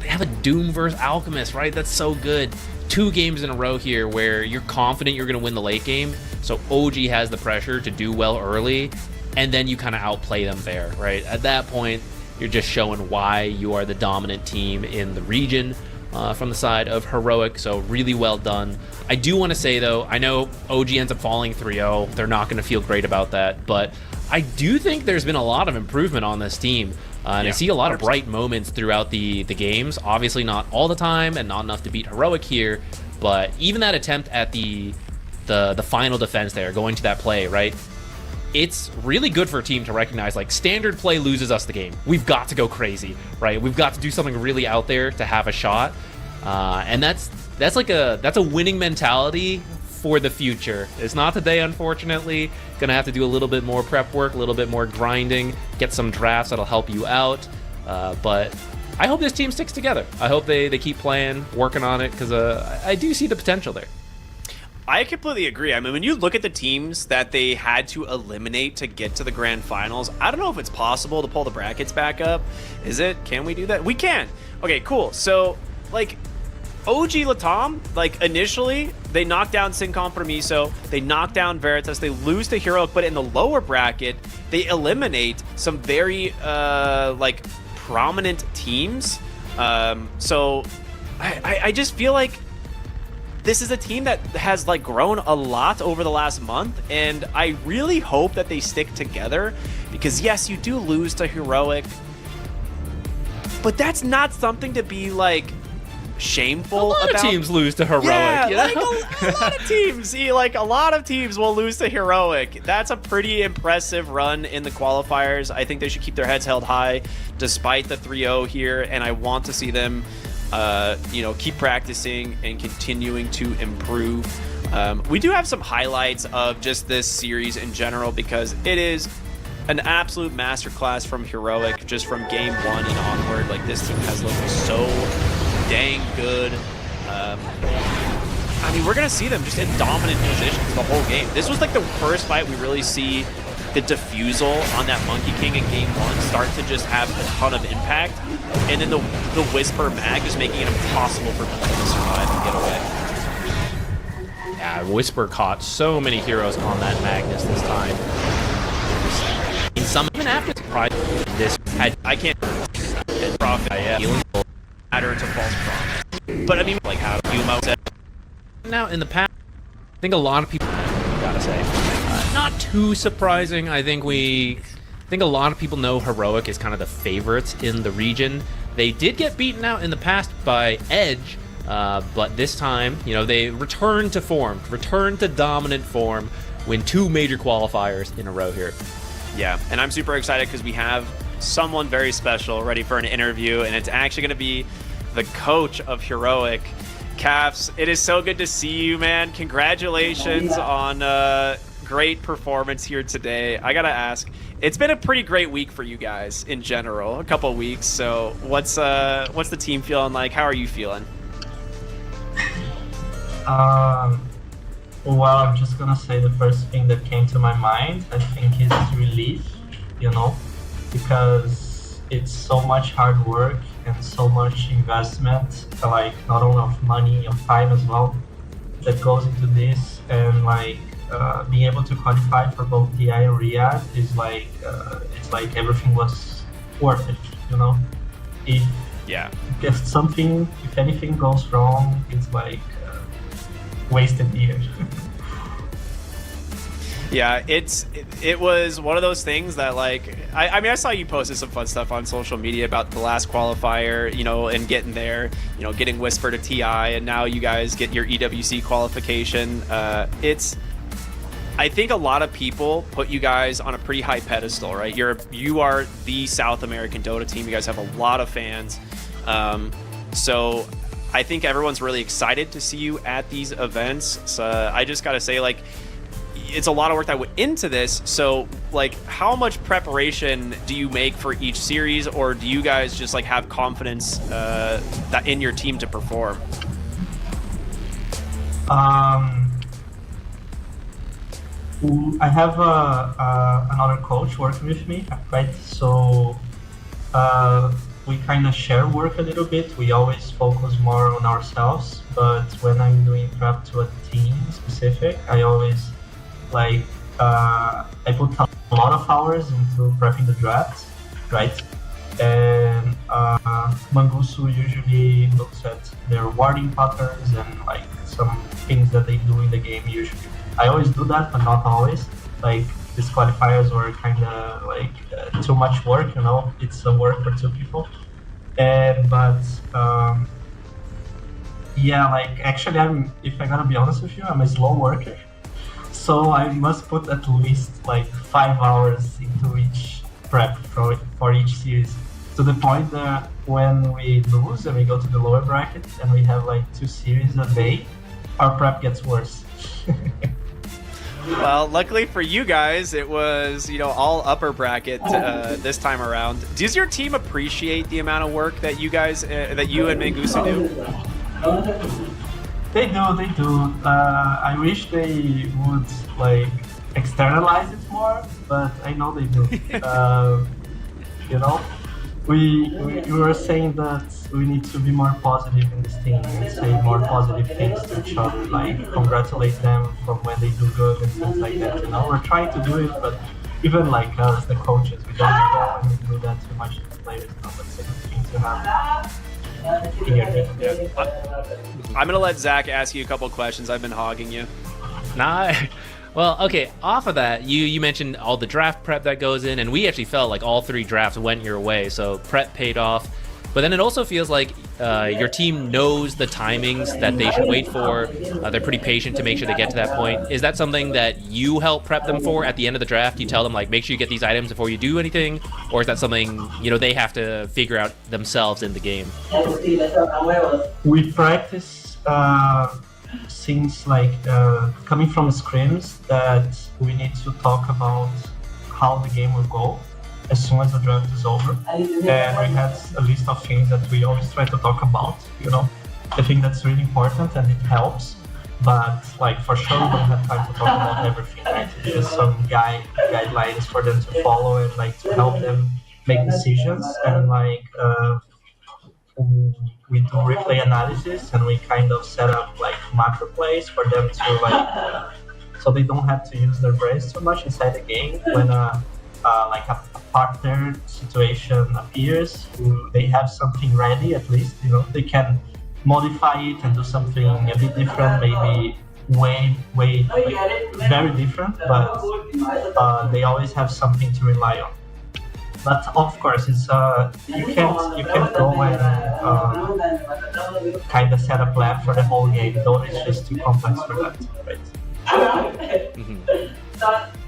they have a Doom versus Alchemist, right? That's so good. 2 games in a row here where you're confident you're going to win the late game, so OG has the pressure to do well early, and then you kind of outplay them there, right? At that point, you're just showing why you are the dominant team in the region. From the side of Heroic, so really well done. I do want to say, though, I know OG ends up falling 3-0. They're not going to feel great about that, but I do think there's been a lot of improvement on this team. And I see a lot of bright moments throughout the games. Obviously not all the time and not enough to beat Heroic here, but even that attempt at the final defense there, going to that play, right? It's really good for a team to recognize, like, standard play loses us the game. We've got to go crazy, right? We've got to do something really out there to have a shot. And that's a winning mentality for the future. It's not today, unfortunately. Gonna have to do a little bit more prep work, a little bit more grinding, get some drafts that'll help you out. But I hope this team sticks together. I hope they keep playing, working on it, because I do see the potential there. I completely agree. I mean, when you look at the teams that they had to eliminate to get to the grand finals, I don't know if it's possible to pull the brackets back up. Is it? Can we do that? We can. Okay, cool. So, like, OG Latam, like, initially, they knocked down Sin Compromiso, they knocked down Veritas, they lose to Heroic, but in the lower bracket, they eliminate some very, like, prominent teams. So, I just feel like this is a team that has, like, grown a lot over the last month, and I really hope that they stick together, because yes, you do lose to Heroic, but that's not something to be, like, shameful A lot about. of teams lose to Heroic. Yeah, you know? like a lot of teams. See, like, a lot of teams will lose to Heroic. That's a pretty impressive run in the qualifiers. I think they should keep their heads held high despite the 3-0 here, and I want to see them keep practicing and continuing to improve. We do have some highlights of just this series in general, because it is an absolute masterclass from Heroic, just from game 1 and onward. Like, this team has looked so dang good. I mean, we're gonna see them just in dominant positions the whole game. This was like the first fight we really see the diffusal on that Monkey King in game 1 start to just have a ton of impact, and then the Whisper Mag just making it impossible for people to survive and get away. Yeah, Whisper caught so many heroes on that Magnus this time. In some, even after this had, I can't profit. Healing Matter to false promise. But I mean, like, how do you said now in the past, I think a lot of people, gotta say, not too surprising. I think a lot of people know Heroic is kind of the favorites in the region. They did get beaten out in the past by Edge, but this time, they returned to form, returned to dominant form. win 2 major qualifiers in a row here. Yeah, and I'm super excited because we have someone very special ready for an interview, and it's actually going to be the coach of Heroic. Caps, it is so good to see you, man. Congratulations on a great performance here today. I gotta ask, it's been a pretty great week for you guys in general, a couple of weeks. So what's the team feeling like? How are you feeling? Well, I'm just gonna say the first thing that came to my mind, I think, is relief, because it's so much hard work and so much investment, like not only of money, of time as well, that goes into this, and being able to qualify for both TI and GRNAD is it's like everything was worth it, If anything goes wrong, it's like wasted years. Yeah, it was one of those things that I mean I saw you posted some fun stuff on social media about the last qualifier, and getting there, getting Whisper to TI, and now you guys get your EWC qualification. I think a lot of people put you guys on a pretty high pedestal, right? You are the South American Dota team. You guys have a lot of fans. So I think everyone's really excited to see you at these events. So I just got to say, it's a lot of work that went into this. So, how much preparation do you make for each series, or do you guys just have confidence that in your team to perform? I have another coach working with me, right? So we kind of share work a little bit. We always focus more on ourselves, but when I'm doing prep to a team specific, I always I put a lot of hours into prepping the draft, right? And Mangusu usually looks at their warding patterns and some things that they do in the game usually. I always do that, but not always. These qualifiers were kind of too much work, It's a work for two people. Actually, if I gotta be honest with you, I'm a slow worker. So I must put at least 5 hours into each prep for each series, to the point that when we lose and we go to the lower bracket and we have 2 series a day, our prep gets worse. Well, luckily for you guys, it was, all upper bracket this time around. Does your team appreciate the amount of work that you guys, that you and Mangusu do? They do. I wish they would externalize it more, but I know they do. We were saying that we need to be more positive in this team and say more positive things to each other, congratulate them from when they do good and things like that. We're trying to do it, but even us, the coaches, we don't go and do that too much to the players. But it's a good thing to have. I'm gonna let Zach ask you a couple questions. I've been hogging you. Nah. Well, okay, off of that, you mentioned all the draft prep that goes in, and we actually felt like all 3 drafts went your way, so prep paid off. But then it also feels like your team knows the timings that they should wait for. They're pretty patient to make sure they get to that point. Is that something that you help prep them for at the end of the draft? You tell them, make sure you get these items before you do anything? Or is that something, they have to figure out themselves in the game? We practice since coming from scrims that we need to talk about how the game will go as soon as the draft is over, and we had a list of things that we always try to talk about. I think that's really important and it helps, but for sure we don't have time to talk about everything, right? There's some guidelines for them to follow and to help them make decisions, and we do replay analysis and we kind of set up macro plays for them to so they don't have to use their brains too much inside the game. When a partner situation appears, they have something ready at least. They can modify it and do something a bit different, maybe way very different, but they always have something to rely on. But of course, it's you can't go and kind of set a plan for the whole game. Though it's just too complex for that, right?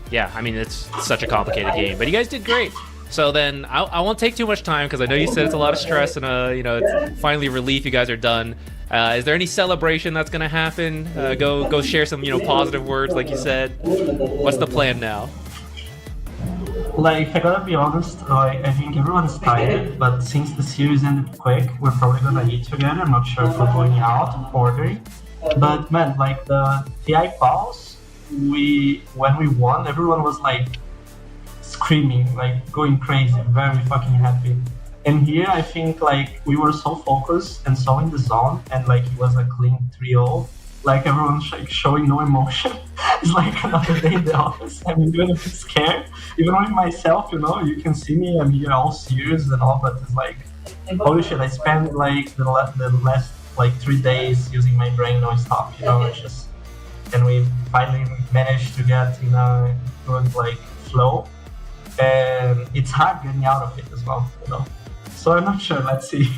Yeah, I mean, it's such a complicated game, but you guys did great. So then I won't take too much time because I know you said it's a lot of stress and it's finally relief. You guys are done. Is there any celebration that's gonna happen? Go share some positive words like you said. What's the plan now? Like, if I gotta be honest, I think everyone's tired, but since the series ended quick, we're probably gonna eat together. I'm not sure if we're going out or ordering. But man, like the TI calls, when we won, everyone was like screaming, like going crazy, very fucking happy. And here, I think like we were so focused and so in the zone, and like it was a clean 3-0. Like everyone's like showing no emotion. It's like another day in the office. I'm even a bit scared. Even with myself, you can see me. I'm here all serious and all, but it's like, holy shit! I spent like the last like 3 days using my brain non-stop. It's just, and we finally managed to get in a good like flow. And it's hard getting out of it as well. So I'm not sure. Let's see.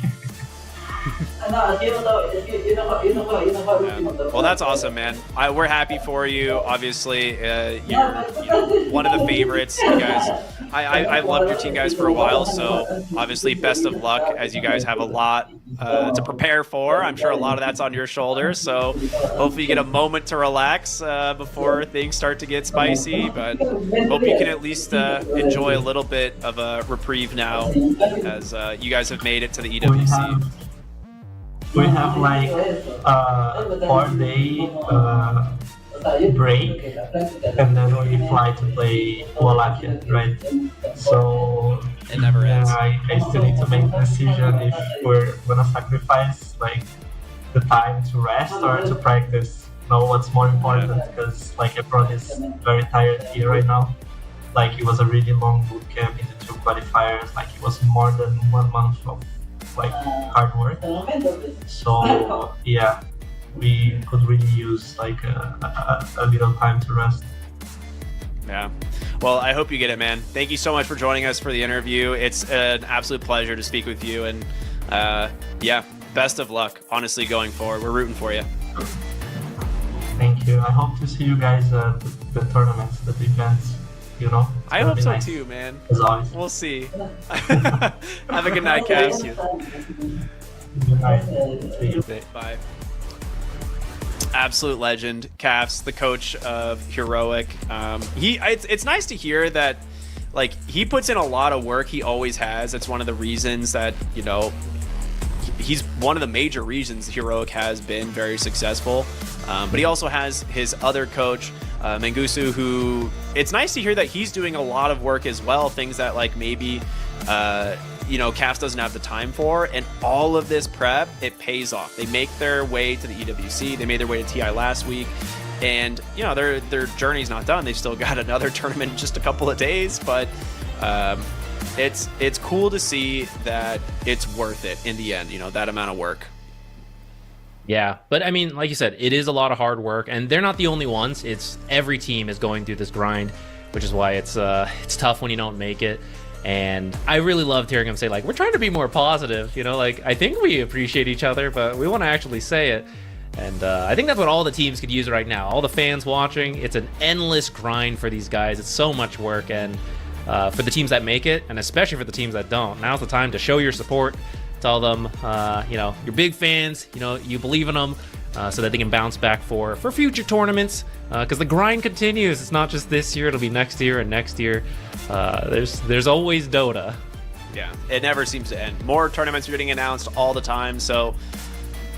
Well, that's awesome, man. We're happy for you. Obviously, you're one of the favorites. You guys, I've loved your team, guys, for a while. So obviously, best of luck as you guys have a lot to prepare for. I'm sure a lot of that's on your shoulders. So hopefully, you get a moment to relax before things start to get spicy. But hope you can at least enjoy a little bit of a reprieve now, as you guys have made it to the EWC. We have like a 4-day break, and then we fly to play Wallachia, right? So it never ends. I still need to make a decision if we're gonna sacrifice like the time to rest or to practice. What's more important, because like everyone is very tired here right now. Like it was a really long boot camp in the 2 qualifiers. Like it was more than 1 month of like hard work. So yeah, we could really use like a little time to rest. Yeah. Well, I hope you get it, man. Thank you so much for joining us for the interview. It's an absolute pleasure to speak with you, and yeah, best of luck, honestly, going forward. We're rooting for you. Thank you. I hope to see you guys at the tournaments, the events. I hope so nice. Too, man. As always. We'll see. Have a good night, Cass. Good night. See you. Bye. Absolute legend, Cass, the coach of Heroic. It's nice to hear that, like, he puts in a lot of work. He always has. It's one of the reasons that he's one of the major reasons Heroic has been very successful. But he also has his other coach, Mangusu, who it's nice to hear that he's doing a lot of work as well, things that like maybe CAFs doesn't have the time for, and all of this prep, it pays off. They make their way to the EWC, they made their way to TI last week, and their journey's not done. They've still got another tournament in just a couple of days, but it's cool to see that it's worth it in the end, that amount of work. Yeah, but I mean, like you said, it is a lot of hard work, and they're not the only ones. It's every team is going through this grind, which is why it's tough when you don't make it. And I really loved hearing him say, like, we're trying to be more positive, like, I think we appreciate each other, but we want to actually say it. And I think that's what all the teams could use right now. All the fans watching, it's an endless grind for these guys. It's so much work, and for the teams that make it, and especially for the teams that don't, now's the time to show your support. Tell them, you're big fans, you believe in them, so that they can bounce back for future tournaments, because the grind continues. It's not just this year, it'll be next year and next year. There's always Dota. Yeah, it never seems to end. More tournaments are getting announced all the time, so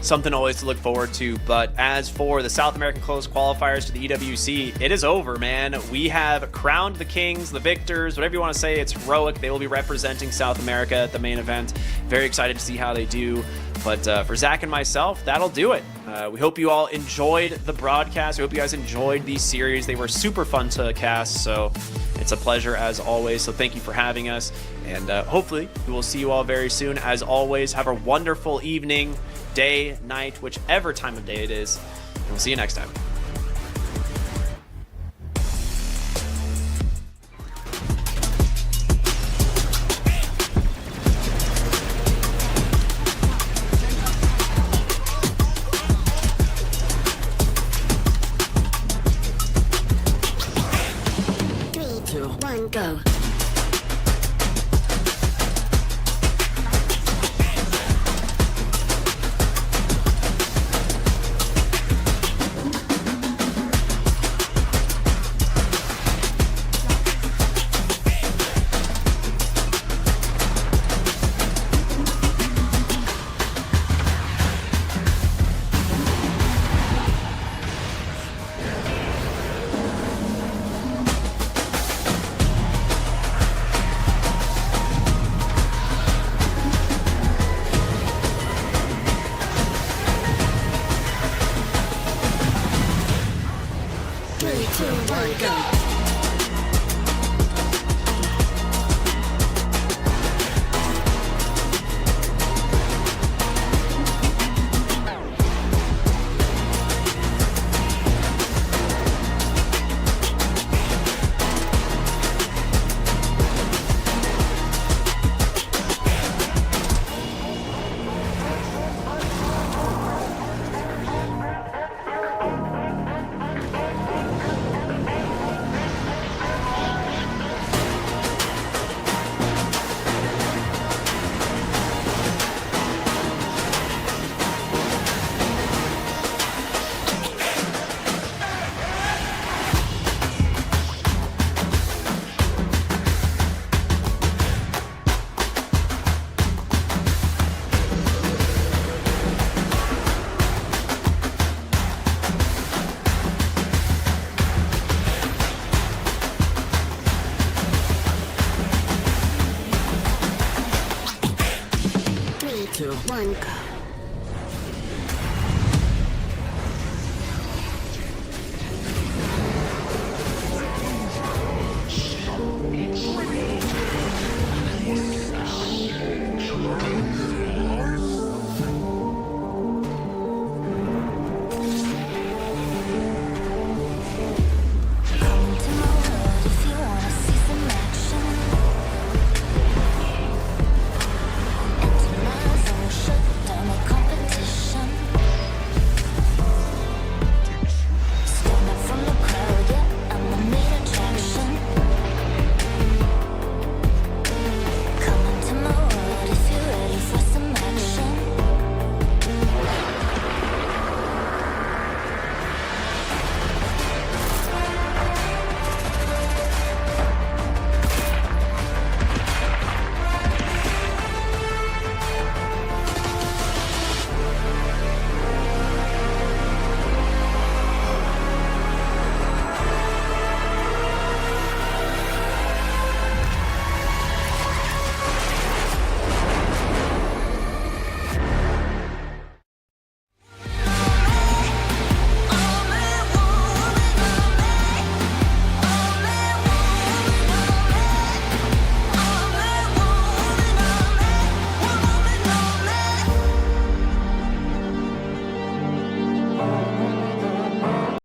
something always to look forward to. But as for the South American Closed Qualifiers to the EWC, it is over, man. We have crowned the kings, the victors, whatever you want to say. It's Heroic. They will be representing South America at the main event. Very excited to see how they do. But for Zach and myself, that'll do it. We hope you all enjoyed the broadcast. We hope you guys enjoyed these series. They were super fun to cast, so it's a pleasure as always. So thank you for having us, and hopefully we will see you all very soon. As always, have a wonderful evening, day, night, whichever time of day it is, and we'll see you next time. go. Three, two, one, go. Three, two, one, go.